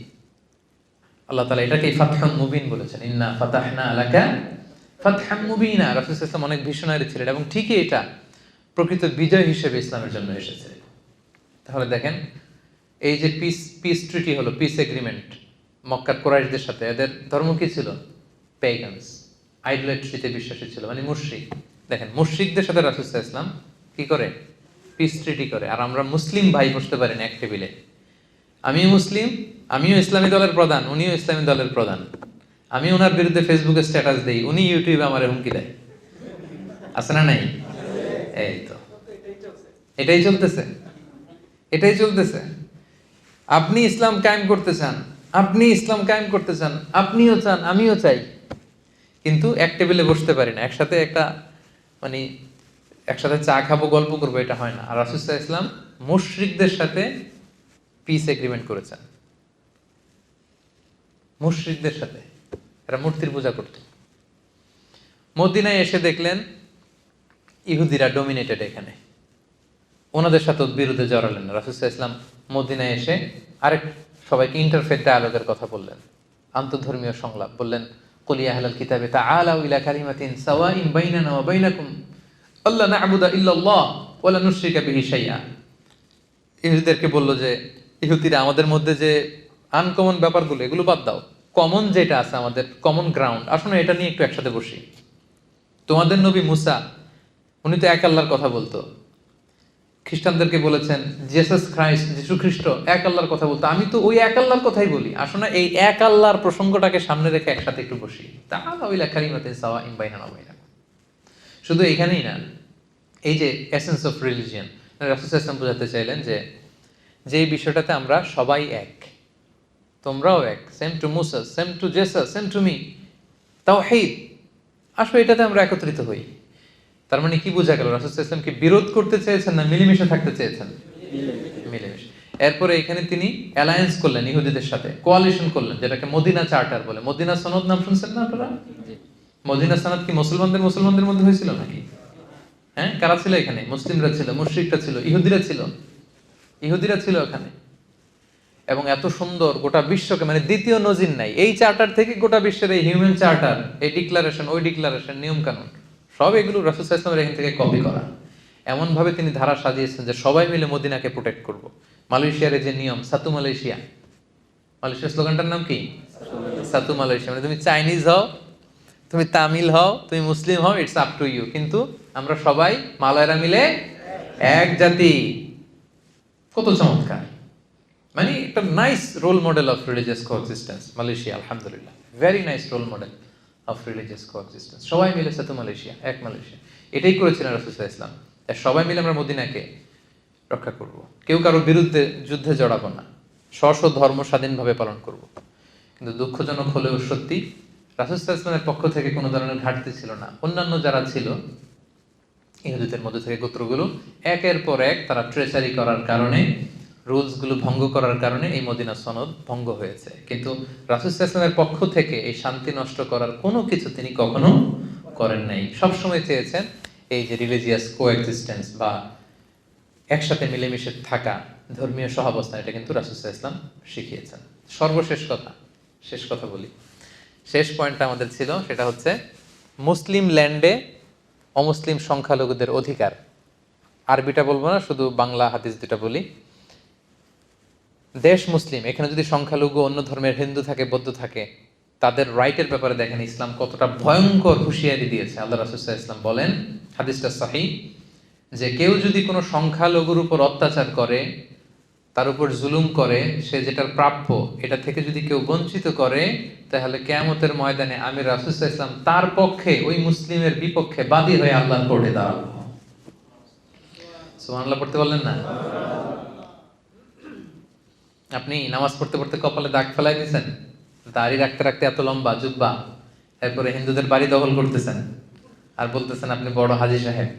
আল্লাহ তাআলা এটাকেই ফাতহুম মুবিন বলেছেন, ইন্না ফাতাহনা লাকা ফাতহাম মুবিনা। রাসূল সাল্লাল্লাহু আলাইহি ওয়াসাল্লাম অনেক ভিশনারি ছিলেন এবং ঠিকই এটা প্রকৃত বিজয় হিসেবে ইসলামের জন্য এসেছে। তাহলে দেখেন, এই যে পিস ট্রিটি হলো, পিস এগ্রিমেন্ট মক্কার কুরাইশদের সাথে, এদের ধর্ম কি ছিল? পেগানস, আইডোলেট্রিতে বিশ্বাসী ছিল, মানে মুশরিক। দেখেন, মুশরিকদের সাথে রাসূল সাল্লাল্লাহু আলাইহি ওয়াসাল্লাম কি করে? পিস ট্রিটি করে। আর আমরা মুসলিম ভাই বসতে পারি না এক টেবিলে। আমিও মুসলিম, আমিও ইসলামী দলের প্রধান, উনিও ইসলামী দলের প্রধান। আমি ওনার বিরুদ্ধে ফেসবুকে স্ট্যাটাস দেই, উনি ইউটিউবে আমার হুমকি দেয়। আছে না নাই? এই তো এটাই চলতেছে। আপনি ইসলাম কায়েম করতে চান, আপনি ইসলাম কায়েম করতে চান, আপনিও চান, আমিও চাই, কিন্তু এক টেবিলে বসতে পারি না, একসাথে মানে একসাথে চা খাবো, গল্প করবো, এটা হয় না। আর রাসূল সাল্লাল্লাহু আলাইহি ওয়াসাল্লাম মুশরিকদের সাথে পিস এগ্রিমেন্ট করেছেন। মুশরিকদের সাথে, এরা মূর্তির পূজা করত। মদিনায় এসে দেখলেন ইহুদিরা ডমিনেটেড এখানে, ওনাদের সাথে বিরুদ্ধে জড়ালেন না। রাসূল সাল্লাল্লাহু আলাইহি ওয়াসাল্লাম মদিনায় এসে আরেক সবাইকে ইন্টারফেথ ডায়ালগের কথা বললেন, আন্তঃধর্মীয় সংলাপ বললেন। কুল ইয়া আহলাল কিতাবি তাআলাউ ইলা কালিমাতিন সাওয়াইন বাইনানা ওয়া বাইনাকুম আল্লা না'বুদা ইল্লাল্লাহ ওয়া লা নুশরিকা বিহি শাইআ। ইহুদিদেরকে বলল যে, ইহুদিরা আমাদের মধ্যে যে আনকমন ব্যাপারগুলো এগুলো বাদ দাও, কমন যেটা আছে আমাদের কমন গ্রাউন্ড, আসলে এটা নিয়ে একটু একসাথে বসি। তোমাদের নবী মুসা, উনি তো এক আল্লাহর কথা বলতো, খ্রিস্টানদেরকে বলেছেন জেসাস খ্রাইস্ট, যিশু খ্রিস্ট এক আল্লাহর কথা বলতো, আমি তো ওই এক আল্লাহর কথাই বলি। আসলে এই এক আল্লাহর প্রসঙ্গটাকে সামনে রেখে একসাথে একটু বসি। তাআলাউ ইলা কালিমাতিন সাওয়াইন বাইনানা ওয়া বাইনাকুম। শুধু এখানেই না, এই যে এসেন্স অফ রিলিজিয়ন, রাসূল সাল্লাল্লাহু আলাইহি ওয়াসাল্লাম বোঝাতে চাইলেন যে যেই বিষয়টাতে আমরা সবাই এক, তোমরাও এক, same to Musa, same to Jesus, same to me, তাওহীদ, আসলে এটাতে আমরা একত্রিত হই। তার মানে কি বোঝা গেল? রাসূল সাল্লাল্লাহু আলাইহি ওয়াসাল্লাম কি বিরোধ করতে চেয়েছেন না মিলেমিশে থাকতে চেয়েছেন? মিলেমিশে। এরপরে এখানে তিনি অ্যালায়েন্স করলেন ইহুদিদের সাথে, কোয়ালিশন করলেন, যেটাকে মদিনা চার্টার বলে। মদিনা সনদ নাম শুনছেন না আপনারা? মদিনা সনদ কি মুসলমানদের মধ্যে হয়েছিল নাকি? হ্যাঁ, কারা ছিল এখানে? মুসলিমরা ছিল, মুশরিকরা ছিল, ইহুদিরা ছিল এখানে। এবং এত সুন্দর, গোটা বিশ্বকে, মানে দ্বিতীয় নজির নাই এই চার্টার থেকে, গোটা বিশ্বের এই হিউম্যান চার্টার, এই ডিক্লারেশন, ওই ডিক্লারেশন, নিয়ম কানুন, সব এগুলো রাসূল সাল্লাল্লাহু আলাইহি ওয়াসাল্লামের এখান থেকে কপি করা। এমন ভাবে তিনি ধারা সাজিয়েছেন যে সবাই মিলে মদিনাকে প্রোটেক্ট করব। মালয়েশিয়ার যে নিয়ম, সাতু মালয়েশিয়া, মালয়েশিয়ার স্লোগানটার নাম কি? সাতু মালয়েশিয়া। মানে তুমি চাইনিজ হও, তুমি তামিল হও, তুমি মুসলিম হও, ইটস আপ টু ইউ, কিন্তু আমরা সবাই মালয়েরা মিলে এক জাতি। কত চমৎকার! মানে একটা nice role model of religious coexistence Malaysia, আলহামদুলিল্লাহ, very nice role model of religious coexistence. সবাই মিলে সাথে মালয়েশিয়া, এক মালয়েশিয়া, এটাই করেছিলেন রাসূল সাল্লাল্লাহু আলাইহি ওয়াসাল্লাম। সবাই মিলে আমরা মদিনাকে রক্ষা করব, কেউ কারো বিরুদ্ধে যুদ্ধে জড়াবো না, স্ব ধর্ম স্বাধীনভাবে পালন করব। কিন্তু দুঃখজনক হলেও সত্যি, রাসূল সাল্লাল্লাহু আলাইহি ওয়াসাল্লামের পক্ষ থেকে কোনো ধরনের ঘাটতি ছিল না। অন্যান্য যারা ছিল ইহুদিদের মধ্যে থেকে গোত্রগুলো, একের পর এক তারা ট্রেচারি করার কারণে, রুলসগুলো ভঙ্গ করার কারণে এই মদিনা সনদ ভঙ্গ হয়েছে। কিন্তু রাসূল সাল্লাল্লাহু আলাইহি ওয়াসাল্লামের পক্ষ থেকে এই শান্তি নষ্ট করার কোনো কিছু তিনি কখনো করেন নাই। সবসময় চেয়েছেন এই যে রিলিজিয়াস কোএক্সিস্টেন্স বা একসাথে মিলেমিশে থাকা, ধর্মীয় সহাবস্থান, এটা কিন্তু রাসূল সাল্লাল্লাহু আলাইহি ওয়াসাল্লাম শিখিয়েছেন। সর্বশেষ কথা, শেষ কথা বলি, শেষ পয়েন্টটা আমাদের ছিল, সেটা হচ্ছে মুসলিম ল্যান্ডে অমুসলিম সংখ্যালঘুদের অধিকার। আরবিটা বলবো না, শুধু বাংলা হাদিস দুটা বলি। দেশ মুসলিম, এখানে যদি সংখ্যালঘু অন্য ধর্মের হিন্দু থাকে, বৌদ্ধ থাকে, তাদের রাইটের ব্যাপারে দেখেন ইসলাম কতটা ভয়ঙ্কর হুঁশিয়ারি দিয়েছে। আল্লাহ রাসূল সাল্লাল্লাহু আলাইহি ওয়াসাল্লাম বলেন, হাদিসটা সহিহ, যে কেউ যদি কোনো সংখ্যালঘুর উপর অত্যাচার করে, তার উপর জুলুম করে, সে যেটার প্রাপ্য এটা থেকে যদি কেউ বঞ্চিত করে, তাহলে কিয়ামতের ময়দানে আমি রাসূল সাল্লাল্লাহু আলাইহি ওয়াসাল্লাম তার পক্ষে, ওই মুসলিমের বিপক্ষে বাদী হয়ে আল্লাহর কোর্টে দাঁড়াবো। সুবহানাল্লাহ পড়তে বললেন না? আপনি নামাজ পড়তে পড়তে কপালে দাগ ফেলাই দিয়েছেন, দাড়ি রাখতে রাখতে এত লম্বা জুব্বা, এরপরে হিন্দুদের বাড়ি দখল করতেছেন আর বলতেছেন আপনি বড় হাজী সাহেব।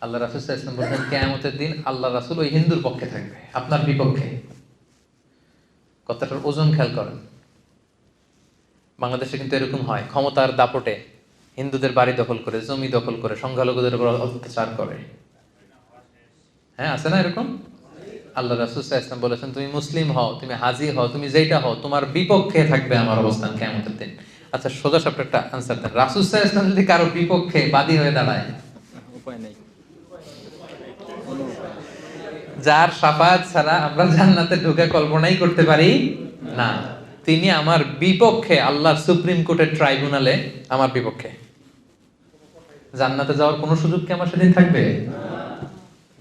আল্লাহ রাসূল সাল্লাল্লাহু আলাইহি ওয়াসাল্লাম বলেন কিয়ামতের দিন আল্লাহ রাসূল ওই হিন্দুর পক্ষে থাকবে, আপনার বিপক্ষে। কথাটার ওজন খেয়াল করেন। বাংলাদেশে কিন্তু এরকম হয়, ক্ষমতার দাপটে হিন্দুদের বাড়ি দখল করে, জমি দখল করে, সংখ্যালঘুদের উপর অত্যাচার করে। হ্যাঁ, আছে না এরকম? আল্লাহ রাসূল সাল্লাল্লাহু আলাইহি ওয়াসাল্লাম বলেছেন তুমি মুসলিম হও, তুমি হাজী হও, তুমি যেটা হও, তোমার বিপক্ষে থাকবে আমার অবস্থান কিয়ামতের দিন। আচ্ছা, সোজা সাপটা একটা আনসার দেন, রাসূল সাল্লাল্লাহু আলাইহি ওয়াসাল্লাম যদি কারো বিপক্ষে বাদী হয়ে দাঁড়ায়, উপায় নেই, যার শাফাআত ছাড়া আমরা জান্নাতে ঢোকা কল্পনাই করতে পারি না, তিনি আমার বিপক্ষে, আল্লাহর সুপ্রিম কোর্টের ট্রাইব্যুনালে আমার বিপক্ষে, জান্নাতে যাওয়ার কোনো সুযোগ কি আমার সেদিন থাকবে?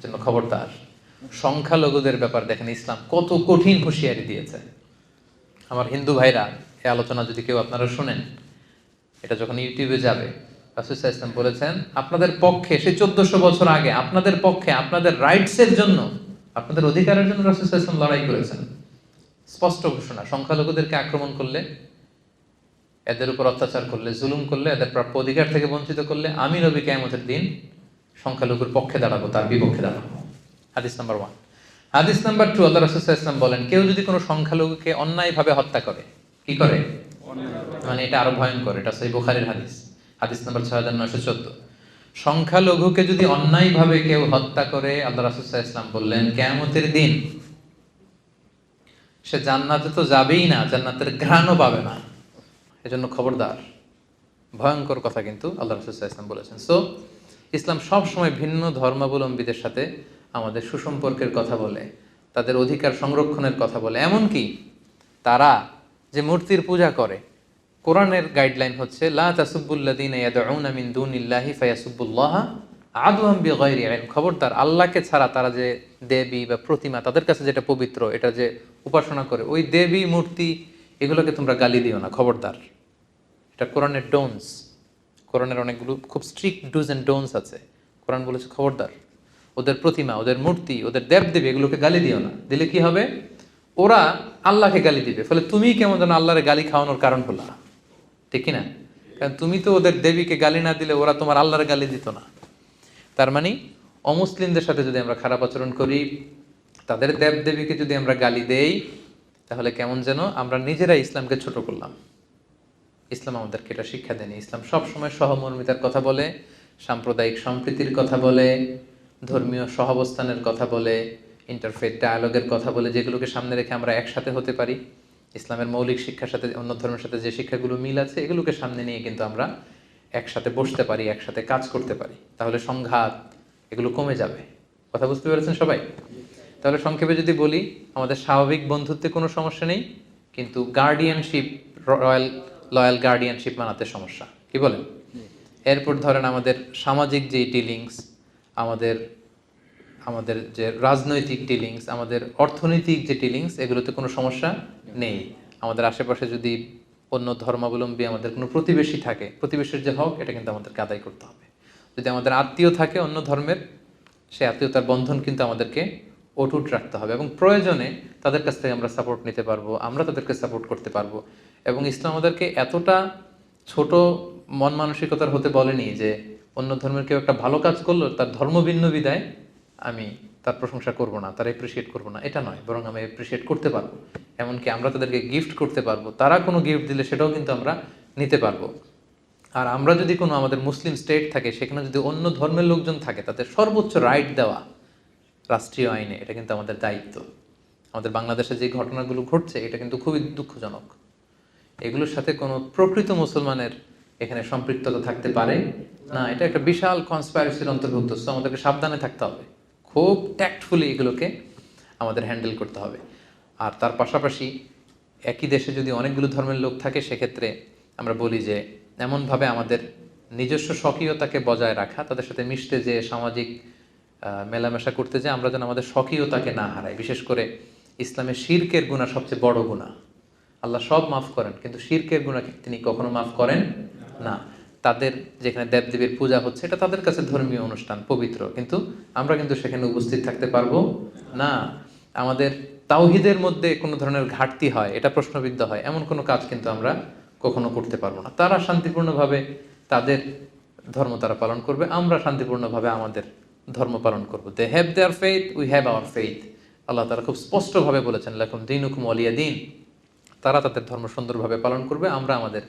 জন্য খবরদার। সংখ্যালঘুদের ব্যাপার দেখেন ইসলাম কত কঠিন হুঁশিয়ারি দিয়েছে। আমার হিন্দু ভাইরা, এই আলোচনা যদি কেউ আপনারা শুনেন, এটা যখন ইউটিউবে যাবে, রাসূল সাল্লাল্লাহু আলাইহি ওয়াসাল্লাম বলেছেন আপনাদের পক্ষে, সে 1400 বছর আগে আপনাদের পক্ষে, আপনাদের রাইটসের জন্য, আপনাদের অধিকারের জন্য রাসূল সাল্লাল্লাহু আলাইহি ওয়াসাল্লাম লড়াই করেছেন। স্পষ্ট ঘোষণা, সংখ্যালঘুদেরকে আক্রমণ করলে, এদের উপর অত্যাচার করলে, জুলুম করলে, এদের প্রাপ্য অধিকার থেকে বঞ্চিত করলে আমি নবী কিয়ামতের দিন সংখ্যালঘুর পক্ষে দাঁড়াবো, তার বিপক্ষে দাঁড়াবো। হাদিস নাম্বার 1। হাদিস নাম্বার 2, আল্লাহ রাসূল সাল্লাল্লাহু আলাইহি ওয়াসাল্লাম বলেন, কেউ যদি কোনো সংখ্যালঘুকে অন্যায়ভাবে হত্যা করে, কি করে? মানে এটা আরো ভয়ঙ্কর, এটা সহিহ বুখারীর হাদিস, হাদিস নাম্বার 6914। সংখ্যালঘুকে যদি অন্যায়ভাবে কেউ হত্যা করে, আল্লাহ রাসূল সাল্লাল্লাহু আলাইহি ওয়াসাল্লাম বললেন কিয়ামতের দিন সে জান্নাতে তো যাবেই না, জান্নাতের ঘ্রাণও পাবে না। এজন্য খবরদার, ভয়ঙ্কর কথা কিন্তু আল্লাহ রাসূল সাল্লাল্লাহু আলাইহি ওয়াসাল্লাম বলেছেন। সো ইসলাম সব সময় ভিন্ন ধর্মাবলম্বীদের সাথে আমাদের সুসম্পর্কের কথা বলে, তাদের অধিকার সংরক্ষণের কথা বলে। এমনকি তারা যে মূর্তির পূজা করে, কোরআনের গাইডলাইন হচ্ছে লা তাসুব্বুল্লাযীনা ইয়াদউনা মিন দুনিল্লাহি ফায়াসুব্বুল্লাহা আদওয়াম বিগাইরি ইলম। খবরদার, আল্লাহকে ছাড়া তারা যে দেবী বা প্রতিমা, তাদের কাছে যেটা পবিত্র, এটা যে উপাসনা করে, ওই দেবী মূর্তি এগুলোকে তোমরা গালি দিও না, খবরদার। এটা কোরআনের ডোনস। কোরআনের অনেকগুলো খুব স্ট্রিক্ট ডুজ অ্যান্ড ডোনস আছে। কোরআন বলেছে খবরদার, ওদের প্রতিমা, ওদের মূর্তি, ওদের দেবদেবী এগুলোকে গালি দিও না। দিলে কি হবে? ওরা আল্লাহকে গালি দিবে, ফলে তুমি কেমন যেন আল্লাহরে গালি খাওয়ানোর কারণ হলা, ঠিক কিনা? কারণ তুমি তো ওদের দেবীকে গালি না দিলে ওরা তোমার আল্লাহর গালি দিত না। তার মানে অমুসলিমদের সাথে যদি আমরা খারাপ আচরণ করি, তাদের দেবদেবীকে যদি আমরা গালি দেই, তাহলে কেমন যেন আমরা নিজেরা ইসলামকে ছোট করলাম। ইসলাম আমাদেরকে এটা শিক্ষা দেয়নি। ইসলাম সবসময় সহমর্মিতার কথা বলে, সাম্প্রদায়িক সম্প্রীতির কথা বলে, ধর্মীয় সহাবস্থানের কথা বলে, ইন্টারফেথ ডায়ালগের কথা বলে, যেগুলোকে সামনে রেখে আমরা একসাথে হতে পারি। ইসলামের মৌলিক শিক্ষার সাথে অন্য ধর্মের সাথে যে শিক্ষাগুলো মিল আছে, এগুলোকে সামনে নিয়ে কিন্তু আমরা একসাথে বসতে পারি, একসাথে কাজ করতে পারি। তাহলে সংঘাত এগুলো কমে যাবে। কথা বুঝতে পেরেছেন সবাই? তাহলে সংক্ষেপে যদি বলি, আমাদের স্বাভাবিক বন্ধুত্বে কোনো সমস্যা নেই, কিন্তু গার্ডিয়ানশিপ, লয়াল গার্ডিয়ানশিপ বানাতে সমস্যা। কি বলেন? এরপর ধরেন আমাদের সামাজিক যে ডিলিংস, আমাদের আমাদের যে রাজনৈতিক ডিলিংস, আমাদের অর্থনৈতিক যে ডিলিংস, এগুলোতে কোনো সমস্যা নেই। আমাদের আশেপাশে যদি অন্য ধর্মাবলম্বী আমাদের কোনো প্রতিবেশী থাকে, প্রতিবেশীর যে হক, এটা কিন্তু আমাদেরকে আদায় করতে হবে। যদি আমাদের আত্মীয় থাকে অন্য ধর্মের, সে আত্মীয়তার বন্ধন কিন্তু আমাদেরকে অটুট রাখতে হবে, এবং প্রয়োজনে তাদের কাছ থেকে আমরা সাপোর্ট নিতে পারবো, আমরা তাদেরকে সাপোর্ট করতে পারবো। এবং ইসলাম আমাদেরকে এতটা ছোট মন মানসিকতার হতে বলেনি যে অন্য ধর্মের কেউ একটা ভালো কাজ করলো, তার ধর্ম ভিন্ন বিদায় আমি তার প্রশংসা করব না, তার অ্যাপ্রিসিয়েট করব না, এটা নয়। বরং আমি অ্যাপ্রিসিয়েট করতে পারবো, এমনকি আমরা তাদেরকে গিফট করতে পারবো। তারা কোনো গিফট দিলে সেটাও কিন্তু আমরা নিতে পারবো। আর আমরা যদি কোনো আমাদের মুসলিম স্টেট থাকে, সেখানে যদি অন্য ধর্মের লোকজন থাকে, তাদের সর্বোচ্চ রাইট দেওয়া রাষ্ট্রীয় আইনে, এটা কিন্তু আমাদের দায়িত্ব। আমাদের বাংলাদেশে যে ঘটনাগুলো ঘটছে, এটা কিন্তু খুবই দুঃখজনক। এগুলোর সাথে কোনো প্রকৃত মুসলমানের এখানে সম্পৃক্ততা থাকতে পারে না। এটা একটা বিশাল কনস্পাইরেসির অন্তর্ভুক্ত। সো আমাদেরকে সাবধানে থাকতে হবে, খুব ট্যাক্টফুলি এগুলোকে আমাদের হ্যান্ডেল করতে হবে। আর তার পাশাপাশি একই দেশে যদি অনেকগুলো ধর্মের লোক থাকে, সেক্ষেত্রে আমরা বলি যে এমনভাবে আমাদের নিজস্ব স্বকীয়তাকে বজায় রাখা, তাদের সাথে মিশতে যে সামাজিক মেলামেশা করতে যে আমরা যেন আমাদের স্বকীয়তাকে না হারাই। বিশেষ করে ইসলামের শিরকের গুনাহ সবচেয়ে বড় গুনাহ। আল্লাহ সব মাফ করেন, কিন্তু শিরকের গুনাহকে তিনি কখনো মাফ করেন না। তাদের যেখানে দেবদেবীর পূজা হচ্ছে, এটা তাদের কাছে ধর্মীয় অনুষ্ঠান, পবিত্র, কিন্তু আমরা কিন্তু সেখানে উপস্থিত থাকতে পারবো না। আমাদের তাওহীদের মধ্যে কোনো ধরনের ঘাটতি হয়, এটা প্রশ্নবিদ্ধ হয়, এমন কোনো কাজ কিন্তু আমরা কখনো করতে পারবো না। তারা শান্তিপূর্ণভাবে তাদের ধর্ম তারা পালন করবে, আমরা শান্তিপূর্ণভাবে আমাদের ধর্ম পালন করবো। They have their faith, we have our faith. আল্লাহ তাআলা খুব স্পষ্টভাবে বলেছেন, লাকুম দীনুকুম ওয়ালিয়া দীন। তারা তাদের ধর্ম সুন্দরভাবে পালন করবে, আমরা আমাদের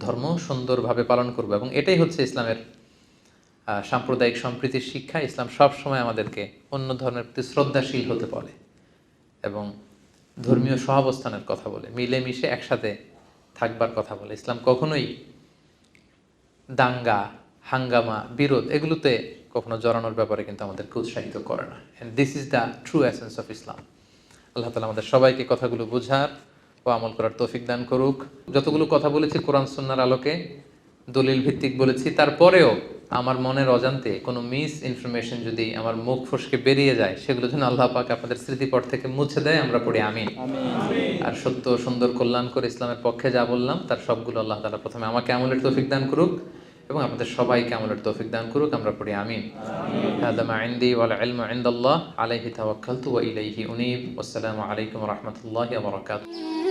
ধর্ম সুন্দরভাবে পালন করব। এবং এটাই হচ্ছে ইসলামের সাম্প্রদায়িক সম্প্রীতির শিক্ষা। ইসলাম সব সময় আমাদেরকে অন্য ধর্মের প্রতি শ্রদ্ধাশীল হতে বলে এবং ধর্মীয় সহাবস্থানের কথা বলে, মিলেমিশে একসাথে থাকবার কথা বলে। ইসলাম কখনোই দাঙ্গা, হাঙ্গামা, বিরোধ এগুলোতে কখনো জড়ানোর ব্যাপারে কিন্তু আমাদেরকে উৎসাহিত করে না। And this is the true essence of Islam. আল্লাহ তাআলা আমাদের সবাইকে কথাগুলো বোঝার ও আমল করার তৌফিক দান করুক। যতগুলো কথা বলেছি কোরআন সুন্নাহর আলোকে, দলিল ভিত্তিক বলেছি, তারপরেও আমার মনের অজান্তে কোনো মিস ইনফরমেশন যদি আমার মুখ ফসকে বেরিয়ে যায়, সেগুলো যেন আল্লাহ পাক আপনাদের স্মৃতিপট থেকে মুছে দেয়। আমরা পড়ি আমিন। আর সত্য, সুন্দর, কল্যাণ করে ইসলামের পক্ষে যা বললাম, তার সবগুলো আল্লাহ তাআলা প্রথমে আমাকে আমলের তৌফিক দান করুক, এবং আপনাদের সবাইকে আমলের তৌফিক দান করুক। আমরা পড়ি আমিন। হাদা মা ইনদি ওয়াল ইলমু ইনদাল্লাহ আলাইহি তাওয়াক্কালতু ওয়া ইলাইহি উনীব। ওয়াসসালামু আলাইকুম ওয়া রাহমাতুল্লাহি ওয়া বারাকাতুহু।